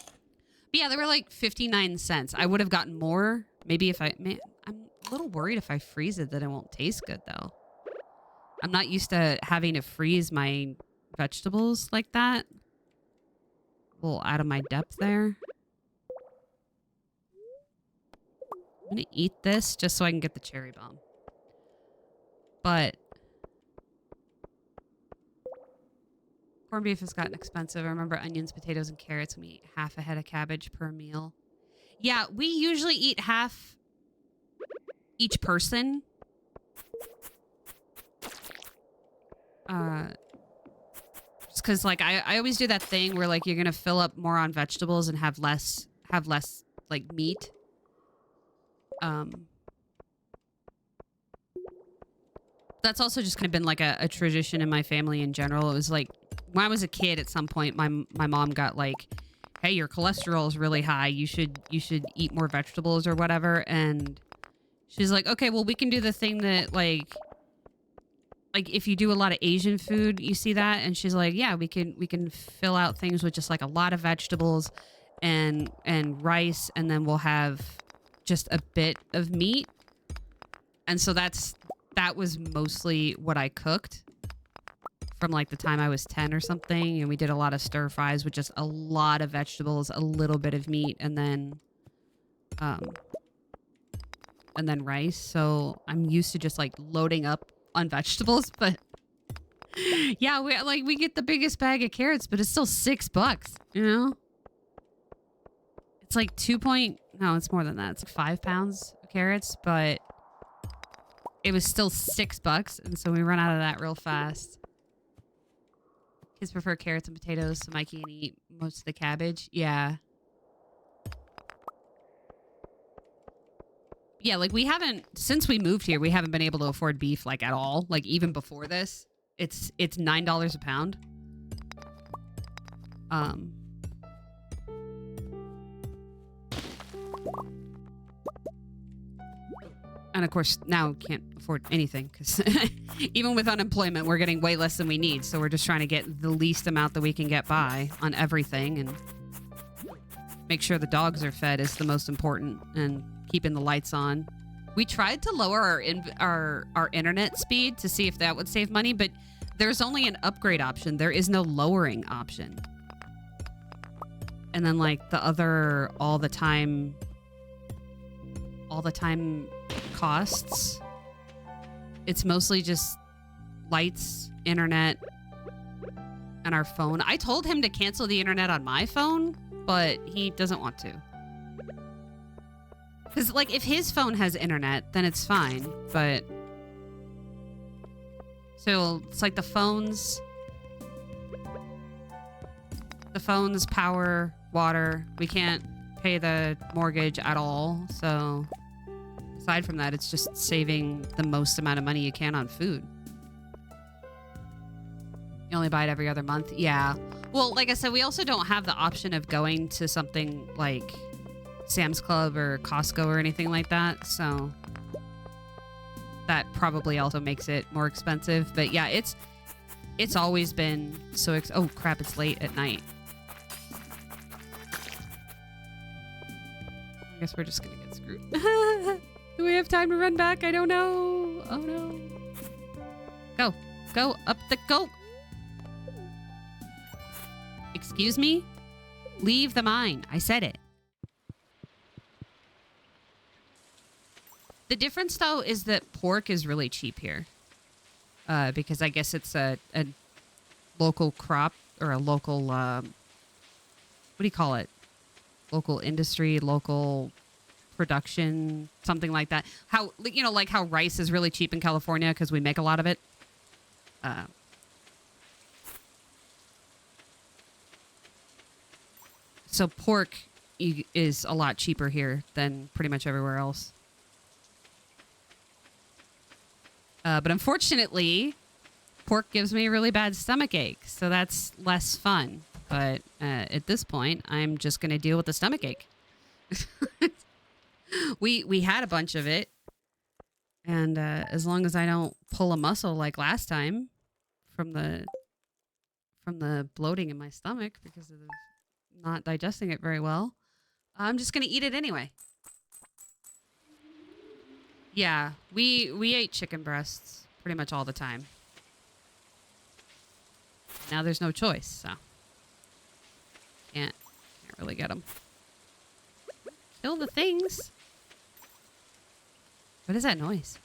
S1: yeah, they were like 59 cents. I would have gotten more. Maybe if I'm a little worried if I freeze it that it won't taste good, though. I'm not used to having to freeze my vegetables like that. A little out of my depth there. I'm going to eat this just so I can get the cherry bomb. But corned beef has gotten expensive. I remember onions, potatoes, and carrots, and we eat half a head of cabbage per meal. Yeah, we usually eat half each person. Just because, like, I always do that thing where, like, you're going to fill up more on vegetables and have less, like, meat. That's also just kind of been, like, a tradition in my family in general. It was, like, when I was a kid at some point, my mom got, like, hey, your cholesterol is really high. You should eat more vegetables or whatever. And she's like, okay, well, we can do the thing that, like if you do a lot of Asian food, you see that? And she's like, yeah, we can fill out things with just like a lot of vegetables and rice, and then we'll have just a bit of meat. And so that was mostly what I cooked from like the time I was 10 or something. And we did a lot of stir fries with just a lot of vegetables, a little bit of meat, and then rice. So I'm used to just like loading up on vegetables, but yeah, we get the biggest bag of carrots, but it's still $6, you know? It's like no, it's more than that. It's like 5 pounds of carrots, but it was still $6, and so we run out of that real fast. Kids prefer carrots and potatoes, so Mikey can eat most of the cabbage. Yeah. Yeah, like since we moved here, we haven't been able to afford beef like at all. Like even before this, it's $9 a pound. And of course now can't afford anything because even with unemployment, we're getting way less than we need. So we're just trying to get the least amount that we can get by on everything, and make sure the dogs are fed is the most important, and keeping the lights on. We tried to lower our internet speed to see if that would save money, but there's only an upgrade option. There is no lowering option. And then like the other all the time costs, it's mostly just lights, internet, and our phone. I told him to cancel the internet on my phone, but he doesn't want to. Because, like, if his phone has internet, then it's fine, but... So, it's like the phones, power, water. We can't pay the mortgage at all, so... Aside from that, it's just saving the most amount of money you can on food. You only buy it every other month? Yeah. Well, like I said, we also don't have the option of going to something like Sam's Club or Costco or anything like that, so that probably also makes it more expensive. But yeah, it's always been so oh crap, it's late at night. I guess we're just gonna get screwed. Do we have time to run back? I don't know. Oh no. Go up the go. Excuse me? Leave the mine. I said it. The difference, though, is that pork is really cheap here. Because I guess it's a local crop or a local, what do you call it? Local industry, local production, something like that. How, you know, like how rice is really cheap in California because we make a lot of it. So pork is a lot cheaper here than pretty much everywhere else. But unfortunately, pork gives me a really bad stomach ache, so that's less fun. But at this point, I'm just going to deal with the stomach ache. We had a bunch of it, and as long as I don't pull a muscle like last time from the bloating in my stomach because of not digesting it very well, I'm just going to eat it anyway. Yeah, we ate chicken breasts pretty much all the time. Now there's no choice, so can't really get them. Kill the things. What is that noise?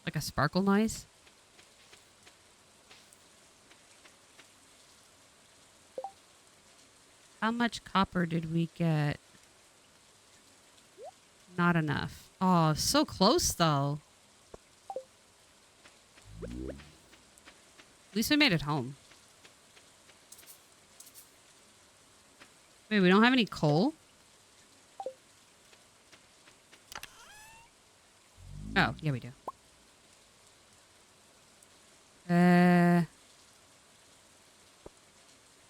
S1: Like a sparkle noise? How much copper did we get? Not enough. Oh, so close though. At least we made it home. Wait, we don't have any coal? Oh, yeah, we do. Put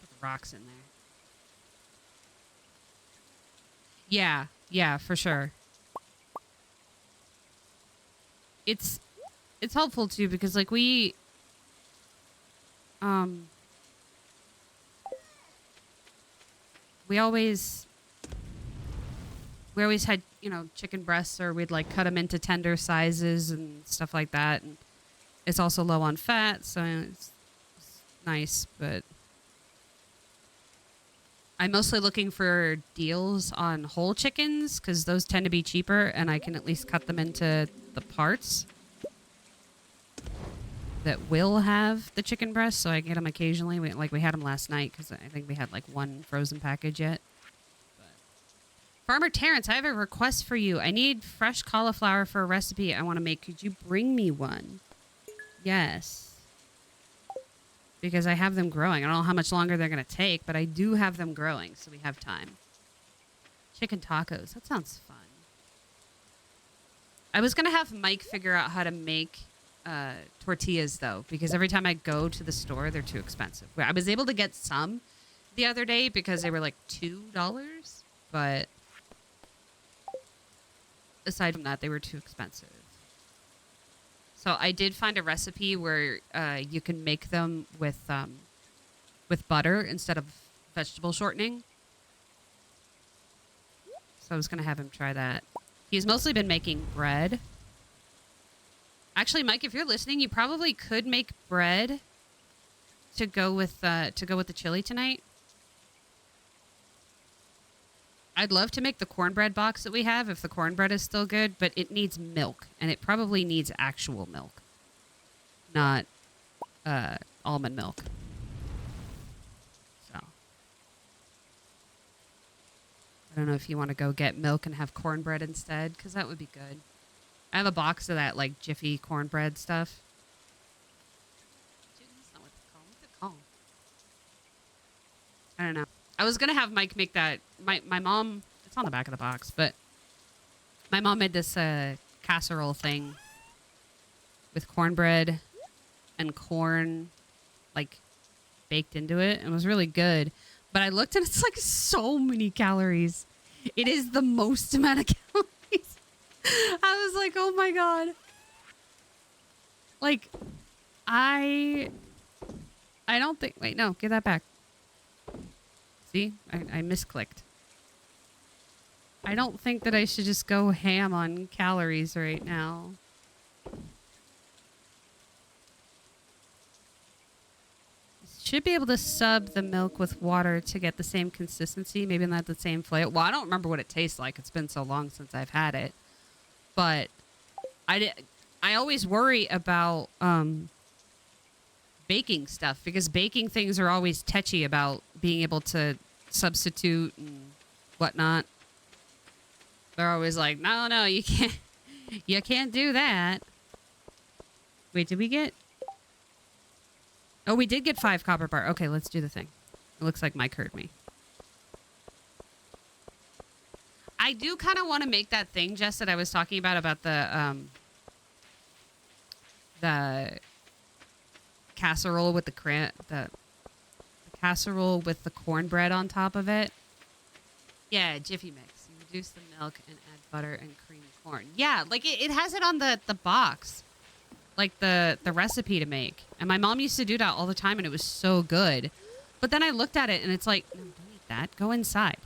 S1: the rocks in there. Yeah, for sure. It's helpful too because like we always had, you know, chicken breasts, or we'd like cut them into tender sizes and stuff like that, and it's also low on fat, so it's nice. But I'm mostly looking for deals on whole chickens because those tend to be cheaper, and I can at least cut them into the parts that will have the chicken breast, so I get them occasionally. We had them last night because I think we had like one frozen package yet. But Farmer Terrence, I have a request for you. I need fresh cauliflower for a recipe I want to make. Could you bring me one? Yes. Because I have them growing. I don't know how much longer they're going to take, but I do have them growing, so we have time. Chicken tacos. That sounds fun. I was going to have Mike figure out how to make tortillas, though, because every time I go to the store, they're too expensive. I was able to get some the other day because they were like $2, but aside from that, they were too expensive. So I did find a recipe where you can make them with butter instead of vegetable shortening. So I was going to have him try that. He's mostly been making bread. Actually, Mike, if you're listening, you probably could make bread to go with the chili tonight. I'd love to make the cornbread box that we have if the cornbread is still good, but it needs milk, and it probably needs actual milk, not almond milk. So I don't know if you want to go get milk and have cornbread instead, because that would be good. I have a box of that like Jiffy cornbread stuff. That's not what it's called. What's it called? I don't know. I was gonna have Mike make that. My mom. It's on the back of the box, but my mom made this casserole thing with cornbread and corn, like baked into it, and it was really good. But I looked and it's like so many calories. It is the most amount of calories. I was like, oh my god. Like, I don't think. Wait, no, give that back. See, I misclicked. I don't think that I should just go ham on calories right now. Should be able to sub the milk with water to get the same consistency. Maybe not the same flavor. Well, I don't remember what it tastes like. It's been so long since I've had it. But I always worry about baking stuff because baking things are always touchy about being able to substitute and whatnot. They're always like, no, you can't do that. Wait, did we get? Oh, we did get 5 copper bar. Okay, let's do the thing. It looks like Mike heard me. I do kind of want to make that thing, Jess, that I was talking about the casserole with the casserole with the cornbread on top of it. Yeah, Jiffy Mix. You reduce the milk and add butter and cream corn. Yeah, like it has it on the box. Like the recipe to make. And my mom used to do that all the time and it was so good. But then I looked at it and it's like, no, don't eat that. Go inside.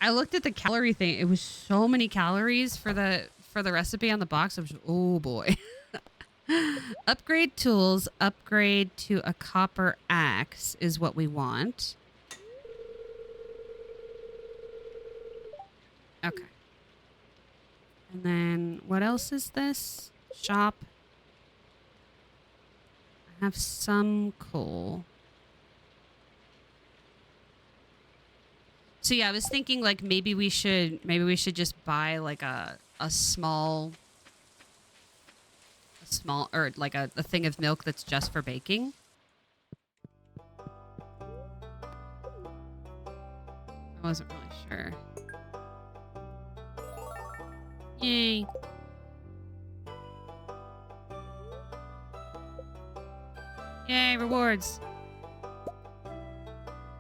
S1: I looked at the calorie thing. It was so many calories for the recipe on the box. I was, oh boy. Upgrade tools, upgrade to a copper axe is what we want. Okay. And then what else is this? Shop. I have some coal. So yeah, I was thinking like maybe we should just buy like a small or like a thing of milk that's just for baking. I wasn't really sure. Yay. Yay, rewards.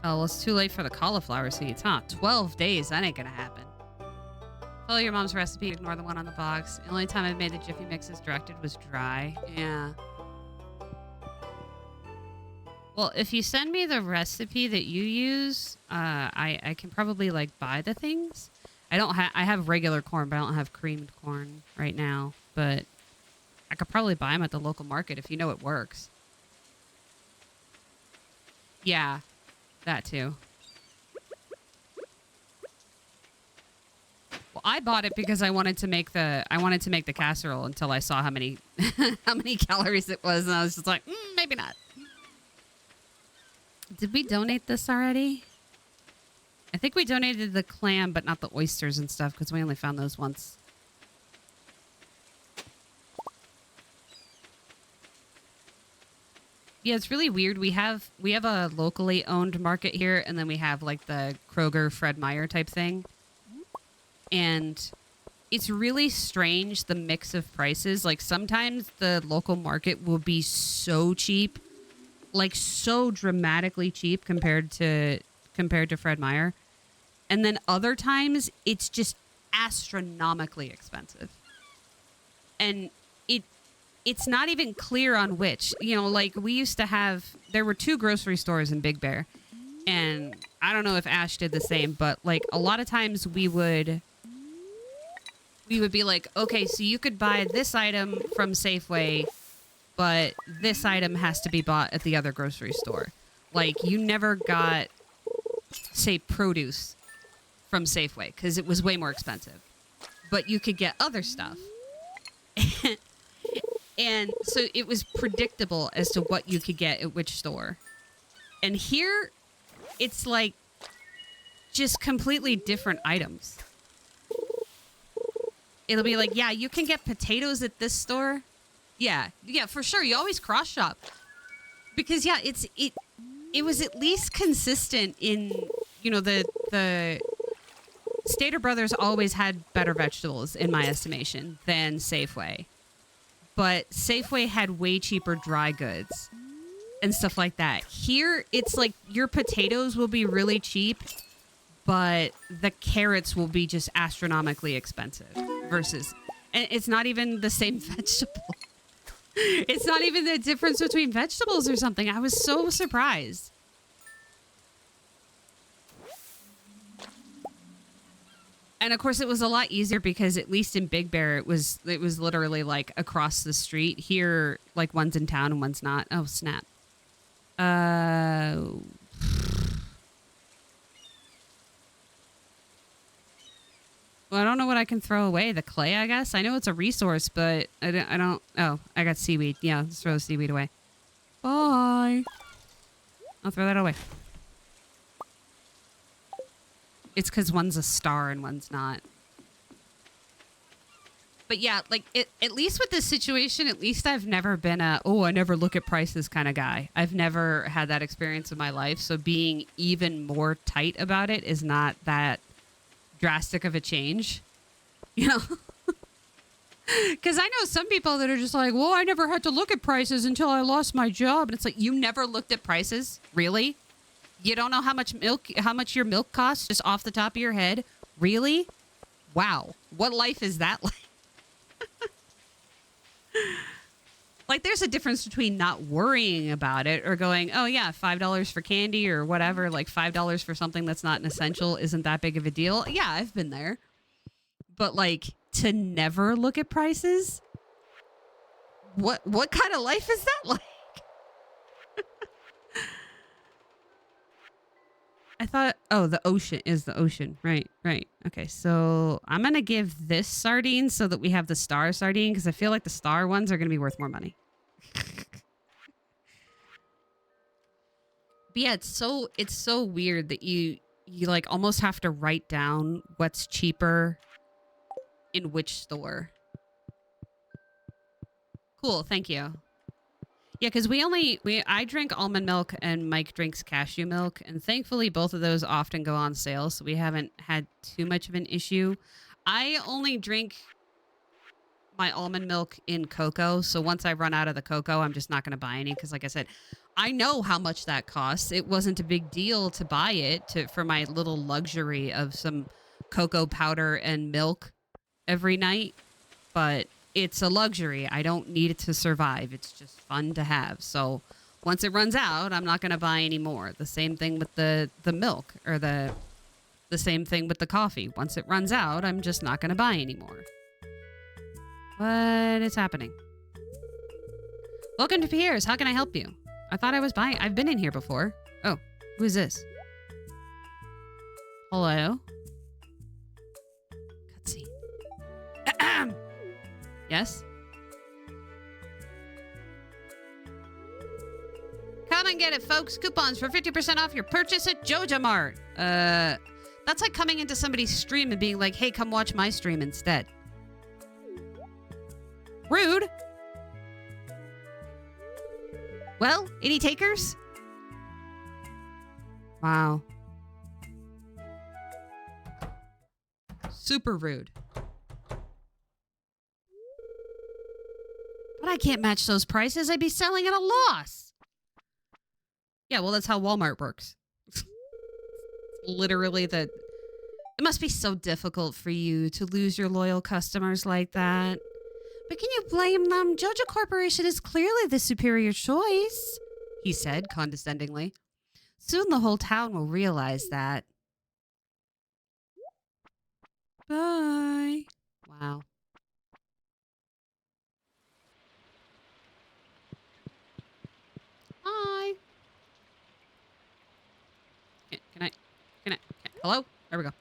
S1: Oh, well, it's too late for the cauliflower seeds, huh? 12 days. That ain't gonna happen. Follow your mom's recipe. Ignore the one on the box. The only time I've made the Jiffy Mix as directed was dry. Yeah. Well, if you send me the recipe that you use, I can probably, like, buy the things. I have regular corn, but I don't have creamed corn right now. But I could probably buy them at the local market if you know it works. Yeah, that too. Well, I bought it because I wanted to make the casserole until I saw how many how many calories it was, and I was just like, maybe not. Did we donate this already? I think we donated the clam, but not the oysters and stuff because we only found those once. Yeah, it's really weird. We have a locally owned market here, and then we have like the Kroger, Fred Meyer type thing. And it's really strange, the mix of prices. Like sometimes the local market will be so cheap, like so dramatically cheap compared to Fred Meyer. And then other times it's just astronomically expensive. And it's not even clear on which. You know, like we used to have, there were 2 grocery stores in Big Bear. And I don't know if Ash did the same, but like a lot of times we would be like, okay, so you could buy this item from Safeway, but this item has to be bought at the other grocery store. Like you never got, say, produce from Safeway because it was way more expensive. But you could get other stuff. And so it was predictable as to what you could get at which store. And here, it's like just completely different items. It'll be like, yeah, you can get potatoes at this store. Yeah, for sure. You always cross shop. Because yeah, it was at least consistent in, you know, the Stater Brothers always had better vegetables in my estimation than Safeway. But Safeway had way cheaper dry goods and stuff like that. Here, it's like your potatoes will be really cheap, but the carrots will be just astronomically expensive versus, and it's not even the same vegetable. It's not even the difference between vegetables or something. I was so surprised. And of course, it was a lot easier because at least in Big Bear, it was literally like across the street. Here, like one's in town and one's not. Oh, snap. Well, I don't know what I can throw away. The clay, I guess. I know it's a resource, but I don't. Oh, I got seaweed. Yeah, let's throw the seaweed away. Bye. I'll throw that away. It's because one's a star and one's not. But yeah, like at least with this situation, at least I've never been I never look at prices kind of guy. I've never had that experience in my life. So being even more tight about it is not that drastic of a change, you know? Because I know some people that are just like, well, I never had to look at prices until I lost my job. And it's like, you never looked at prices? Really? You don't know how much your milk costs just off the top of your head? Really? Wow. What life is that like? Like, there's a difference between not worrying about it or going, oh, yeah, $5 for candy or whatever. Like, $5 for something that's not an essential isn't that big of a deal. Yeah, I've been there. But, like, to never look at prices? What kind of life is that like? I thought, oh, the ocean is the ocean. Right. Okay, so I'm going to give this sardine so that we have the star sardine because I feel like the star ones are going to be worth more money. But yeah, it's so weird that you like almost have to write down what's cheaper in which store. Cool, thank you. Yeah, because I drink almond milk and Mike drinks cashew milk, and thankfully both of those often go on sale, so we haven't had too much of an issue. I only drink my almond milk in cocoa, so once I run out of the cocoa, I'm just not going to buy any, because like I said, I know how much that costs. It wasn't a big deal to buy it for my little luxury of some cocoa powder and milk every night, but it's a luxury. I don't need it to survive. It's just fun to have. So once it runs out, I'm not going to buy any more. The same thing with the milk, or the same thing with the coffee. Once it runs out, I'm just not going to buy any more. What is happening? Welcome to Pierre's. How can I help you? I thought I was buying. I've been in here before. Oh, who is this? Hello? Cutscene. Yes? Come and get it, folks. Coupons for 50% off your purchase at Joja Mart. That's like coming into somebody's stream and being like, hey, come watch my stream instead. Rude. Well, any takers? Wow. Super rude. But I can't match those prices. I'd be selling at a loss. Yeah, well, that's how Walmart works. Literally it must be so difficult for you to lose your loyal customers like that. But can you blame them? Joja Corporation is clearly the superior choice, he said condescendingly. Soon the whole town will realize that. Bye. Wow. Hi. Can I? Hello? There we go.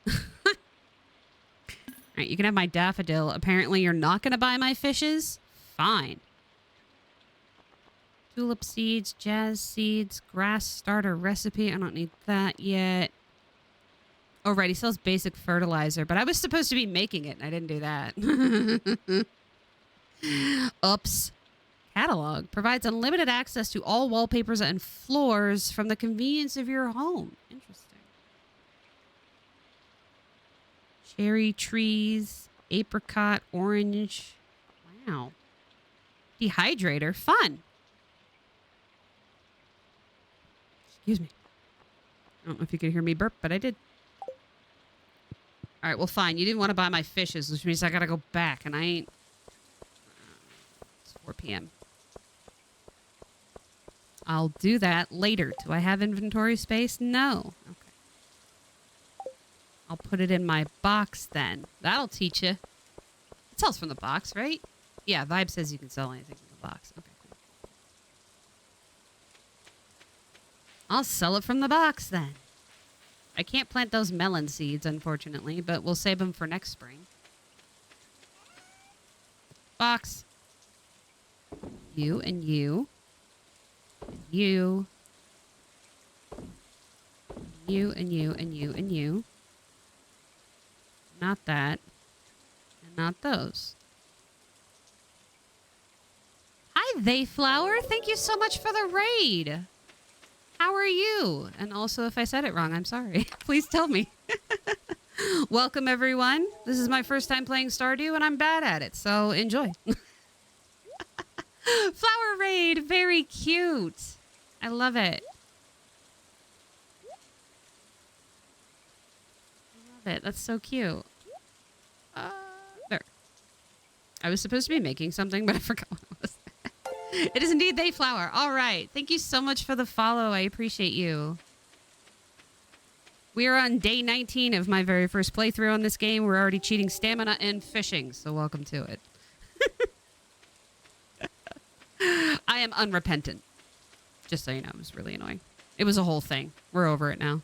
S1: All right, you can have my daffodil. Apparently, you're not going to buy my fishes? Fine. Tulip seeds, jazz seeds, grass starter recipe. I don't need that yet. Oh, right. He sells basic fertilizer, but I was supposed to be making it, and I didn't do that. Oops. Catalog provides unlimited access to all wallpapers and floors from the convenience of your home. Interesting. Cherry trees, apricot, orange. Wow. Dehydrator. Fun. Excuse me. I don't know if you could hear me burp, but I did. All right, well, fine. You didn't want to buy my fishes, which means I got to go back, and I ain't... It's 4 p.m. I'll do that later. Do I have inventory space? No. Okay. I'll put it in my box then. That'll teach you. It sells from the box, right? Yeah, Vibe says you can sell anything from the box. Okay, cool. I'll sell it from the box then. I can't plant those melon seeds, unfortunately, but we'll save them for next spring. Box. You and you. And you. You and you and you and you. Not that. And not those. Hi, Theyflower. Thank you so much for the raid. How are you? And also, if I said it wrong, I'm sorry. Please tell me. Welcome, everyone. This is my first time playing Stardew, and I'm bad at it, so enjoy. Flower raid. Very cute. I love it. I love it. That's so cute. There. I was supposed to be making something, but I forgot what it was. It is indeed Dayflower. All right. Thank you so much for the follow. I appreciate you. We are on day 19 of my very first playthrough on this game. We're already cheating stamina and fishing, so welcome to it. I am unrepentant. Just so you know, it was really annoying. It was a whole thing. We're over it now.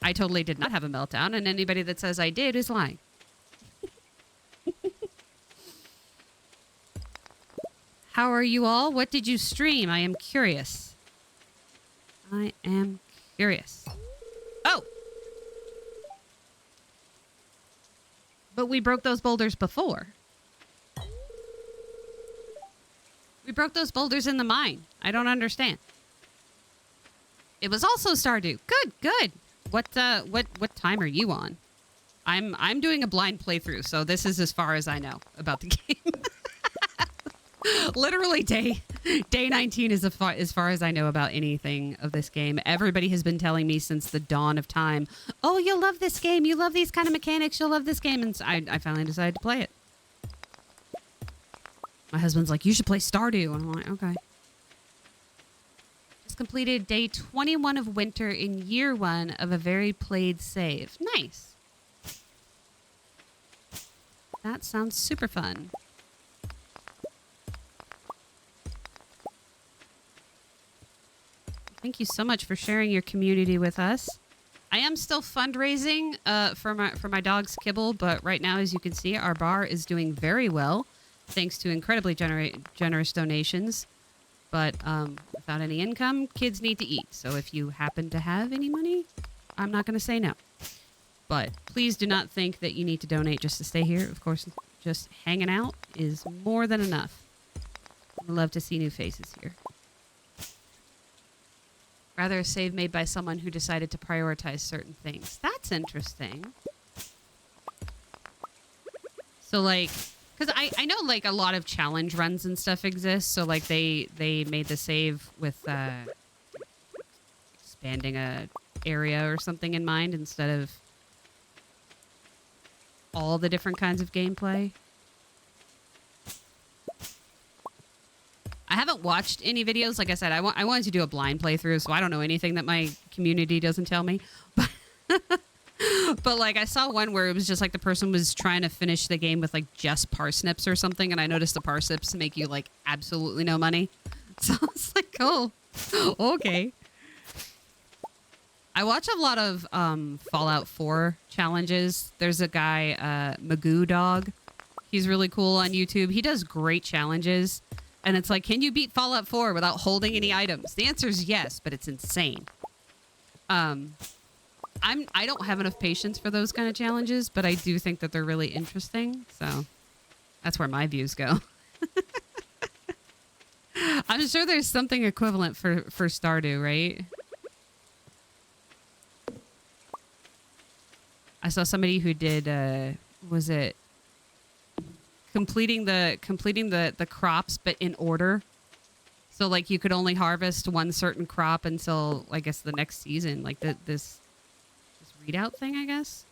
S1: I totally did not have a meltdown, and anybody that says I did is lying. How are you all? What did you stream? I am curious. I am curious. Oh! But we broke those boulders before. We broke those boulders in the mine. I don't understand. It was also Stardew. Good, good. What time are you on? I'm doing a blind playthrough, so this is as far as I know about the game. Literally day 19 is as far as I know about anything of this game. Everybody has been telling me since the dawn of time, oh, you'll love this game. You love these kind of mechanics. You'll love this game. And so I finally decided to play it. My husband's like, you should play Stardew. And I'm like, okay. Just completed day 21 of winter in year 1 of a very played save. Nice. That sounds super fun. Thank you so much for sharing your community with us. I am still fundraising for my dog's kibble, but right now, as you can see, our bar is doing very well, thanks to incredibly generous donations. But without any income, kids need to eat. So if you happen to have any money, I'm not going to say no. But please do not think that you need to donate just to stay here. Of course, just hanging out is more than enough. I'd love to see new faces here. Rather a save made by someone who decided to prioritize certain things. That's interesting. So, like, because I know, like, a lot of challenge runs and stuff exist. So, like, they made the save with expanding a area or something in mind instead of all the different kinds of gameplay. I haven't watched any videos. Like I said, I wanted to do a blind playthrough, so I don't know anything that my community doesn't tell me. But, but like, I saw one where it was just like the person was trying to finish the game with like just parsnips or something, and I noticed the parsnips make you like absolutely no money. So I was like, oh, okay. I watch a lot of Fallout 4 challenges. There's a guy, Magoo Dog. He's really cool on YouTube. He does great challenges. And it's like, can you beat Fallout 4 without holding any items? The answer is yes, but it's insane. I don't have enough patience for those kind of challenges, but I do think that they're really interesting. So that's where my views go. I'm sure there's something equivalent for Stardew, right? I saw somebody who did, was it completing the crops, but in order. So like you could only harvest one certain crop until I guess the next season, like this readout thing, I guess.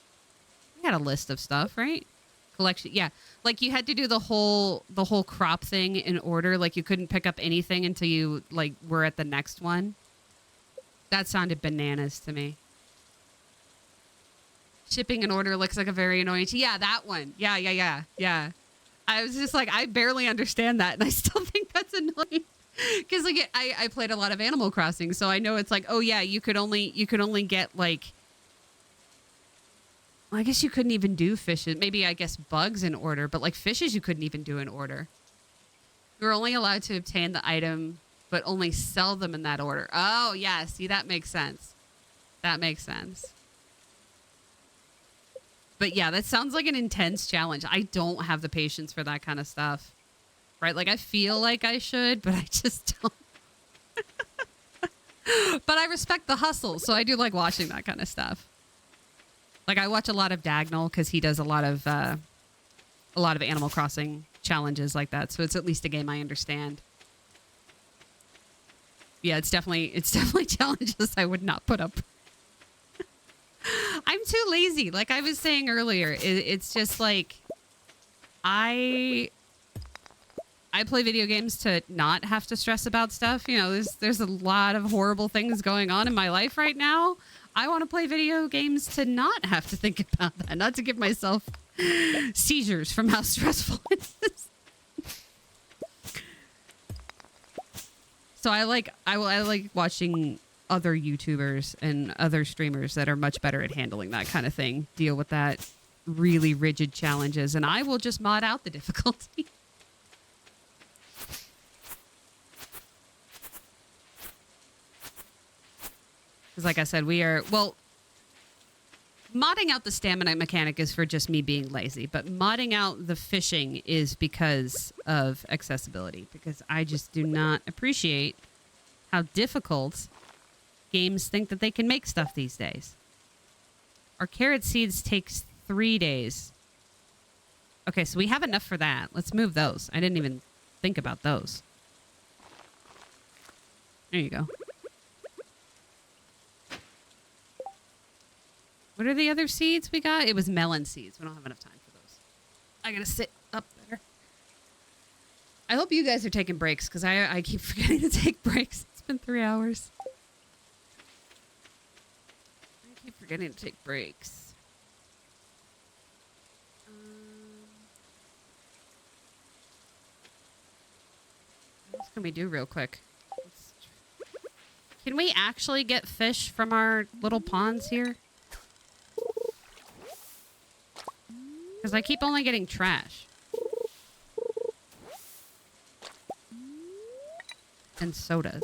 S1: We had a list of stuff, right? Collection, yeah. Like you had to do the whole crop thing in order. Like you couldn't pick up anything until you like were at the next one. That sounded bananas to me. Shipping in order looks like a very annoying. Yeah, that one. Yeah. I was just like, I barely understand that, and I still think that's annoying. Because like I played a lot of Animal Crossing, so I know it's like, oh yeah, you could only get like, well, I guess you couldn't even do fishes. Maybe I guess bugs in order, but like fishes you couldn't even do in order. You were only allowed to obtain the item, but only sell them in that order. Oh yeah, see, that makes sense. That makes sense. But yeah, that sounds like an intense challenge. I don't have the patience for that kind of stuff. Right? Like, I feel like I should, but I just don't. But I respect the hustle, so I do like watching that kind of stuff. Like, I watch a lot of Dagnall because he does a lot of Animal Crossing challenges like that. So it's at least a game I understand. Yeah, it's definitely challenges I would not put up. I'm too lazy. Like I was saying earlier, it's just like I I play video games to not have to stress about stuff. You know, there's a lot of horrible things going on in my life right now. I want to play video games to not have to think about that, not to give myself seizures from how stressful it is. So I like watching other YouTubers and other streamers that are much better at handling that kind of thing, deal with that really rigid challenges, and I will just mod out the difficulty. Because like I said, modding out the stamina mechanic is for just me being lazy, but modding out the fishing is because of accessibility, because I just do not appreciate how difficult games think that they can make stuff these days. Our carrot seeds takes 3 days. Okay, so we have enough for that. Let's move those. I didn't even think about those. There you go. What are the other seeds we got? It was melon seeds. We don't have enough time for those. I gotta sit up better. I hope you guys are taking breaks, because I keep forgetting to take breaks. It's been 3 hours. I keep forgetting to take breaks. What else can we do real quick? Can we actually get fish from our little ponds here? Because I keep only getting trash. And sodas.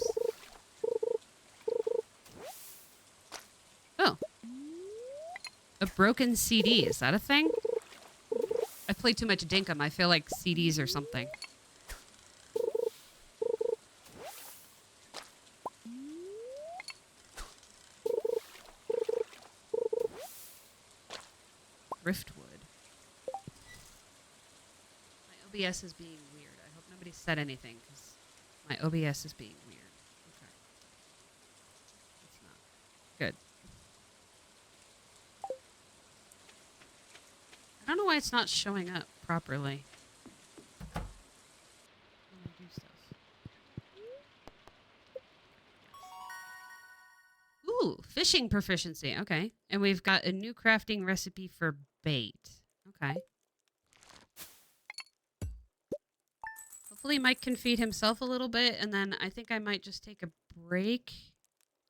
S1: Oh. A broken CD. Is that a thing? I play too much Dinkum. I feel like CDs or something. Driftwood. My OBS is being weird. I hope nobody said anything, because my OBS is being weird. Okay. It's not. Good. I don't know why it's not showing up properly. When I do stuff. Ooh, fishing proficiency. Okay. And we've got a new crafting recipe for bait. Okay. Hopefully Mike can feed himself a little bit, and then I think I might just take a break.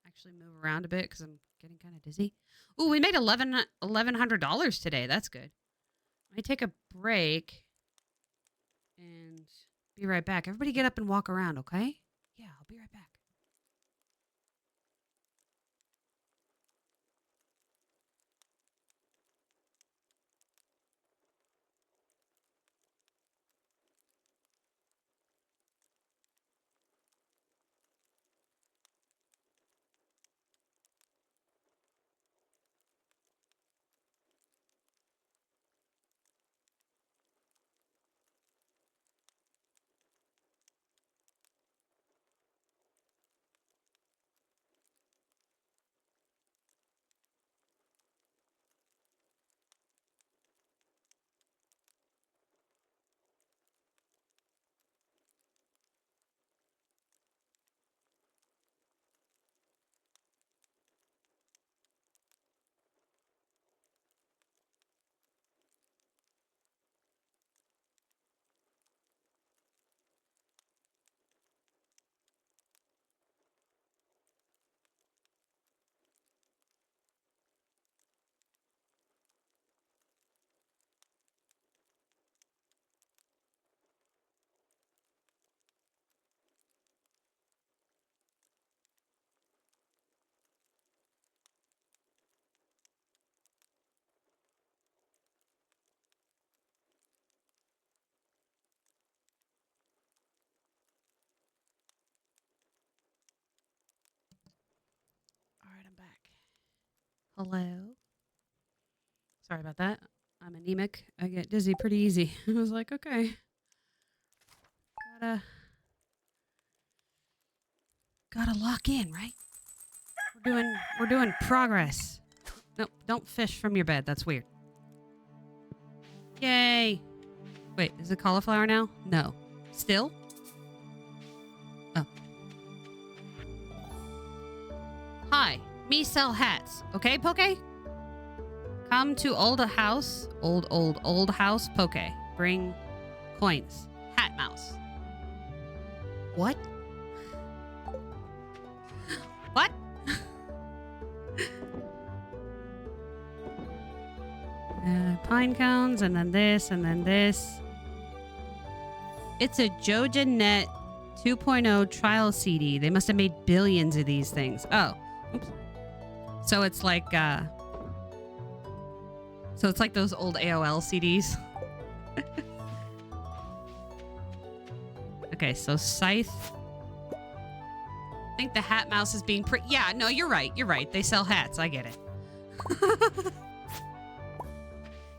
S1: Actually move around a bit, because I'm getting kind of dizzy. Ooh, we made $1,100 today. That's good. I might take a break and be right back. Everybody get up and walk around, okay? Yeah, I'll be right back. All right, I'm back. Hello. Sorry about that. I'm anemic. I get dizzy pretty easy. I was like, okay. Gotta lock in, right? We're doing progress. No, don't fish from your bed. That's weird. Yay. Wait, is it cauliflower now? No. Still? Oh. Hi, me sell hats. Okay, Poke? Come to old house. Old house, Poke. Bring coins. Hat mouse. What? What? Pine cones, and then this, and then this. It's a Joja Net 2.0 trial CD. They must have made billions of these things. Oh. Oops. So it's like those old AOL CDs. Okay, so Scythe. I think the hat mouse is being yeah, no, you're right. You're right. They sell hats. I get it.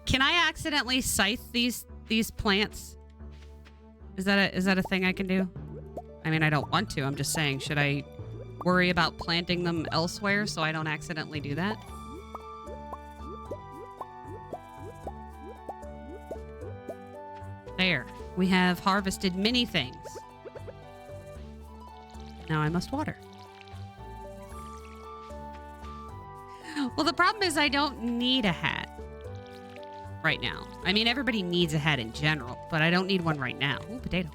S1: Can I accidentally scythe these plants? Is that a thing I can do? I mean, I don't want to. I'm just saying, should I worry about planting them elsewhere so I don't accidentally do that? There. We have harvested many things. Now I must water. Well, the problem is I don't need a hat right now. I mean, everybody needs a hat in general, but I don't need one right now. Ooh, potato.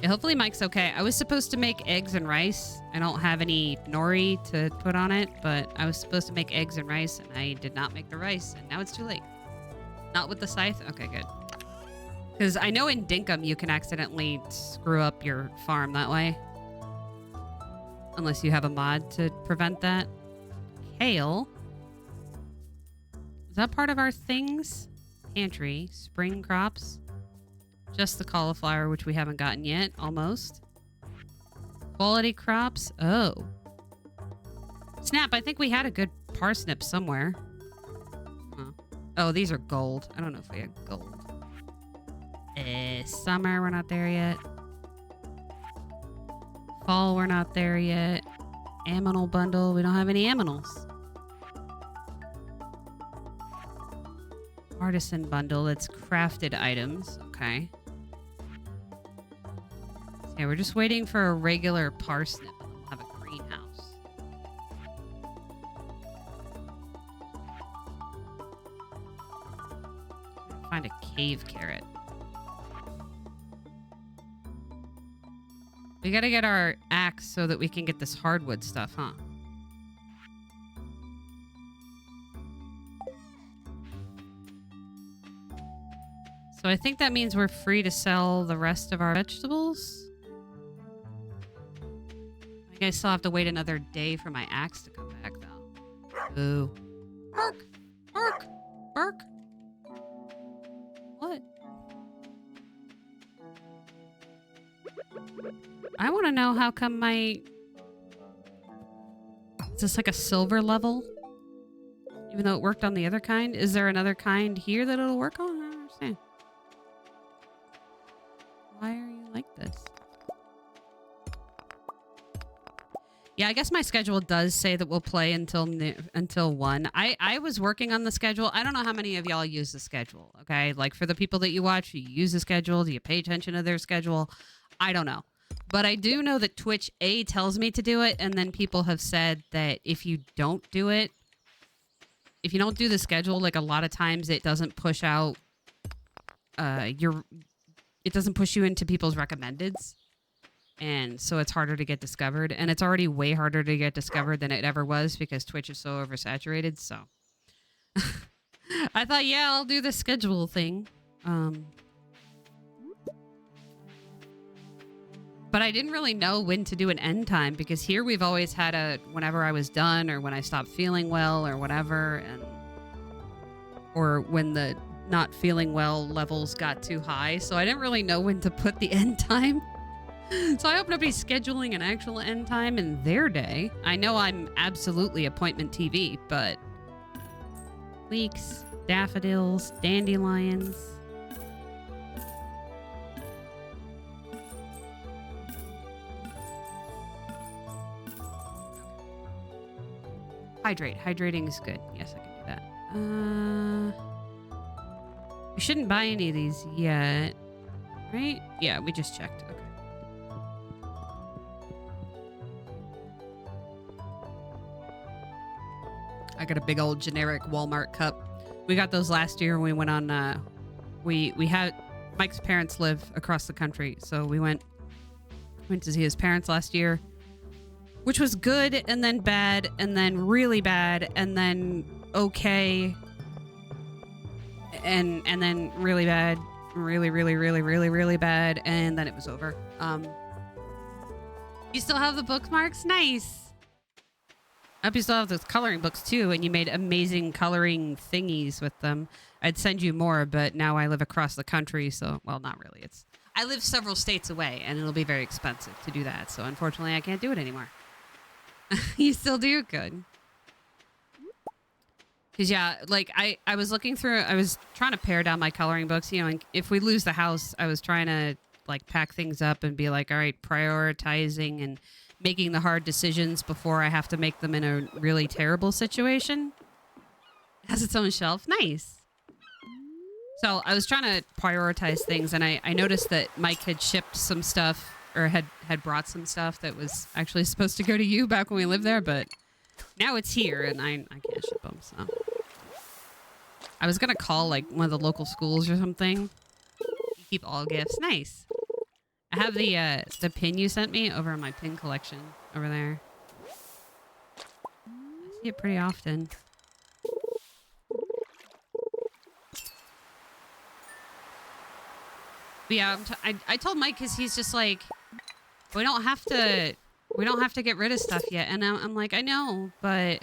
S1: Yeah, hopefully Mike's okay. I was supposed to make eggs and rice. I don't have any nori to put on it, but I was supposed to make eggs and rice, and I did not make the rice, and now it's too late. Not with the scythe? Okay, good. Because I know in Dinkum you can accidentally screw up your farm that way. Unless you have a mod to prevent that. Kale. Is that part of our things? Pantry. Spring crops. Just the cauliflower, which we haven't gotten yet. Almost. Quality crops. Oh. Snap, I think we had a good parsnip somewhere. Huh. Oh, these are gold. I don't know if we had gold. Summer, we're not there yet. Fall, we're not there yet. Aminal bundle, we don't have any aminals. Artisan bundle, that's crafted items. Okay. Yeah, we're just waiting for a regular parsnip and then we'll have a greenhouse. Find a cave carrot. We gotta get our axe so that we can get this hardwood stuff, huh? So I think that means we're free to sell the rest of our vegetables. I guess I'll have to wait another day for my axe to come back, though. Ooh. Bark! Bark! Bark! What? I want to know how come my... Is this like a silver level? Even though it worked on the other kind? Is there another kind here that it'll work on? I don't understand. Why are you like this? Yeah, I guess my schedule does say that we'll play until 1. I was working on the schedule. I don't know how many of y'all use the schedule, okay? Like, for the people that you watch, do you use the schedule? Do you pay attention to their schedule? I don't know. But I do know that Twitch, A, tells me to do it, and then people have said that if you don't do it, if you don't do the schedule, like, a lot of times it doesn't push out it doesn't push you into people's recommendeds. And so it's harder to get discovered. And it's already way harder to get discovered than it ever was because Twitch is so oversaturated. So I thought, yeah, I'll do the schedule thing. But I didn't really know when to do an end time because here we've always had a whenever I was done or when I stopped feeling well or whatever. Or when the not feeling well levels got too high. So I didn't really know when to put the end time. So I hope nobody's scheduling an actual end time in their day. I know I'm absolutely appointment TV, but... Leeks, daffodils, dandelions. Hydrate. Hydrating is good. Yes, I can do that. We shouldn't buy any of these yet, right? Yeah, we just checked. Okay. I got a big old generic Walmart cup. We got those last year when we went on, we had, Mike's parents live across the country. So we went to see his parents last year, which was good and then bad and then really bad and then okay. And then really bad, really, really, really, really, really bad. And then it was over. You still have the bookmarks? Nice. I hope you still have those coloring books too, and you made amazing coloring thingies with them. I'd send you more, but now I live across the country, so, well, not really. I live several states away, and it'll be very expensive to do that, so unfortunately I can't do it anymore. You still do? Good. Because, yeah, like, I was looking through, I was trying to pare down my coloring books, you know, and if we lose the house, I was trying to, like, pack things up and be like, all right, prioritizing and making the hard decisions before I have to make them in a really terrible situation. It has its own shelf. Nice. So I was trying to prioritize things, and I noticed that Mike had shipped some stuff, or had brought some stuff that was actually supposed to go to you back when we lived there, but now it's here, and I can't ship them, so. I was going to call, like, one of the local schools or something. You keep all gifts. Nice. I have the pin you sent me over in my pin collection over there. I see it pretty often. But yeah, I told Mike, because he's just like, we don't have to get rid of stuff yet. And I'm like, I know, but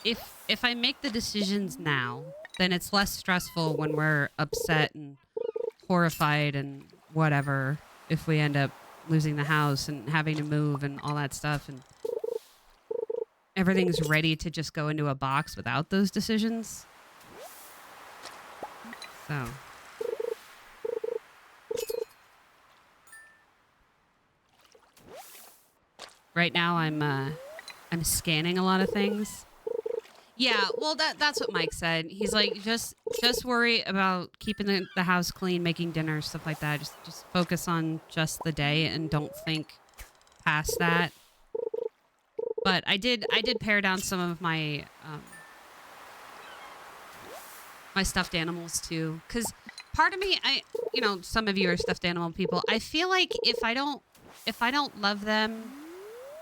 S1: if I make the decisions now, then it's less stressful when we're upset and horrified and whatever, if we end up losing the house and having to move and all that stuff, and everything's ready to just go into a box without those decisions. So right now I'm scanning a lot of things. Yeah, well, that's what Mike said. He's like, just worry about keeping the house clean, making dinner, stuff like that. Just focus on just the day and don't think past that. But I did pare down some of my my stuffed animals too, because part of me, some of you are stuffed animal people. I feel like if I don't love them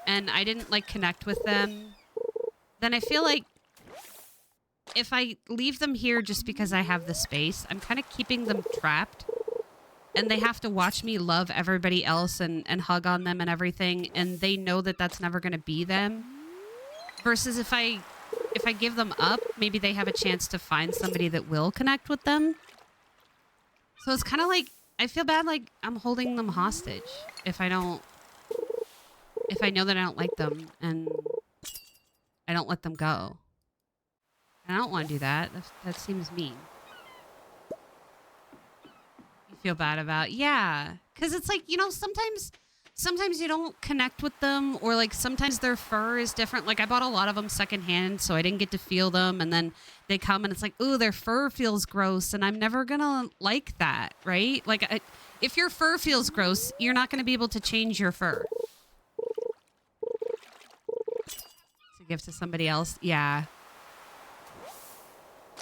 S1: and I didn't like connect with them, then I feel like if I leave them here just because I have the space, I'm kind of keeping them trapped, and they have to watch me love everybody else and hug on them and everything, and they know that that's never going to be them. Versus if I give them up, maybe they have a chance to find somebody that will connect with them. So it's kind of like, I feel bad like I'm holding them hostage if I know that I don't like them and I don't let them go. I don't want to do that. That seems mean. You feel bad about, yeah. Because it's like, sometimes you don't connect with them, or like sometimes their fur is different. Like I bought a lot of them secondhand, so I didn't get to feel them. And then they come and it's like, ooh, their fur feels gross. And I'm never going to like that, right? Like if your fur feels gross, you're not going to be able to change your fur. To give to somebody else. Yeah.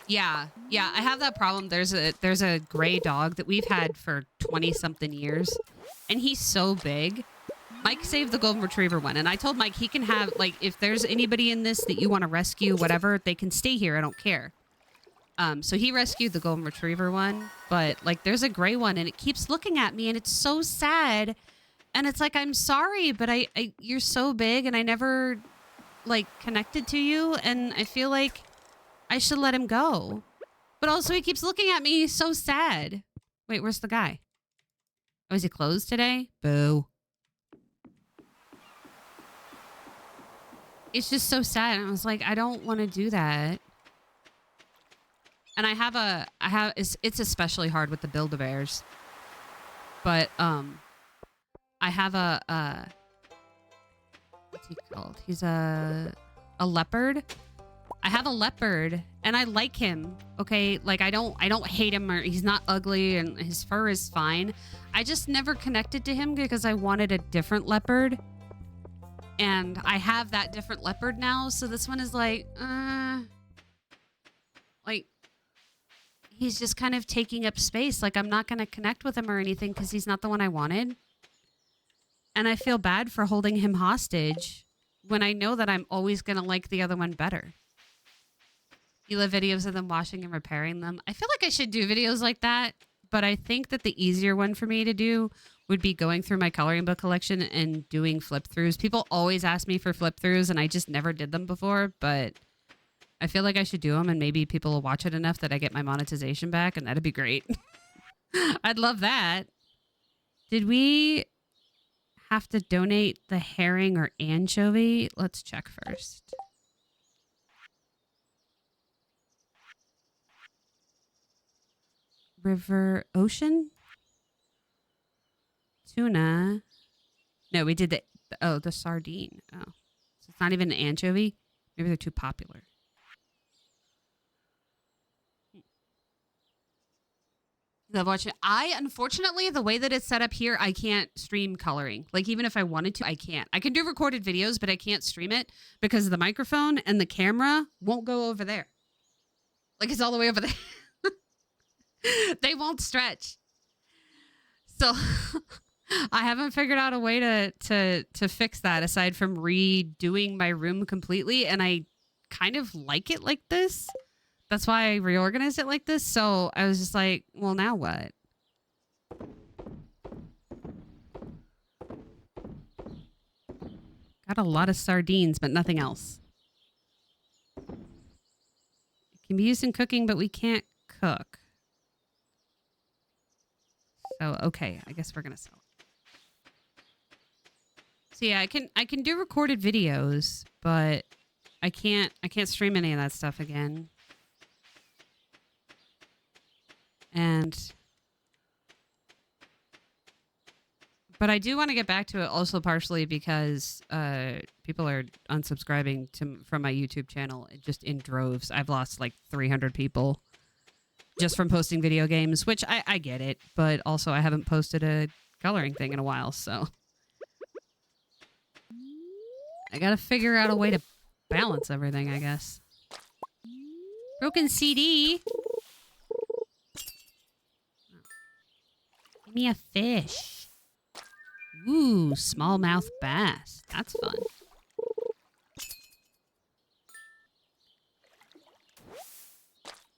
S1: Yeah, I have that problem. There's a gray dog that we've had for 20-something years, and he's so big. Mike saved the golden retriever one, and I told Mike he can have, like, if there's anybody in this that you want to rescue, whatever, they can stay here. I don't care. So he rescued the golden retriever one, but, like, there's a gray one, and it keeps looking at me, and it's so sad. And it's like, I'm sorry, but you're so big, and I never, like, connected to you, and I feel like I should let him go. But also he keeps looking at me so sad. Wait, where's the guy? Oh, is he closed today? Boo. It's just so sad. And I was like, I don't want to do that. And it's especially hard with the Build-A-Bears. But, I have what's he called? He's a leopard. I have a leopard, And I like him, okay? Like I don't hate him, or he's not ugly and his fur is fine. I just never connected to him because I wanted a different leopard. And I have that different leopard now, so this one is like he's just kind of taking up space. Like I'm not going to connect with him or anything because he's not the one I wanted. And I feel bad for holding him hostage when I know that I'm always going to like the other one better. You love videos of them washing and repairing them. I feel like I should do videos like that, but I think that the easier one for me to do would be going through my coloring book collection and doing flip throughs. People always ask me for flip throughs and I just never did them before, but I feel like I should do them and maybe people will watch it enough that I get my monetization back and that'd be great. I'd love that. Did we have to donate the herring or anchovy? Let's check first. River ocean? Tuna. No, we did the sardine. Oh. So it's not even an anchovy? Maybe they're too popular. Love watching. Unfortunately, the way that it's set up here, I can't stream coloring. Like, even if I wanted to, I can't. I can do recorded videos, but I can't stream it because the microphone and the camera won't go over there. Like, it's all the way over there. They won't stretch. So I haven't figured out a way to fix that aside from redoing my room completely. And I kind of like it like this. That's why I reorganized it like this. So I was just like, well, now what? Got a lot of sardines, but nothing else. It can be used in cooking, but we can't cook. So, okay, I guess we're going to sell it. So yeah, I can do recorded videos, but I can't stream any of that stuff again. But I do want to get back to it also partially because people are unsubscribing from my YouTube channel just in droves. I've lost like 300 people just from posting video games, which I get it, but also I haven't posted a coloring thing in a while, so I gotta figure out a way to balance everything, I guess. Broken CD. Give me a fish. Ooh, smallmouth bass. That's fun.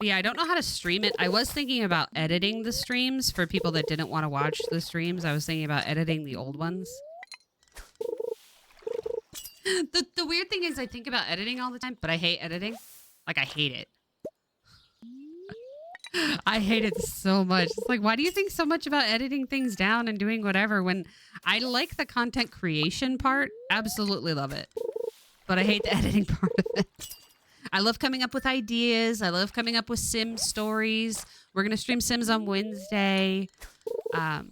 S1: Yeah, I don't know how to stream it. I was thinking about editing the streams for people that didn't want to watch the streams. I was thinking about editing the old ones. The weird thing is I think about editing all the time, but I hate editing. Like, I hate it. I hate it so much. It's like, why do you think so much about editing things down and doing whatever when I like the content creation part? Absolutely love it. But I hate the editing part of it. I love coming up with ideas. I love coming up with Sim stories. We're going to stream Sims on Wednesday. I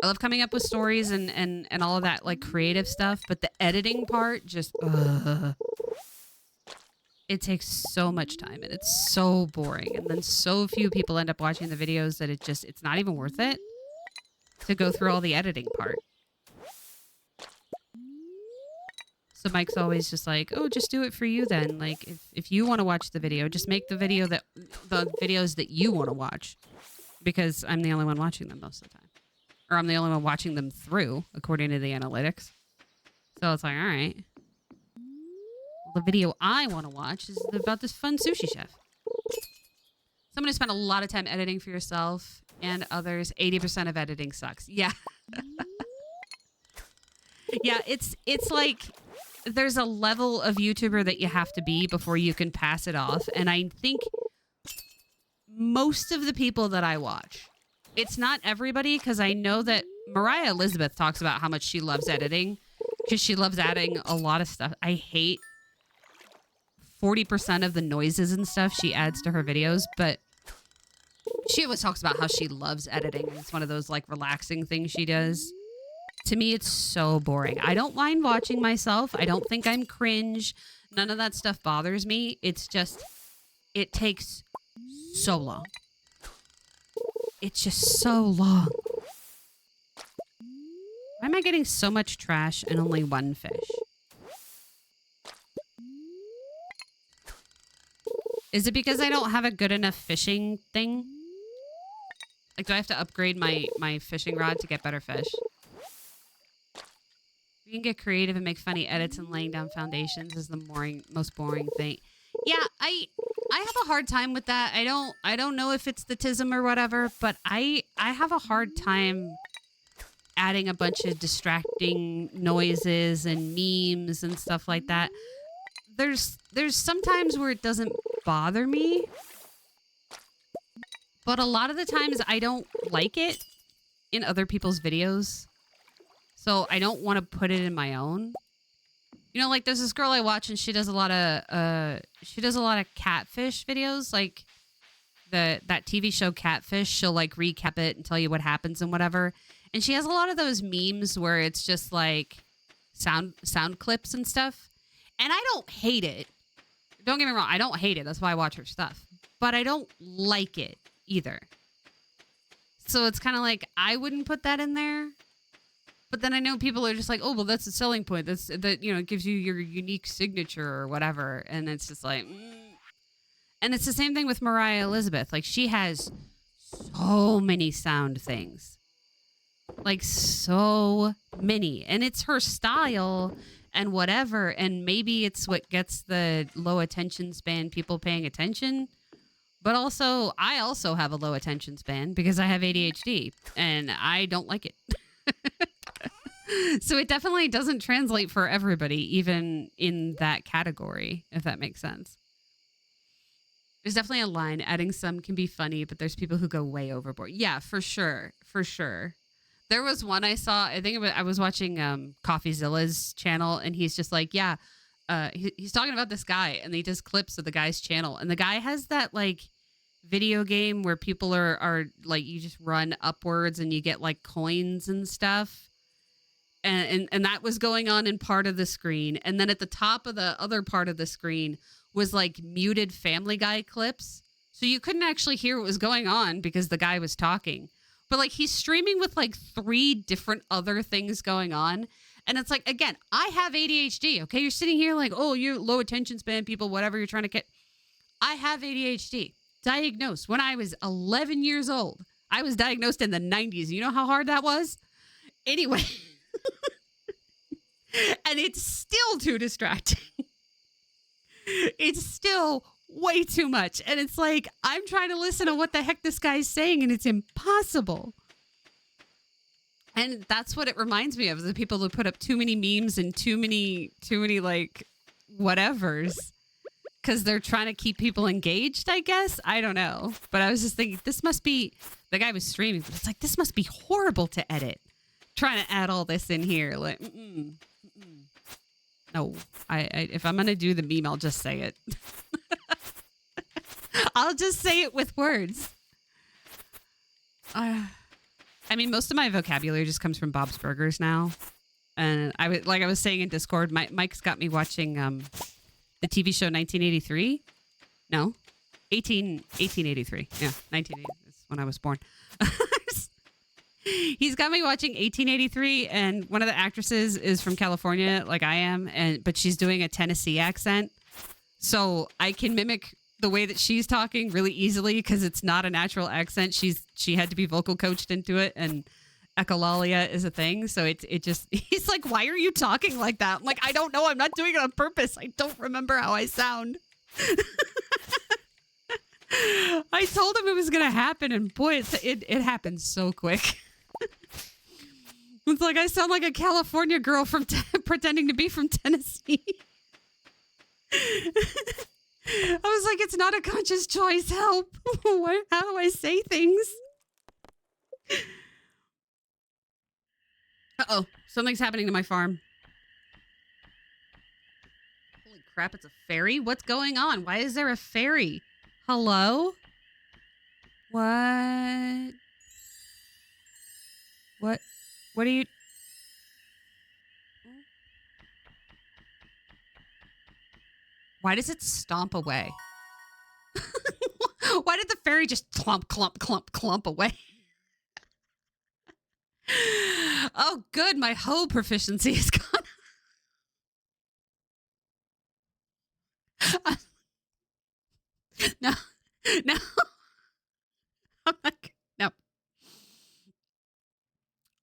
S1: love coming up with stories and all of that, like, creative stuff. But the editing part, just, it takes so much time. And it's so boring. And then so few people end up watching the videos that it's not even worth it to go through all the editing part. So Mike's always just like, oh, just do it for you then. Like, if you want to watch the video, just make the videos that you want to watch. Because I'm the only one watching them most of the time. Or I'm the only one watching them through, according to the analytics. So it's like, all right. Well, the video I want to watch is about this fun sushi chef. Someone who spent a lot of time editing for yourself and others. 80% of editing sucks. Yeah. Yeah, it's like there's a level of YouTuber that you have to be before you can pass it off. And I think most of the people that I watch, it's not everybody, because I know that Mariah Elizabeth talks about how much she loves editing because she loves adding a lot of stuff. I hate 40% of the noises and stuff she adds to her videos, but she always talks about how she loves editing. And it's one of those like relaxing things she does. To me, it's so boring. I don't mind watching myself. I don't think I'm cringe. None of that stuff bothers me. It's just it takes so long. It's just so long. Why am I getting so much trash and only one fish? Is it because I don't have a good enough fishing thing? Like, do I have to upgrade my fishing rod to get better fish? You can get creative and make funny edits, and laying down foundations is the most boring thing. Yeah, I have a hard time with that. I don't know if it's the tism or whatever, but I have a hard time adding a bunch of distracting noises and memes and stuff like that. There's sometimes where it doesn't bother me, but a lot of the times I don't like it in other people's videos. So I don't want to put it in my own. You know, like there's this girl I watch and she does a lot of catfish videos, like that TV show Catfish. She'll like recap it and tell you what happens and whatever. And she has a lot of those memes where it's just like sound clips and stuff. And I don't hate it. Don't get me wrong, I don't hate it. That's why I watch her stuff. But I don't like it either. So it's kind of like I wouldn't put that in there. But then I know people are just like, oh, well, that's a selling point. It gives you your unique signature or whatever. And it's just like, And it's the same thing with Mariah Elizabeth. Like, she has so many sound things. Like, so many. And it's her style and whatever. And maybe it's what gets the low attention span people paying attention. But also, I also have a low attention span because I have ADHD. And I don't like it. So it definitely doesn't translate for everybody, even in that category, if that makes sense. There's definitely a line. Adding some can be funny, but there's people who go way overboard. Yeah, for sure. For sure. There was one I saw, I was watching CoffeeZilla's channel, and he's just like, yeah, he's talking about this guy, and he does clips of the guy's channel. And the guy has that, like, video game where people are like, you just run upwards and you get, like, coins and stuff. And that was going on in part of the screen. And then at the top of the other part of the screen was like muted Family Guy clips. So you couldn't actually hear what was going on because the guy was talking. But like he's streaming with like 3 different other things going on. And it's like, again, I have ADHD. Okay. You're sitting here like, oh, you're low attention span people, whatever you're trying to get. I have ADHD. Diagnosed when I was 11 years old. I was diagnosed in the 90s. You know how hard that was? Anyway. And it's still too distracting. It's still way too much. And it's like, I'm trying to listen to what the heck this guy's saying, and it's impossible. And that's what it reminds me of, the people who put up too many memes and too many like whatevers. Because they're trying to keep people engaged, I guess. I don't know. But I was just thinking, this must be, the guy was streaming, but it's like, this must be horrible to edit. Trying to add all this in here. Like, no, I if I'm going to do the meme, I'll just say it. I'll just say it with words. I mean, most of my vocabulary just comes from Bob's Burgers now. And I was saying in Discord, Mike's got me watching the TV show 1983. No, 1883. Yeah, 1980 is when I was born. He's got me watching 1883, and one of the actresses is from California, like I am, but she's doing a Tennessee accent. So I can mimic the way that she's talking really easily because it's not a natural accent. She had to be vocal coached into it, and echolalia is a thing. So it just, he's like, why are you talking like that? I'm like, I don't know. I'm not doing it on purpose. I don't remember how I sound. I told him it was going to happen, and boy, it happened so quick. It's like I sound like a California girl from pretending to be from Tennessee. I was like, it's not a conscious choice. Help. How do I say things? Uh-oh. Something's happening to my farm. Holy crap, it's a fairy? What's going on? Why is there a fairy? Hello? What? What are you... Why does it stomp away? Why did the fairy just clump, clump, clump, clump away? Oh, good. My hoe proficiency is gone. No, no. I'm like, no.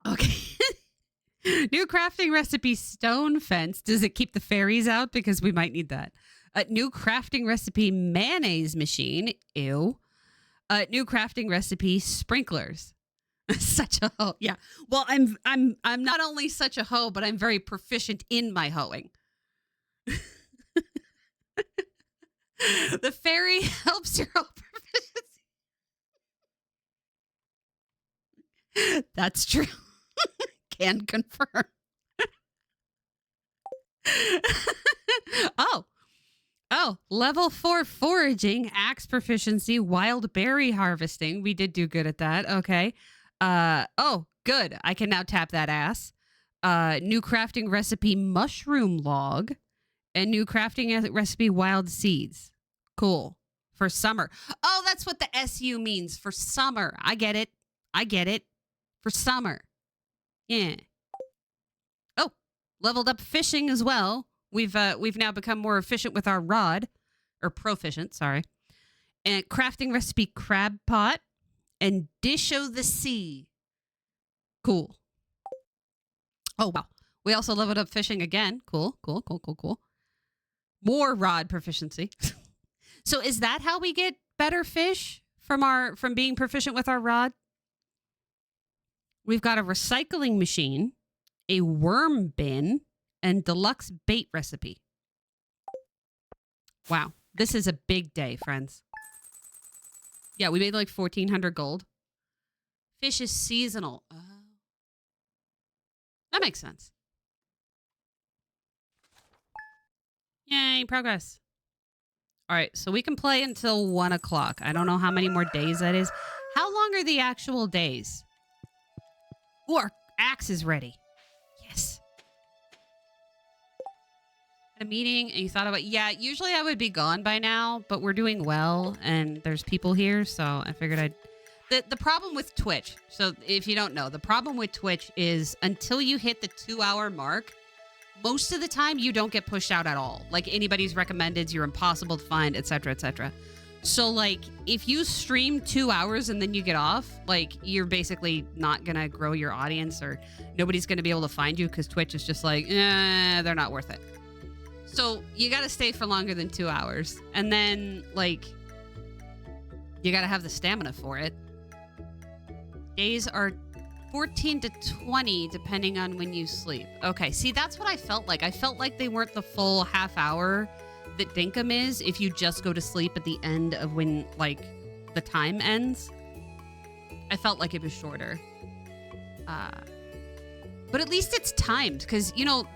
S1: Okay. New crafting recipe, stone fence. Does it keep the fairies out? Because we might need that. New crafting recipe, mayonnaise machine. Ew. New crafting recipe, sprinklers. Such a hoe. Yeah. Well, I'm not only such a hoe, but I'm very proficient in my hoeing. The fairy helps your hoe proficiency. That's true. Can confirm. Oh, level 4 foraging, axe proficiency, wild berry harvesting. We did do good at that. Okay. Oh, good. I can now tap that ass. New crafting recipe, mushroom log, and new crafting recipe, wild seeds. Cool. For summer. Oh, that's what the SU means. For summer. I get it. For summer. Yeah. Oh, leveled up fishing as well. We've now become more efficient with our rod, or proficient, sorry. And crafting recipe, crab pot, and dish o' the sea. Cool. Oh, wow. We also leveled up fishing again. Cool. More rod proficiency. So is that how we get better fish from being proficient with our rod? We've got a recycling machine, a worm bin, and deluxe bait recipe. Wow. This is a big day, friends. Yeah, we made like 1,400 gold. Fish is seasonal. Oh. That makes sense. Yay, progress. All right, so we can play until 1 o'clock. I don't know how many more days that is. How long are the actual days? Ooh, our axe is ready. Yes. A meeting and you thought about, yeah, usually I would be gone by now, but we're doing well and there's people here, so I figured the problem with Twitch, so if you don't know, the problem with Twitch is until you hit the 2-hour mark, most of the time you don't get pushed out at all. Like anybody's recommended, you're impossible to find, etc., etc. So like if you stream 2 hours and then you get off, like you're basically not gonna grow your audience or nobody's gonna be able to find you because Twitch is just like, they're not worth it. So you got to stay for longer than 2 hours. And then, like, you got to have the stamina for it. Days are 14 to 20, depending on when you sleep. Okay, see, that's what I felt like. I felt like they weren't the full half hour that Dinkum is if you just go to sleep at the end of when, like, the time ends. I felt like it was shorter. But at least it's timed, because, you know,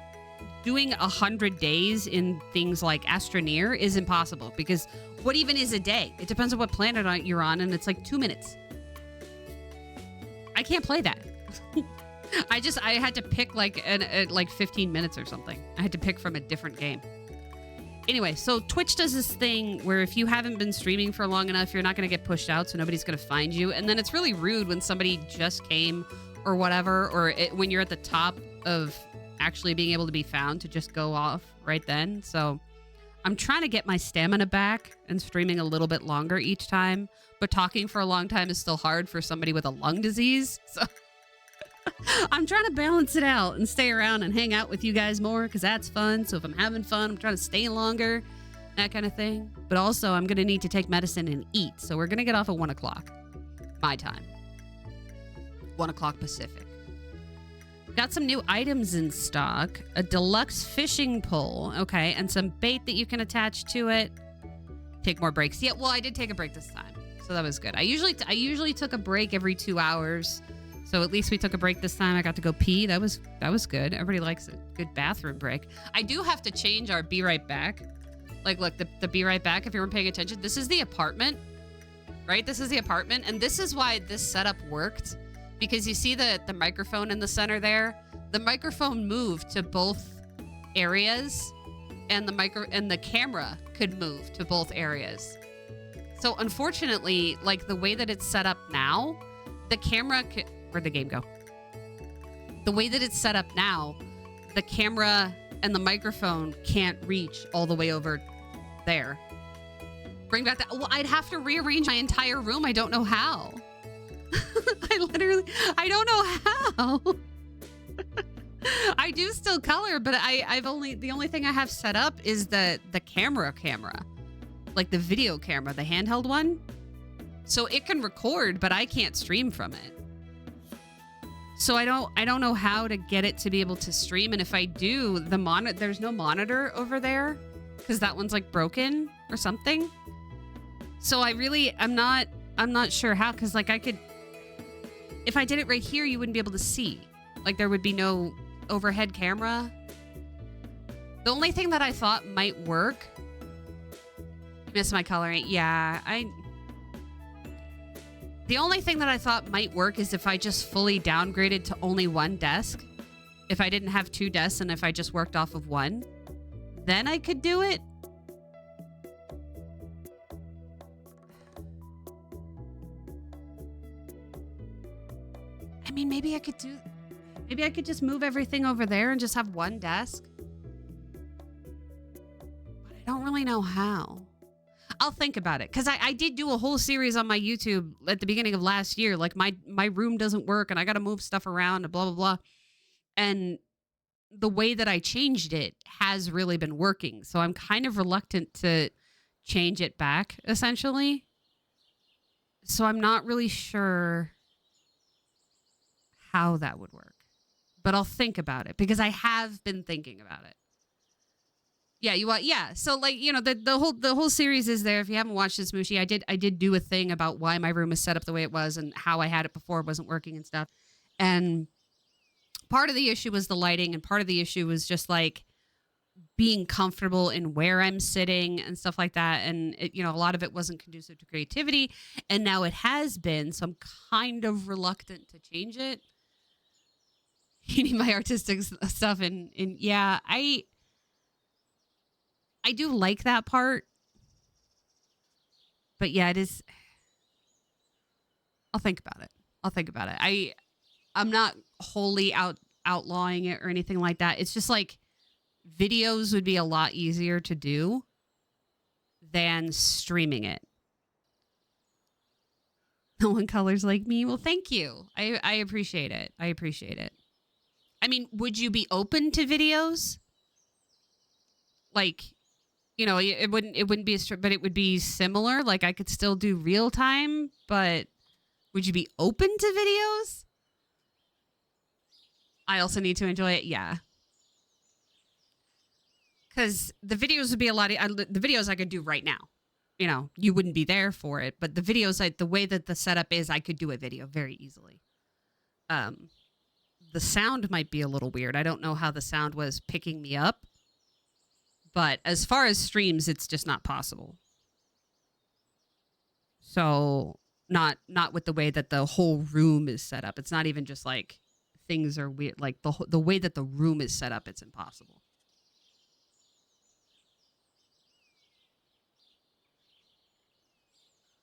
S1: doing 100 days in things like Astroneer is impossible because what even is a day? It depends on what planet you're on, and it's like 2 minutes. I can't play that. I had to pick like 15 minutes or something. I had to pick from a different game. Anyway, so Twitch does this thing where if you haven't been streaming for long enough, you're not going to get pushed out, so nobody's going to find you. And then it's really rude when somebody just came or whatever, or when you're at the top of actually being able to be found to just go off right then. So I'm trying to get my stamina back and streaming a little bit longer each time, but talking for a long time is still hard for somebody with a lung disease. So I'm trying to balance it out and stay around and hang out with you guys more because that's fun. So if I'm having fun, I'm trying to stay longer, that kind of thing. But also I'm going to need to take medicine and eat. So we're going to get off at 1 o'clock my time. 1 o'clock Pacific. Got some new items in stock. A deluxe fishing pole. Okay. And some bait that you can attach to it. Take more breaks. Yeah, well, I did take a break this time. So that was good. I usually took a break every 2 hours. So at least we took a break this time. I got to go pee. That was good. Everybody likes a good bathroom break. I do have to change our be right back. Like, look, the be right back, if you weren't paying attention. This is the apartment, right? This is the apartment. And this is why this setup worked. Because you see the microphone in the center there? The microphone moved to both areas, and the camera could move to both areas. So unfortunately, like the way that it's set up now, the camera, where'd the game go? The way that it's set up now, the camera and the microphone can't reach all the way over there. Bring back that. Well, I'd have to rearrange my entire room. I don't know how. I don't know how. I do still color, but the only thing I have set up is the camera, like the video camera, the handheld one. So it can record, but I can't stream from it. So I don't know how to get it to be able to stream. And if I do, there's no monitor over there because that one's like broken or something. So I'm not sure how, because like I could, if I did it right here, you wouldn't be able to see. Like there would be no overhead camera. The only thing that I thought might work, you missed my coloring. Yeah, the only thing that I thought might work is if I just fully downgraded to only one desk. If I didn't have two desks and if I just worked off of one, then I could do it. I mean, maybe I could just move everything over there and just have one desk. But I don't really know how. I'll think about it, because I did do a whole series on my YouTube at the beginning of last year. Like my room doesn't work and I got to move stuff around and blah, blah, blah. And the way that I changed it has really been working. So I'm kind of reluctant to change it back, essentially. So I'm not really sure how that would work, but I'll think about it because I have been thinking about it. Yeah, you want, yeah. So like, you know, the whole series is there. If you haven't watched this, Mushi, I did do a thing about why my room is set up the way it was and how I had it before it wasn't working and stuff. And part of the issue was the lighting, and part of the issue was just like being comfortable in where I'm sitting and stuff like that. And it, you know, a lot of it wasn't conducive to creativity, and now it has been. So I'm kind of reluctant to change it. Eating my artistic stuff, and yeah, I do like that part, but yeah, it is. I'll think about it. I'm not wholly outlawing it or anything like that. It's just like videos would be a lot easier to do than streaming it. No one colors like me. Well, thank you. I appreciate it. I mean, would you be open to videos? Like, you know, it wouldn't be but it would be similar. Like I could still do real time, but would you be open to videos? I also need to enjoy it. Yeah. Because the videos would be a lot of, the videos I could do right now. You know, you wouldn't be there for it, but the videos, the way that the setup is, I could do a video very easily. The sound might be a little weird. I don't know how the sound was picking me up. But as far as streams, it's just not possible. So not with the way that the whole room is set up. It's not even just like things are weird. Like the way that the room is set up, it's impossible.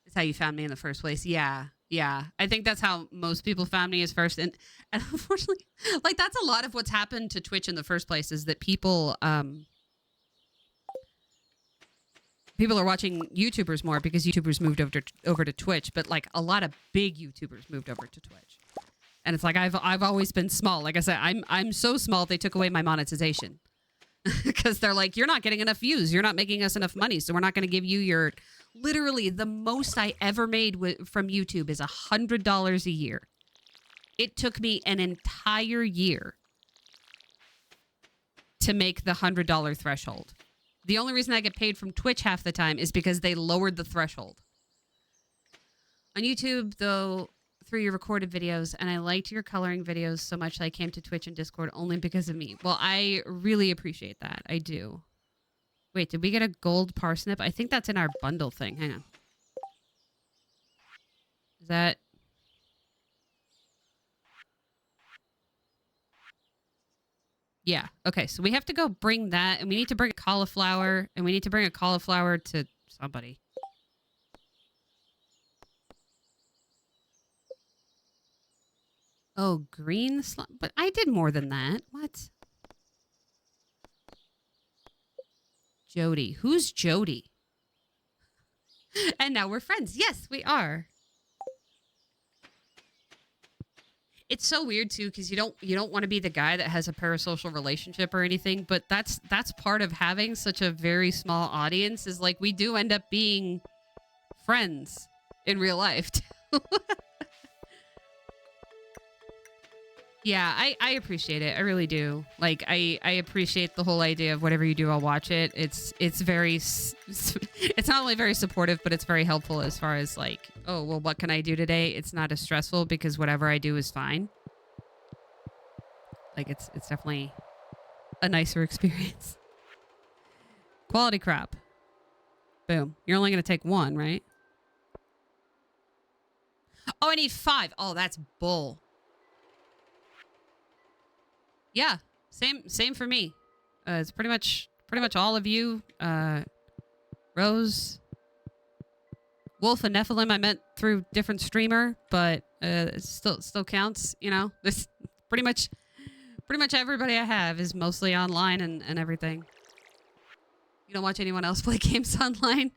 S1: It's how you found me in the first place. Yeah. Yeah. I think that's how most people found me as first. And unfortunately, like that's a lot of what's happened to Twitch in the first place is that people are watching YouTubers more because YouTubers moved over to Twitch, but like a lot of big YouTubers moved over to Twitch. And it's like I've always been small. Like I said, I'm so small they took away my monetization. Because they're like, you're not getting enough views. You're not making us enough money. So we're not going to give you your... Literally, the most I ever made from YouTube is $100 a year. It took me an entire year to make the $100 threshold. The only reason I get paid from Twitch half the time is because they lowered the threshold. On YouTube, though, through your recorded videos, and I liked your coloring videos so much that I came to Twitch and Discord only because of me. Well, I really appreciate that. I do. Wait, did we get a gold parsnip? I think that's in our bundle thing. Hang on. Is that... Yeah. Okay, so we have to go bring that, and we need to bring a cauliflower, and we need to bring a cauliflower to somebody. Oh, green slime. But I did more than that. What? Jody. Who's Jody? And now we're friends. Yes, we are. It's so weird too because you don't want to be the guy that has a parasocial relationship or anything, but that's part of having such a very small audience is like we do end up being friends in real life. Yeah, I appreciate it. I really do. Like I appreciate the whole idea of whatever you do, I'll watch it. It's very it's not only very supportive, but it's very helpful as far as like, oh, well, what can I do today? It's not as stressful because whatever I do is fine. Like it's definitely a nicer experience. Quality crap. Boom. You're only going to take one, right? Oh, I need 5. Oh, that's bull. Yeah, same for me. It's pretty much all of you. Rose, Wolf, and Nephilim. I meant through different streamer, but it still counts. You know, this pretty much everybody I have is mostly online and everything. You don't watch anyone else play games online?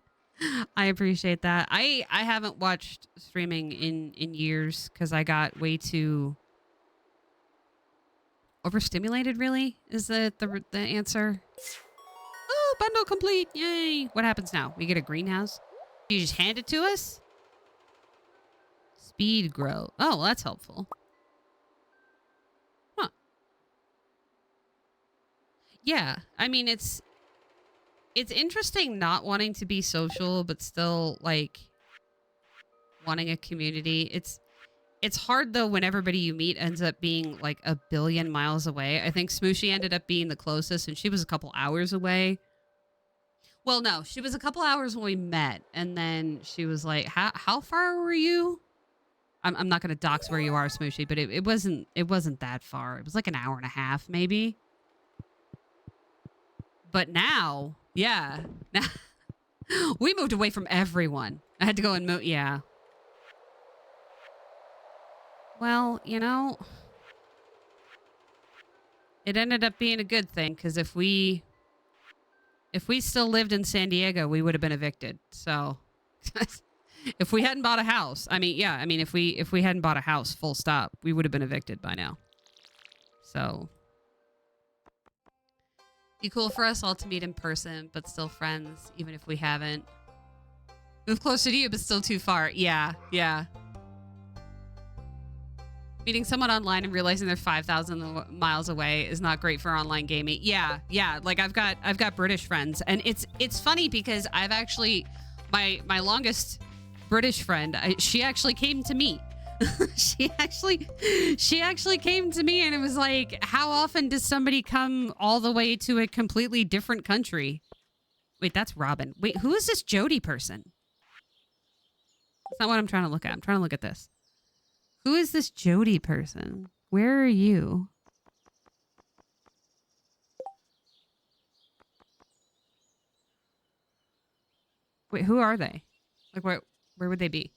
S1: I appreciate that. I haven't watched streaming in years because I got way too overstimulated, really, is the answer. Oh, bundle complete. Yay. What happens now? We get a greenhouse? You just hand it to us? Speed grow. Oh, well, that's helpful. Huh. Yeah. I mean, it's interesting not wanting to be social, but still, like, wanting a community. It's hard, though, when everybody you meet ends up being, like, a billion miles away. I think Smooshy ended up being the closest, and she was a couple hours away. Well, no, she was a couple hours when we met, and then she was like, how far were you? I'm not going to dox where you are, Smooshy, but it wasn't that far. It was like an hour and a half, maybe. But now, yeah. Now, we moved away from everyone. I had to go and move, yeah. Well, you know, it ended up being a good thing because if we still lived in San Diego, we would have been evicted. So if we hadn't bought a house, I mean, yeah, I mean, if we hadn't bought a house, full stop, we would have been evicted by now. So be cool for us all to meet in person, but still friends, even if we haven't. Move closer to you, but still too far. Yeah, yeah. Meeting someone online and realizing they're 5,000 miles away is not great for online gaming. Yeah, yeah. Like I've got British friends, and it's funny because I've actually my longest British friend. She actually came to me. she actually came to me, and it was like, how often does somebody come all the way to a completely different country? Wait, that's Robin. Wait, who is this Jody person? That's not what I'm trying to look at. I'm trying to look at this. Who is this Jody person? Where are you? Wait, who are they? Like, where would they be?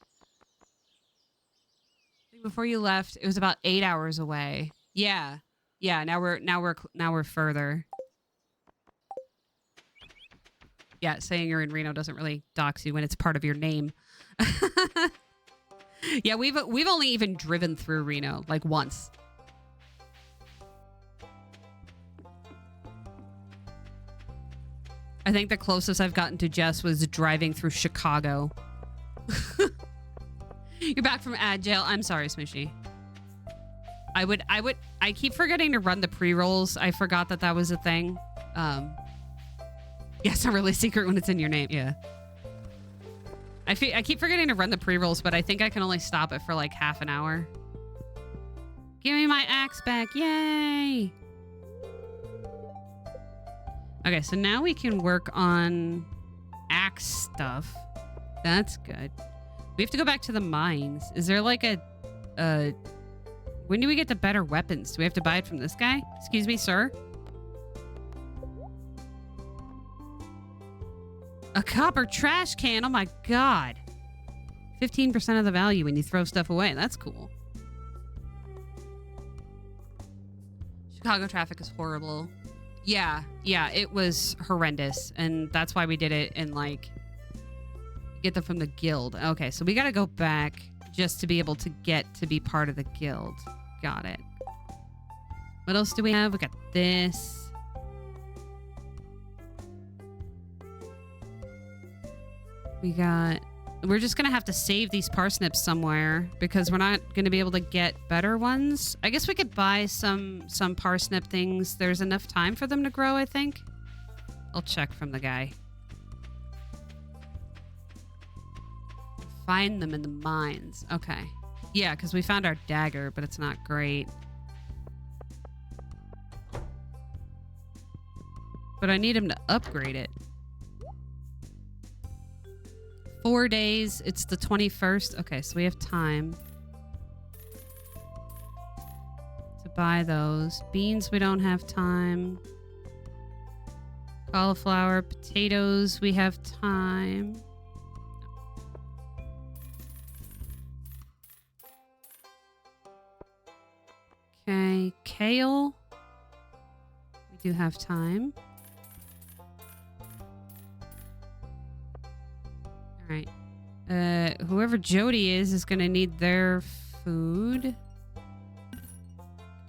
S1: Before you left, it was about 8 hours away. Yeah, yeah. Now we're further. Yeah, saying you're in Reno doesn't really dox you when it's part of your name. Yeah, we've only even driven through Reno like once. I think the closest I've gotten to Jess was driving through Chicago. You're back from ad jail. I'm sorry, Smooshy. I keep forgetting to run the pre-rolls. I forgot that was a thing. Yeah, it's not really a secret when it's in your name. Yeah. I keep forgetting to run the pre-rolls, but I think I can only stop it for like half an hour. Give me my axe back. Yay! Okay, so now we can work on axe stuff. That's good. We have to go back to the mines. Is there like a... When do we get the better weapons? Do we have to buy it from this guy? Excuse me, sir? A copper trash can. Oh my god. 15% of the value when you throw stuff away. That's cool. Chicago traffic is horrible. Yeah, it was horrendous. And that's why we did it in, like, get them from the guild. Okay, so we gotta go back just to be able to get to be part of the guild. Got it. What else do we have? We got this. We're just gonna have to save these parsnips somewhere because we're not gonna be able to get better ones. I guess we could buy some parsnip things. There's enough time for them to grow, I think. I'll check from the guy. Find them in the mines. Okay. Yeah, because we found our dagger, but it's not great. But I need him to upgrade it. 4 days. It's the 21st. Okay, so we have time to buy those. Beans, we don't have time. Cauliflower, potatoes, we have time. Okay, kale. We do have time. All right. Whoever Jody is going to need their food.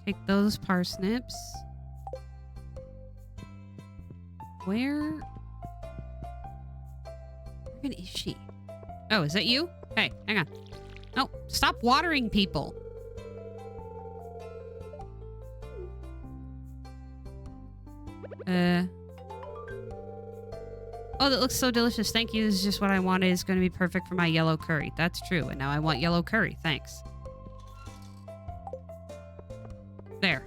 S1: Take those parsnips. Where even is she? Oh, is that you? Hey, hang on. No, stop watering people. Oh, that looks so delicious. Thank you. This is just what I wanted. It's going to be perfect for my yellow curry. That's true. And now I want yellow curry. Thanks. There.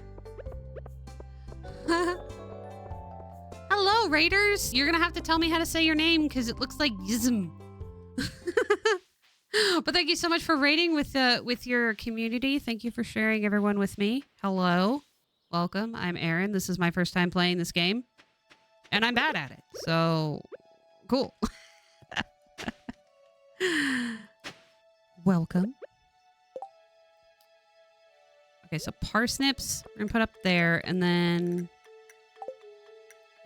S1: Hello, Raiders. You're going to have to tell me how to say your name because it looks like Yism. But thank you so much for raiding with your community. Thank you for sharing everyone with me. Hello. Welcome. I'm Aaron. This is my first time playing this game. And I'm bad at it. So, cool. Welcome. Okay, so parsnips we're going to put up there. And then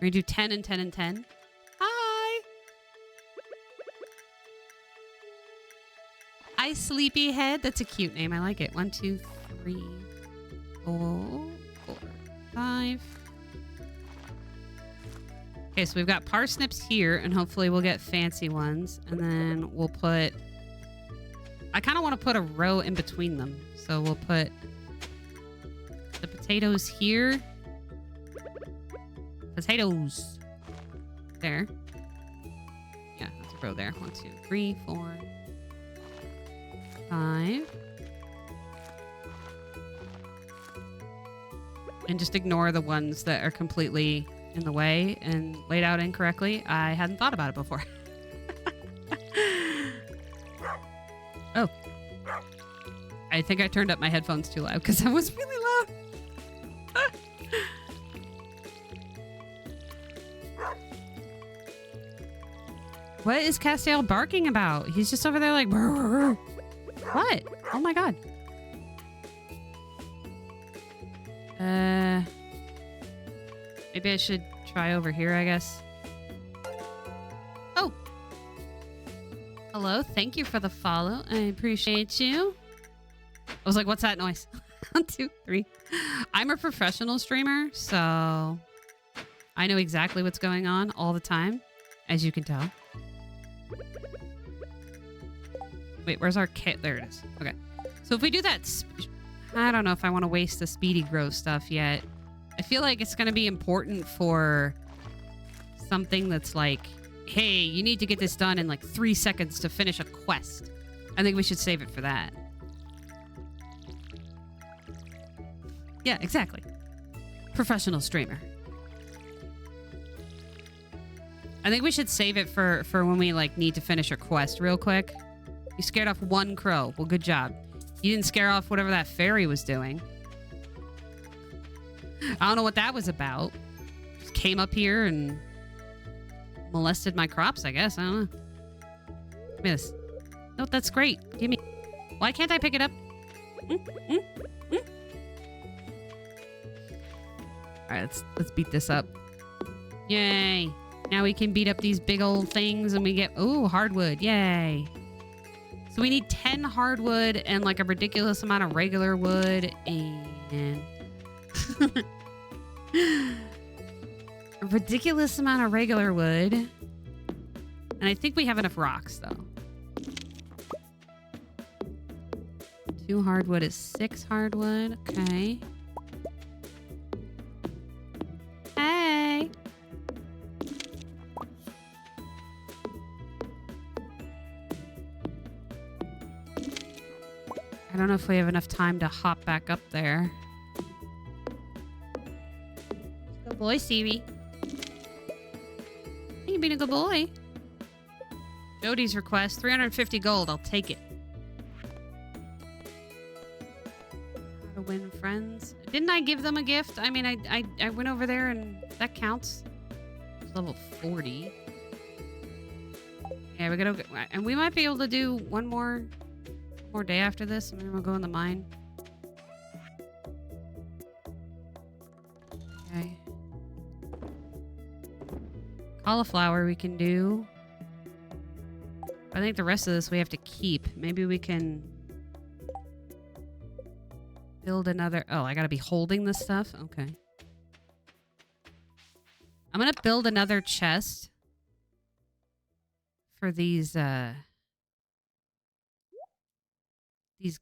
S1: we're going to do 10 and 10 and 10. Hi. Hi, Sleepyhead. That's a cute name. I like it. 1, 2, 3, 4, 5. Okay, so we've got parsnips here, and hopefully we'll get fancy ones. And then we'll put... I kind of want to put a row in between them. So we'll put the potatoes here. Potatoes. There. Yeah, that's a row there. 1, 2, 3, 4, 5. And just ignore the ones that are completely in the way and laid out incorrectly. I hadn't thought about it before. Oh. I think I turned up my headphones too loud because that was really loud. What is Castiel barking about? He's just over there like... Brr, brr, brr. What? Oh my god. Maybe I should try over here, I guess. Oh. Hello. Thank you for the follow. I appreciate you. I was like, what's that noise? 1, 2, 3. I'm a professional streamer, so I know exactly what's going on all the time, as you can tell. Wait, where's our kit? There it is. Okay. So if we do that... I don't know if I want to waste the speedy grow stuff yet. I feel like it's going to be important for something that's like, hey, you need to get this done in like 3 seconds to finish a quest. I think we should save it for that. Yeah, exactly. Professional streamer. I think we should save it for when we like need to finish a quest real quick. You scared off 1 crow. Well, good job. You didn't scare off whatever that fairy was doing. I don't know what that was about. Just came up here and molested my crops, I guess. I don't know. Give me this. No, that's great. Give me... Why can't I pick it up? All right, let's beat this up. Yay. Now we can beat up these big old things and we get, ooh, hardwood. Yay. So we need 10 hardwood and like a ridiculous amount of regular wood and a ridiculous amount of regular wood. And I think we have enough rocks though. 2 hardwood is 6 hardwood. Okay. Hey. I don't know if we have enough time to hop back up there. Good boy, Stevie. You've been a good boy. Jody's request, 350 gold. I'll take it. How to win friends. Didn't I give them a gift? I mean, I went over there and that counts. It's level 40. Yeah, we gotta go. And we might be able to do one more day after this, and then we'll go in the mine. Okay. Cauliflower we can do. I think the rest of this we have to keep. Maybe we can build another... Oh, I gotta be holding this stuff? Okay. I'm gonna build another chest for these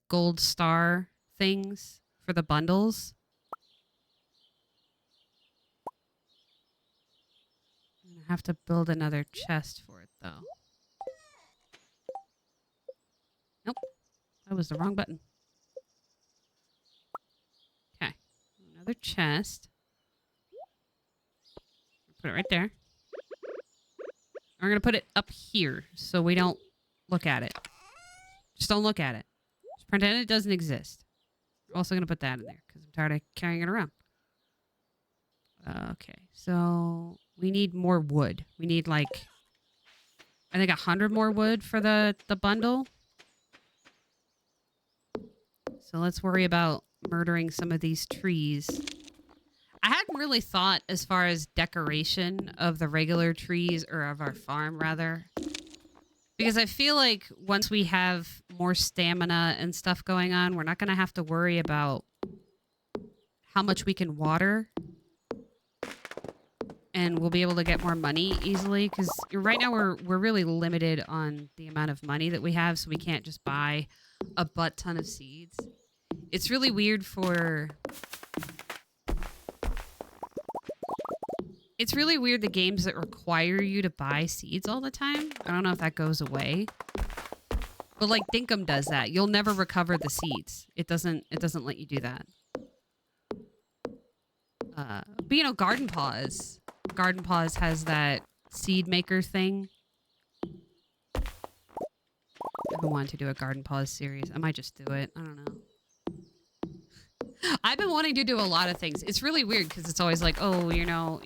S1: gold star things for the bundles. I'm gonna have to build another chest for it though. Nope. That was the wrong button. Okay. Another chest. Put it right there. We're gonna put it up here so we don't look at it. Just don't look at it. Just pretend it doesn't exist. I'm also gonna put that in there because I'm tired of carrying it around. Okay, so we need more wood. We need like, I think 100 more wood for the bundle. So let's worry about murdering some of these trees. I hadn't really thought as far as decoration of the regular trees, or of our farm rather. Because I feel like once we have more stamina and stuff going on, we're not going to have to worry about how much we can water. And we'll be able to get more money easily. Because right now we're really limited on the amount of money that we have. So we can't just buy a butt ton of seeds. It's really weird for... It's really weird the games that require you to buy seeds all the time. I don't know if that goes away. But like Dinkum does that. You'll never recover the seeds. It doesn't let you do that. But you know, Garden Paws. Garden Paws has that seed maker thing. I've been wanting to do a Garden Paws series. I might just do it. I don't know. I've been wanting to do a lot of things. It's really weird because it's always like, oh, you know,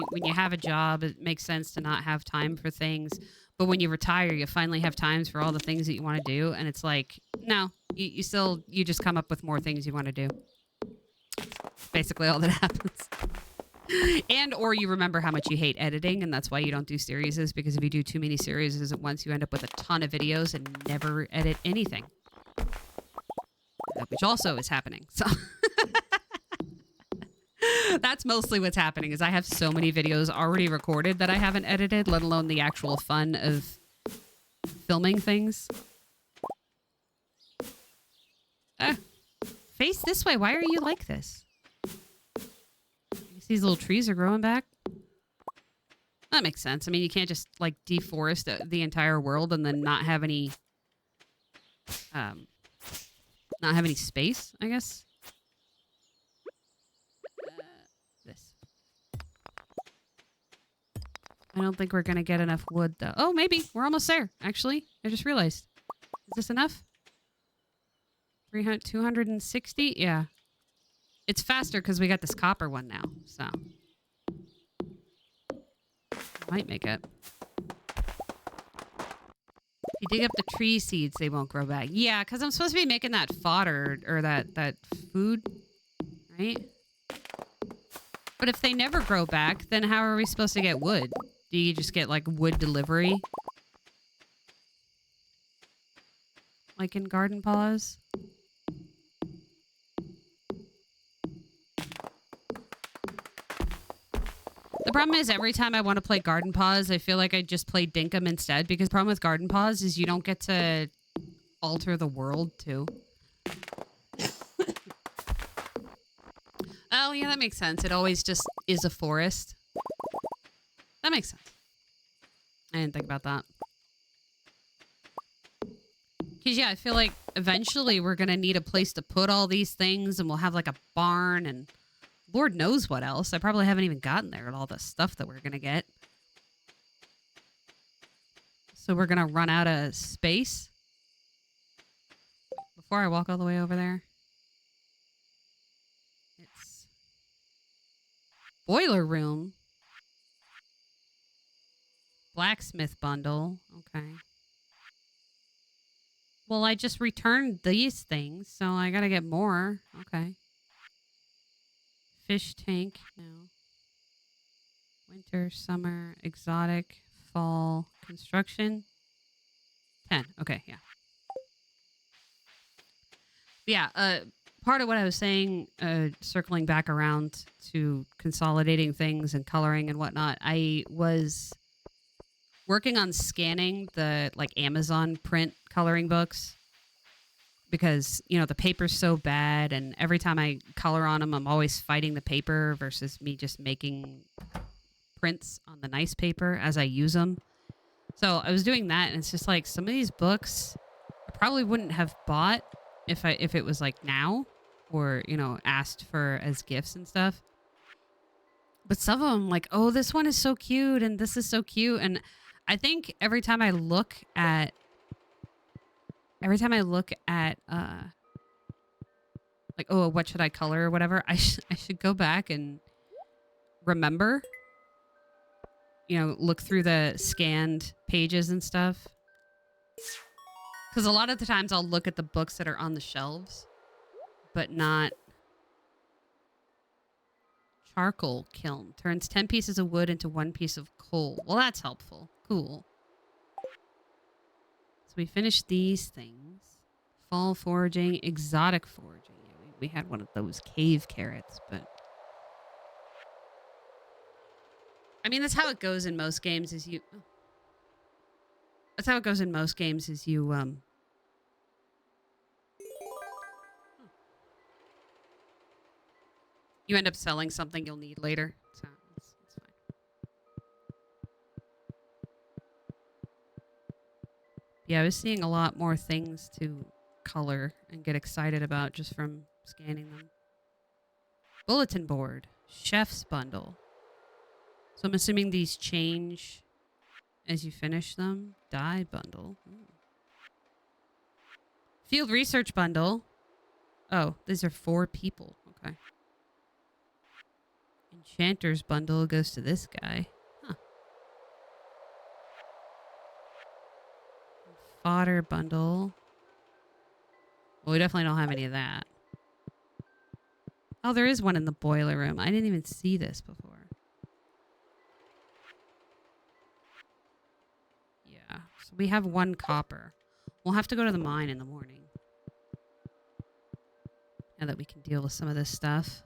S1: when you have a job, it makes sense to not have time for things. But when you retire, you finally have times for all the things that you want to do. And it's like, no, you just come up with more things you want to do. Basically all that happens. And or you remember how much you hate editing, and that's why you don't do series, because if you do too many series at once, you end up with a ton of videos and never edit anything. Which also is happening. So that's mostly what's happening, is I have so many videos already recorded that I haven't edited, let alone the actual fun of filming things. Face this way. Why are you like this? These little trees are growing back. That makes sense. I mean, you can't just like deforest the entire world and then not have any space, I guess. This. I don't think we're gonna get enough wood though. Oh, maybe. We're almost there, actually. I just realized. Is this enough? 260? Yeah. It's faster because we got this copper one now, so. Might make it. You dig up the tree seeds, they won't grow back. Yeah, because I'm supposed to be making that fodder, or that food, right? But if they never grow back, then how are we supposed to get wood? Do you just get like wood delivery? Like in Garden Paws? The problem is every time I want to play Garden Paws, I feel like I just play Dinkum instead, because the problem with Garden Paws is you don't get to alter the world too. Oh, yeah, that makes sense. It always just is a forest. That makes sense. I didn't think about that. Because, yeah, I feel like eventually we're going to need a place to put all these things, and we'll have like a barn and Lord knows what else. I probably haven't even gotten there at all the stuff that we're going to get. So we're going to run out of space. Before I walk all the way over there. It's boiler room. Blacksmith bundle. Okay. Well, I just returned these things, so I got to get more. Okay. Fish tank. No. Winter, summer, exotic, fall, construction. 10. Okay, yeah. Yeah, part of what I was saying, circling back around to consolidating things and coloring and whatnot, I was working on scanning the like Amazon print coloring books because, you know, the paper's so bad, and every time I color on them, I'm always fighting the paper versus me just making prints on the nice paper as I use them. So I was doing that, and it's just like some of these books I probably wouldn't have bought if it was like now, or, you know, asked for as gifts and stuff. But some of them, like, oh, this one is so cute and this is so cute, and I think every time I look at like, oh, what should I color or whatever, I should go back and remember, you know, look through the scanned pages and stuff. Because a lot of the times I'll look at the books that are on the shelves, but not. Charcoal kiln. Turns 10 pieces of wood into 1 piece of coal. Well, that's helpful. Cool. So we finished these things. Fall foraging, exotic foraging. Yeah, we had one of those cave carrots, but... I mean, that's how it goes in most games is you... That's how it goes in most games is you, you end up selling something you'll need later. So it's fine. Yeah, I was seeing a lot more things to color and get excited about just from scanning them. Bulletin board. Chef's bundle. So I'm assuming these change as you finish them. Dye bundle. Field research bundle. Oh, these are 4 people. Okay. Enchanter's bundle goes to this guy. Huh. Fodder bundle. Well, we definitely don't have any of that. Oh, there is one in the boiler room. I didn't even see this before. Yeah. So we have 1 copper. We'll have to go to the mine in the morning. Now that we can deal with some of this stuff.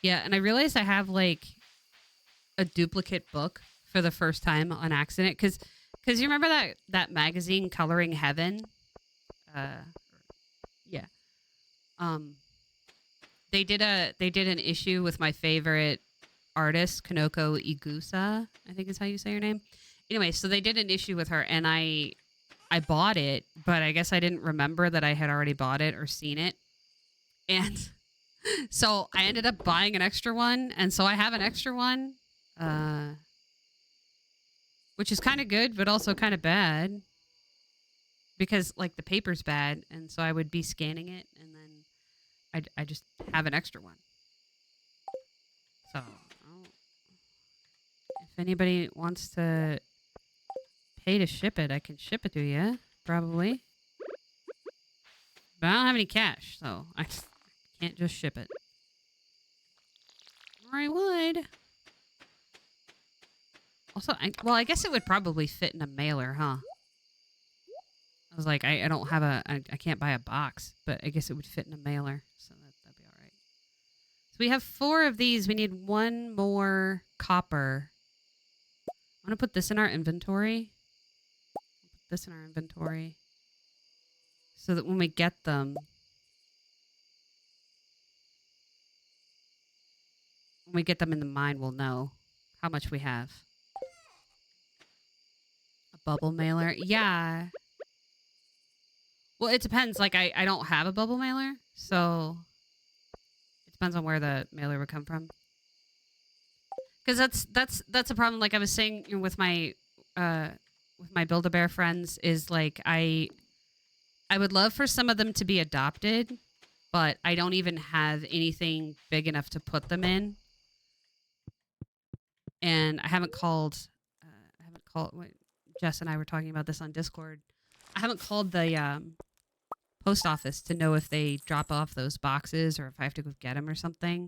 S1: Yeah, and I realized I have like a duplicate book for the first time on accident because you remember that magazine Coloring Heaven? Yeah. Um, they did an issue with my favorite artist, Kanoko Igusa, I think is how you say her name. Anyway, so they did an issue with her, and I bought it, but I guess I didn't remember that I had already bought it or seen it. And so I ended up buying an extra one, and so I have an extra one, which is kind of good, but also kind of bad because like the paper's bad, and so I would be scanning it, and then I just have an extra one. So if anybody wants to pay to ship it, I can ship it to you. Probably. But I don't have any cash, so I can't just ship it. Or I would. Also, I guess it would probably fit in a mailer, huh? I was like, I don't have I can't buy a box, but I guess it would fit in a mailer, so that'd be all right. So we have 4 of these. We need 1 more copper. I'm gonna put this in our inventory. Put this in our inventory, so that when we get them, in the mine, we'll know how much we have. A bubble mailer, yeah. Well, it depends. Like, I don't have a bubble mailer, so it depends on where the mailer would come from. Because that's a problem. Like I was saying, you know, with my Build-A-Bear friends, is like I would love for some of them to be adopted, but I don't even have anything big enough to put them in. And I haven't called. Jess and I were talking about this on Discord. I haven't called the post office to know if they drop off those boxes or if I have to go get them or something.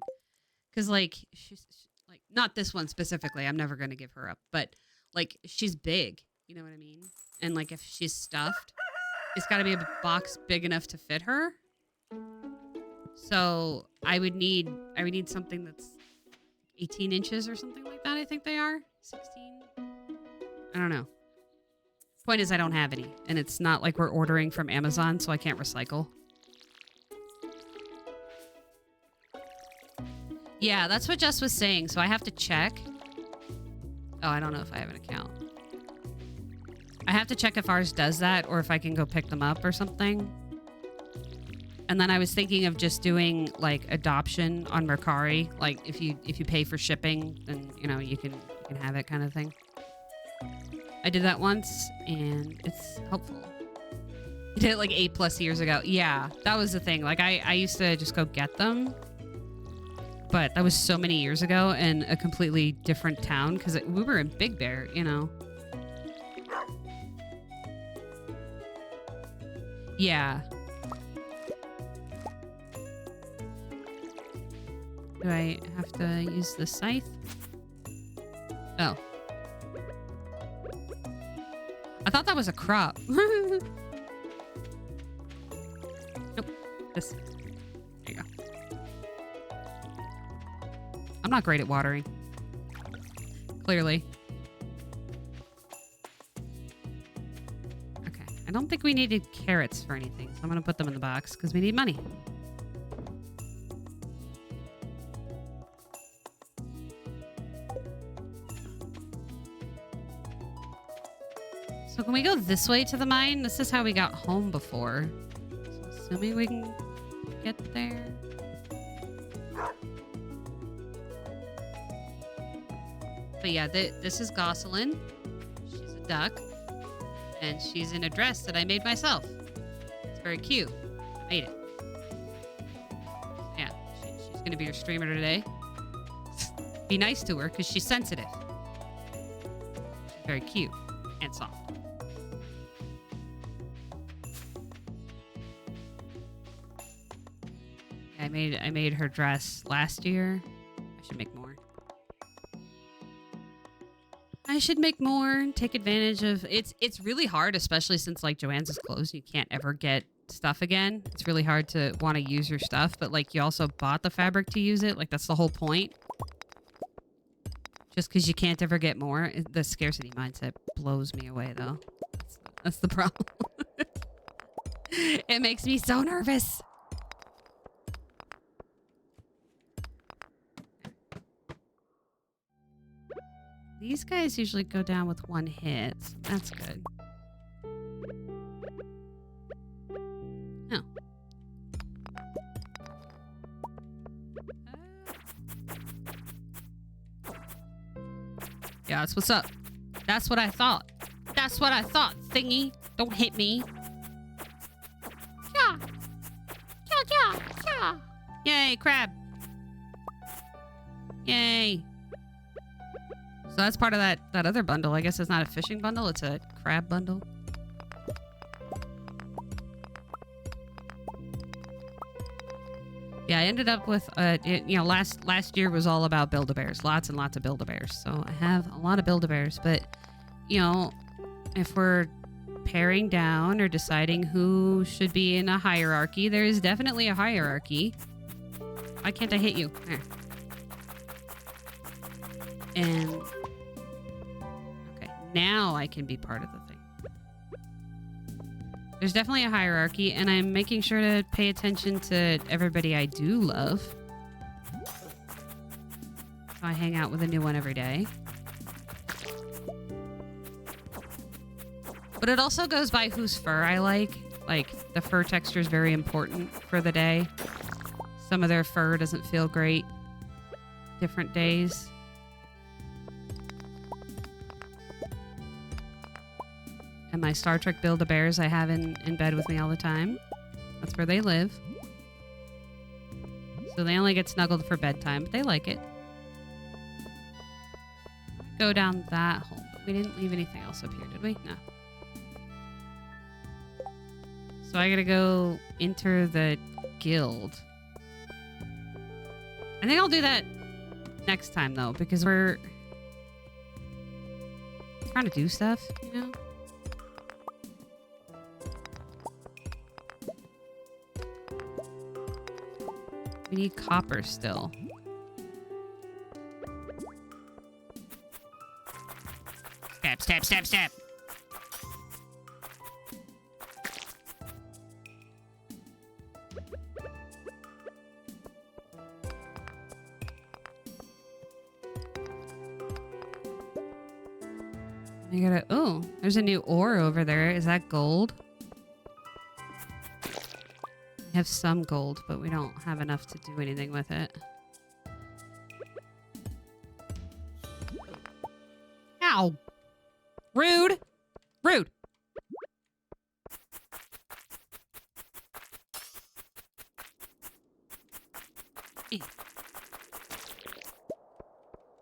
S1: Because like she's like, not this one specifically. I'm never gonna give her up, but like she's big. You know what I mean? And like if she's stuffed, it's got to be a box big enough to fit her. So I would need something that's 18 inches or something like that. I think they are 16. I don't know. Point is, I don't have any, and it's not like we're ordering from Amazon, so I can't recycle. Yeah, that's what Jess was saying, so I have to check. Oh, I don't know if I have an account. I have to check if ours does that, or if I can go pick them up or something. And then I was thinking of just doing like adoption on Mercari, like if you pay for shipping, then you know you can have it, kind of thing. I did that once, and it's helpful. I did it like 8+ years ago. Yeah, that was the thing. Like I used to just go get them, but that was so many years ago in a completely different town because we were in Big Bear, you know. Yeah. Do I have to use the scythe? Oh. I thought that was a crop. Nope. This. There you go. I'm not great at watering. Clearly. Okay. I don't think we needed carrots for anything, so I'm going to put them in the box because we need money. So can we go this way to the mine? This is how we got home before. So assuming we can get there. But yeah, this is Gosselin. She's a duck. And she's in a dress that I made myself. It's very cute. I made it. Yeah, she's going to be your streamer today. Be nice to her because she's sensitive. She's very cute and soft. I made her dress last year. I should make more. I should make more. Take advantage of it's really hard, especially since like Joann's is closed. You can't ever get stuff again. It's really hard to want to use your stuff, but like you also bought the fabric to use it. Like that's the whole point. Just because you can't ever get more. The scarcity mindset blows me away though. That's the problem. It makes me so nervous. These guys usually go down with 1 hit. So that's good. Oh. Yeah, that's what's up. That's what I thought. That's what I thought, thingy. Don't hit me. Yeah. Yeah, yeah, yeah. Yay, crab. Yay. So that's part of that other bundle. I guess it's not a fishing bundle. It's a crab bundle. Yeah, I ended up with, last year was all about Build-A-Bears. Lots and lots of Build-A-Bears. So I have a lot of Build-A-Bears. But, if we're paring down or deciding who should be in a hierarchy, there is definitely a hierarchy. Why can't I hit you? There. And, okay, now I can be part of the thing. There's definitely a hierarchy, and I'm making sure to pay attention to everybody I do love. So I hang out with a new one every day. But it also goes by whose fur I like. Like, the fur texture is very important for the day. Some of their fur doesn't feel great different days. And my Star Trek Build-A-Bears I have in bed with me all the time. That's where they live. So they only get snuggled for bedtime, but they like it. Go down that hole, but we didn't leave anything else up here, did we? No. So I gotta go enter the guild. I think I'll do that next time, though, because we're trying to do stuff, you know? We need copper still. Stab, stab, stab, stab. I gotta, oh, there's a new ore over there. Is that gold? We have some gold, but we don't have enough to do anything with it. Ow! Rude! Rude!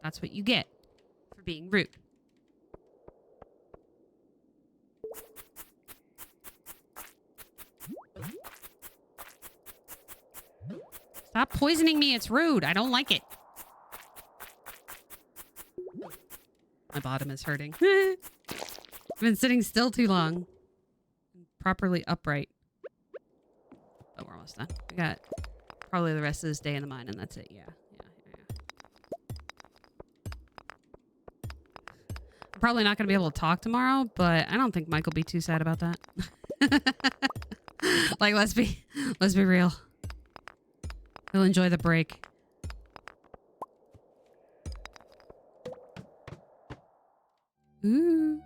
S1: That's what you get for being rude. Stop poisoning me. It's rude. I don't like it. My bottom is hurting. I've been sitting still too long. Properly upright. Oh, we're almost done. We got probably the rest of this day in the mine, and that's it. Yeah. I'm probably not going to be able to talk tomorrow, but I don't think Mike will be too sad about that. Like, let's be real. He'll enjoy the break. Ooh.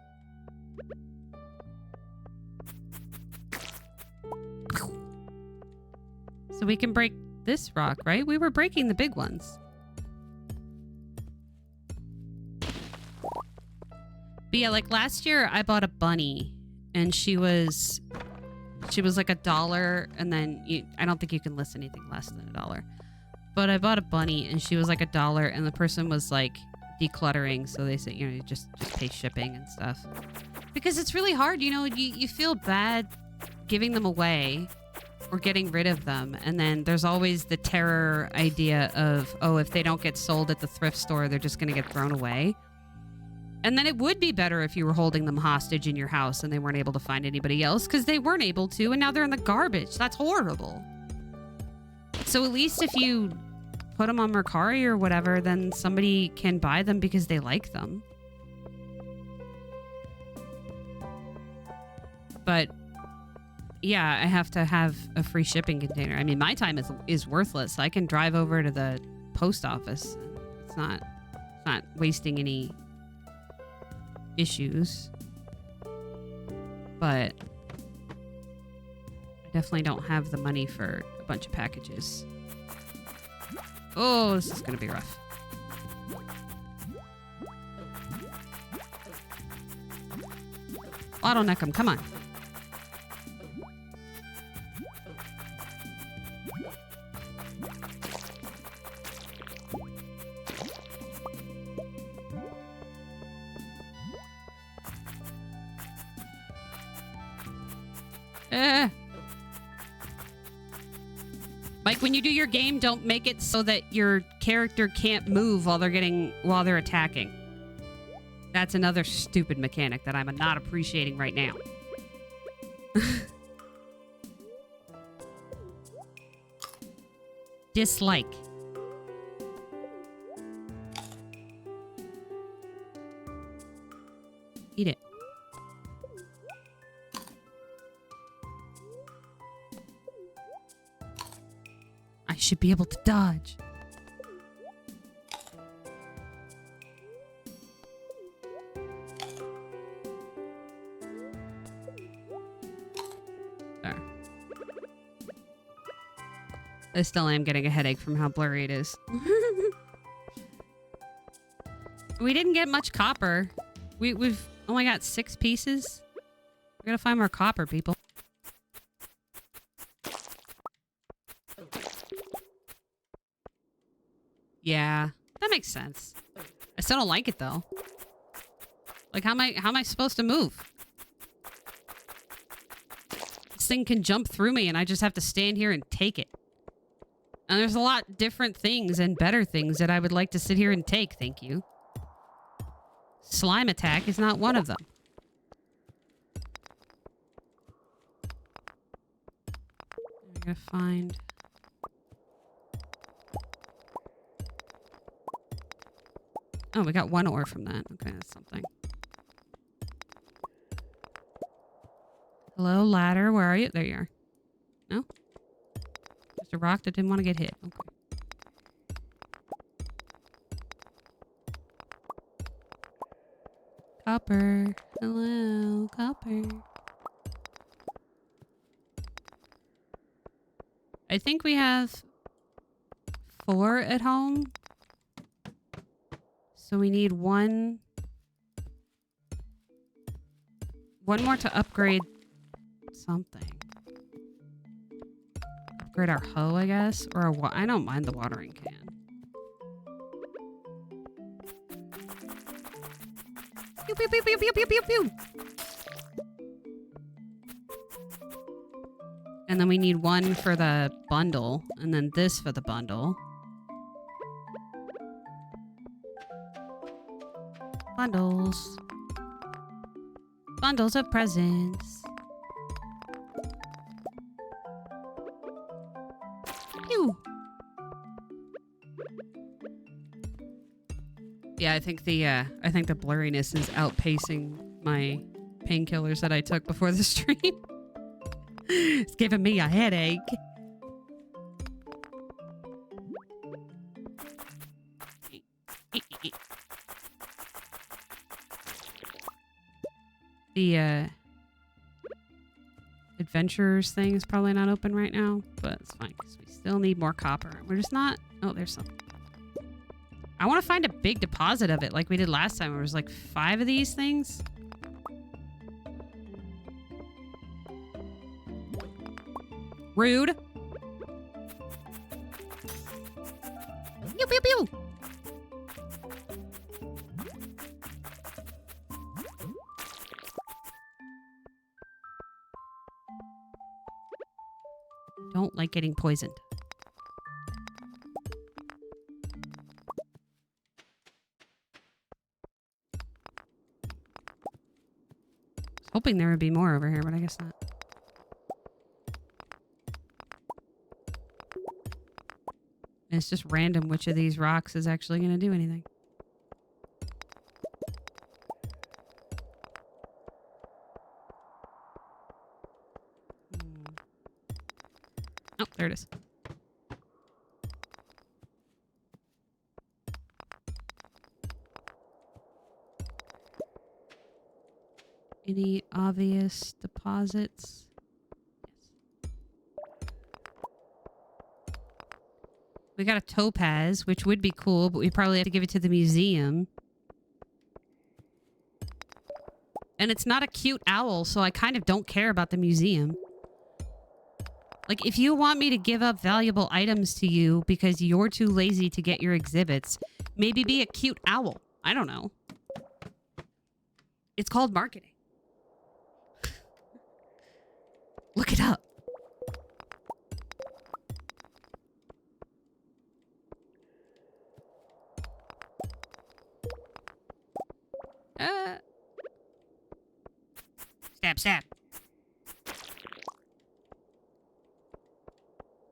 S1: So we can break this rock, right? We were breaking the big ones. But yeah, like last year I bought a bunny and she was like $1, and then I don't think you can list anything less than $1. But I bought a bunny and she was like $1, and the person was like decluttering, so they said, you just pay shipping and stuff. Because it's really hard, you feel bad giving them away or getting rid of them, and then there's always the terror idea of, oh, if they don't get sold at the thrift store, they're just gonna get thrown away. And then it would be better if you were holding them hostage in your house and they weren't able to find anybody else because they weren't able to, and now they're in the garbage. That's horrible. So at least if you put them on Mercari or whatever, then somebody can buy them because they like them. But yeah, I have to have a free shipping container. I mean, my time is worthless. I can drive over to the post office. It's not wasting any issues, but I definitely don't have the money for a bunch of packages. Oh, this is gonna be rough. Bottleneck them, come on. Mike, when you do your game, don't make it so that your character can't move while they're attacking. That's another stupid mechanic that I'm not appreciating right now. Dislike. Eat it. I should be able to dodge. There. I still am getting a headache from how blurry it is. We didn't get much copper. We've only got 6 pieces. We gotta find more copper, people. Yeah, that makes sense. I still don't like it though. Like, how am I supposed to move? This thing can jump through me and I just have to stand here and take it. And there's a lot different things and better things that I would like to sit here and take, thank you. Slime attack is not one of them. I gotta find... Oh, we got 1 ore from that. Okay, that's something. Hello, ladder. Where are you? There you are. No? Just a rock that didn't want to get hit. Okay. Copper. Hello, copper. I think we have 4 at home. So we need one more to upgrade something. Upgrade our hoe, I guess, or I don't mind the watering can. Pew, pew, pew, pew, pew, pew, pew, pew. And then we need 1 for the bundle, and then this for the bundle. Bundles. Bundles of presents. Pew. Yeah, I think the blurriness is outpacing my painkillers that I took before the stream. It's giving me a headache. The adventurers thing is probably not open right now, but it's fine because we still need more copper. We're just not... Oh, there's some. I want to find a big deposit of it like we did last time. Where it was like 5 of these things. Rude. Pew, pew, pew. Don't like getting poisoned. Hoping there would be more over here, but I guess not. And it's just random which of these rocks is actually going to do anything. Oh, there it is. Any obvious deposits? Yes. We got a topaz, which would be cool, but we probably have to give it to the museum. And it's not a cute owl, so I kind of don't care about the museum. Like, if you want me to give up valuable items to you because you're too lazy to get your exhibits, maybe be a cute owl. I don't know. It's called marketing. Look it up. Stab, stab.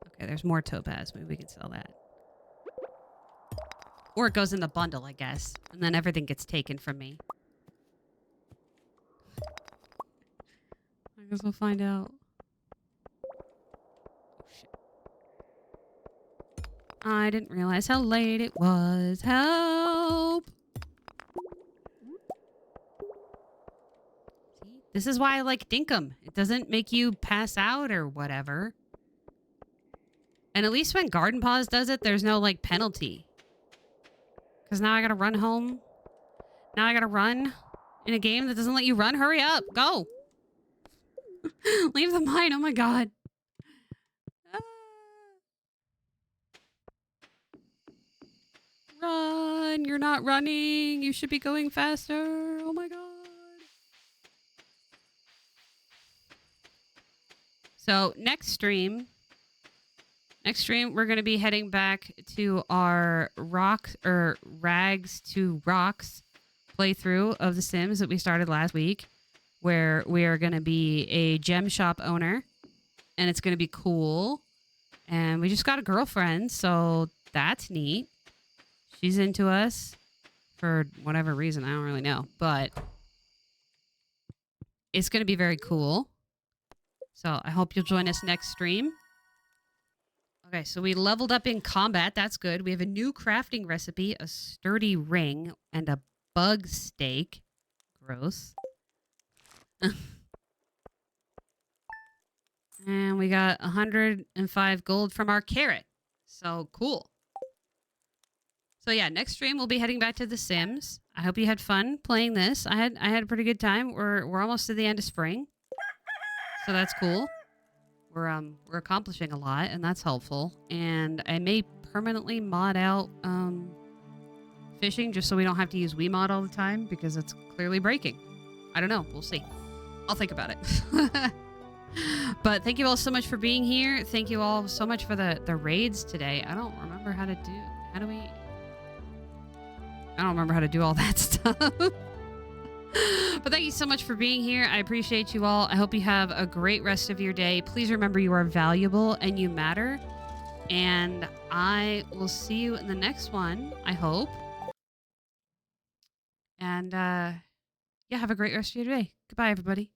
S1: Okay, there's more topaz. Maybe we can sell that. Or it goes in the bundle, I guess. And then everything gets taken from me. I guess we'll find out. Oh, shit. I didn't realize how late it was. Help! See? This is why I like Dinkum. It doesn't make you pass out or whatever. And at least when Garden Paws does it, there's no, like, penalty. Because now I gotta run home. Now I gotta run in a game that doesn't let you run. Hurry up. Go. Leave the mine. Oh, my God. Run. You're not running. You should be going faster. Oh, my God. So next stream, we're going to be heading back to our Rags to Rocks playthrough of The Sims that we started last week, where we are going to be a gem shop owner, and it's going to be cool. And we just got a girlfriend, so that's neat. She's into us for whatever reason. I don't really know, but it's going to be very cool. So I hope you'll join us next stream. Okay, so we leveled up in combat. That's good. We have a new crafting recipe, a sturdy ring, and a bug steak. Gross. And we got 105 gold from our carrot. So cool. So yeah, next stream we'll be heading back to The Sims. I hope you had fun playing this. I had a pretty good time. We're almost to the end of spring. So that's cool. We're accomplishing a lot, and that's helpful. And I may permanently mod out fishing just so we don't have to use WeMod all the time because it's clearly breaking. I don't know. We'll see. I'll think about it. But thank you all so much for being here. Thank you all so much for the raids today. I don't remember how to do... How do we... I don't remember how to do all that stuff. But thank you so much for being here. I appreciate you all. I hope you have a great rest of your day. Please remember you are valuable and you matter. And I will see you in the next one, I hope. And yeah, have a great rest of your day. Goodbye, everybody.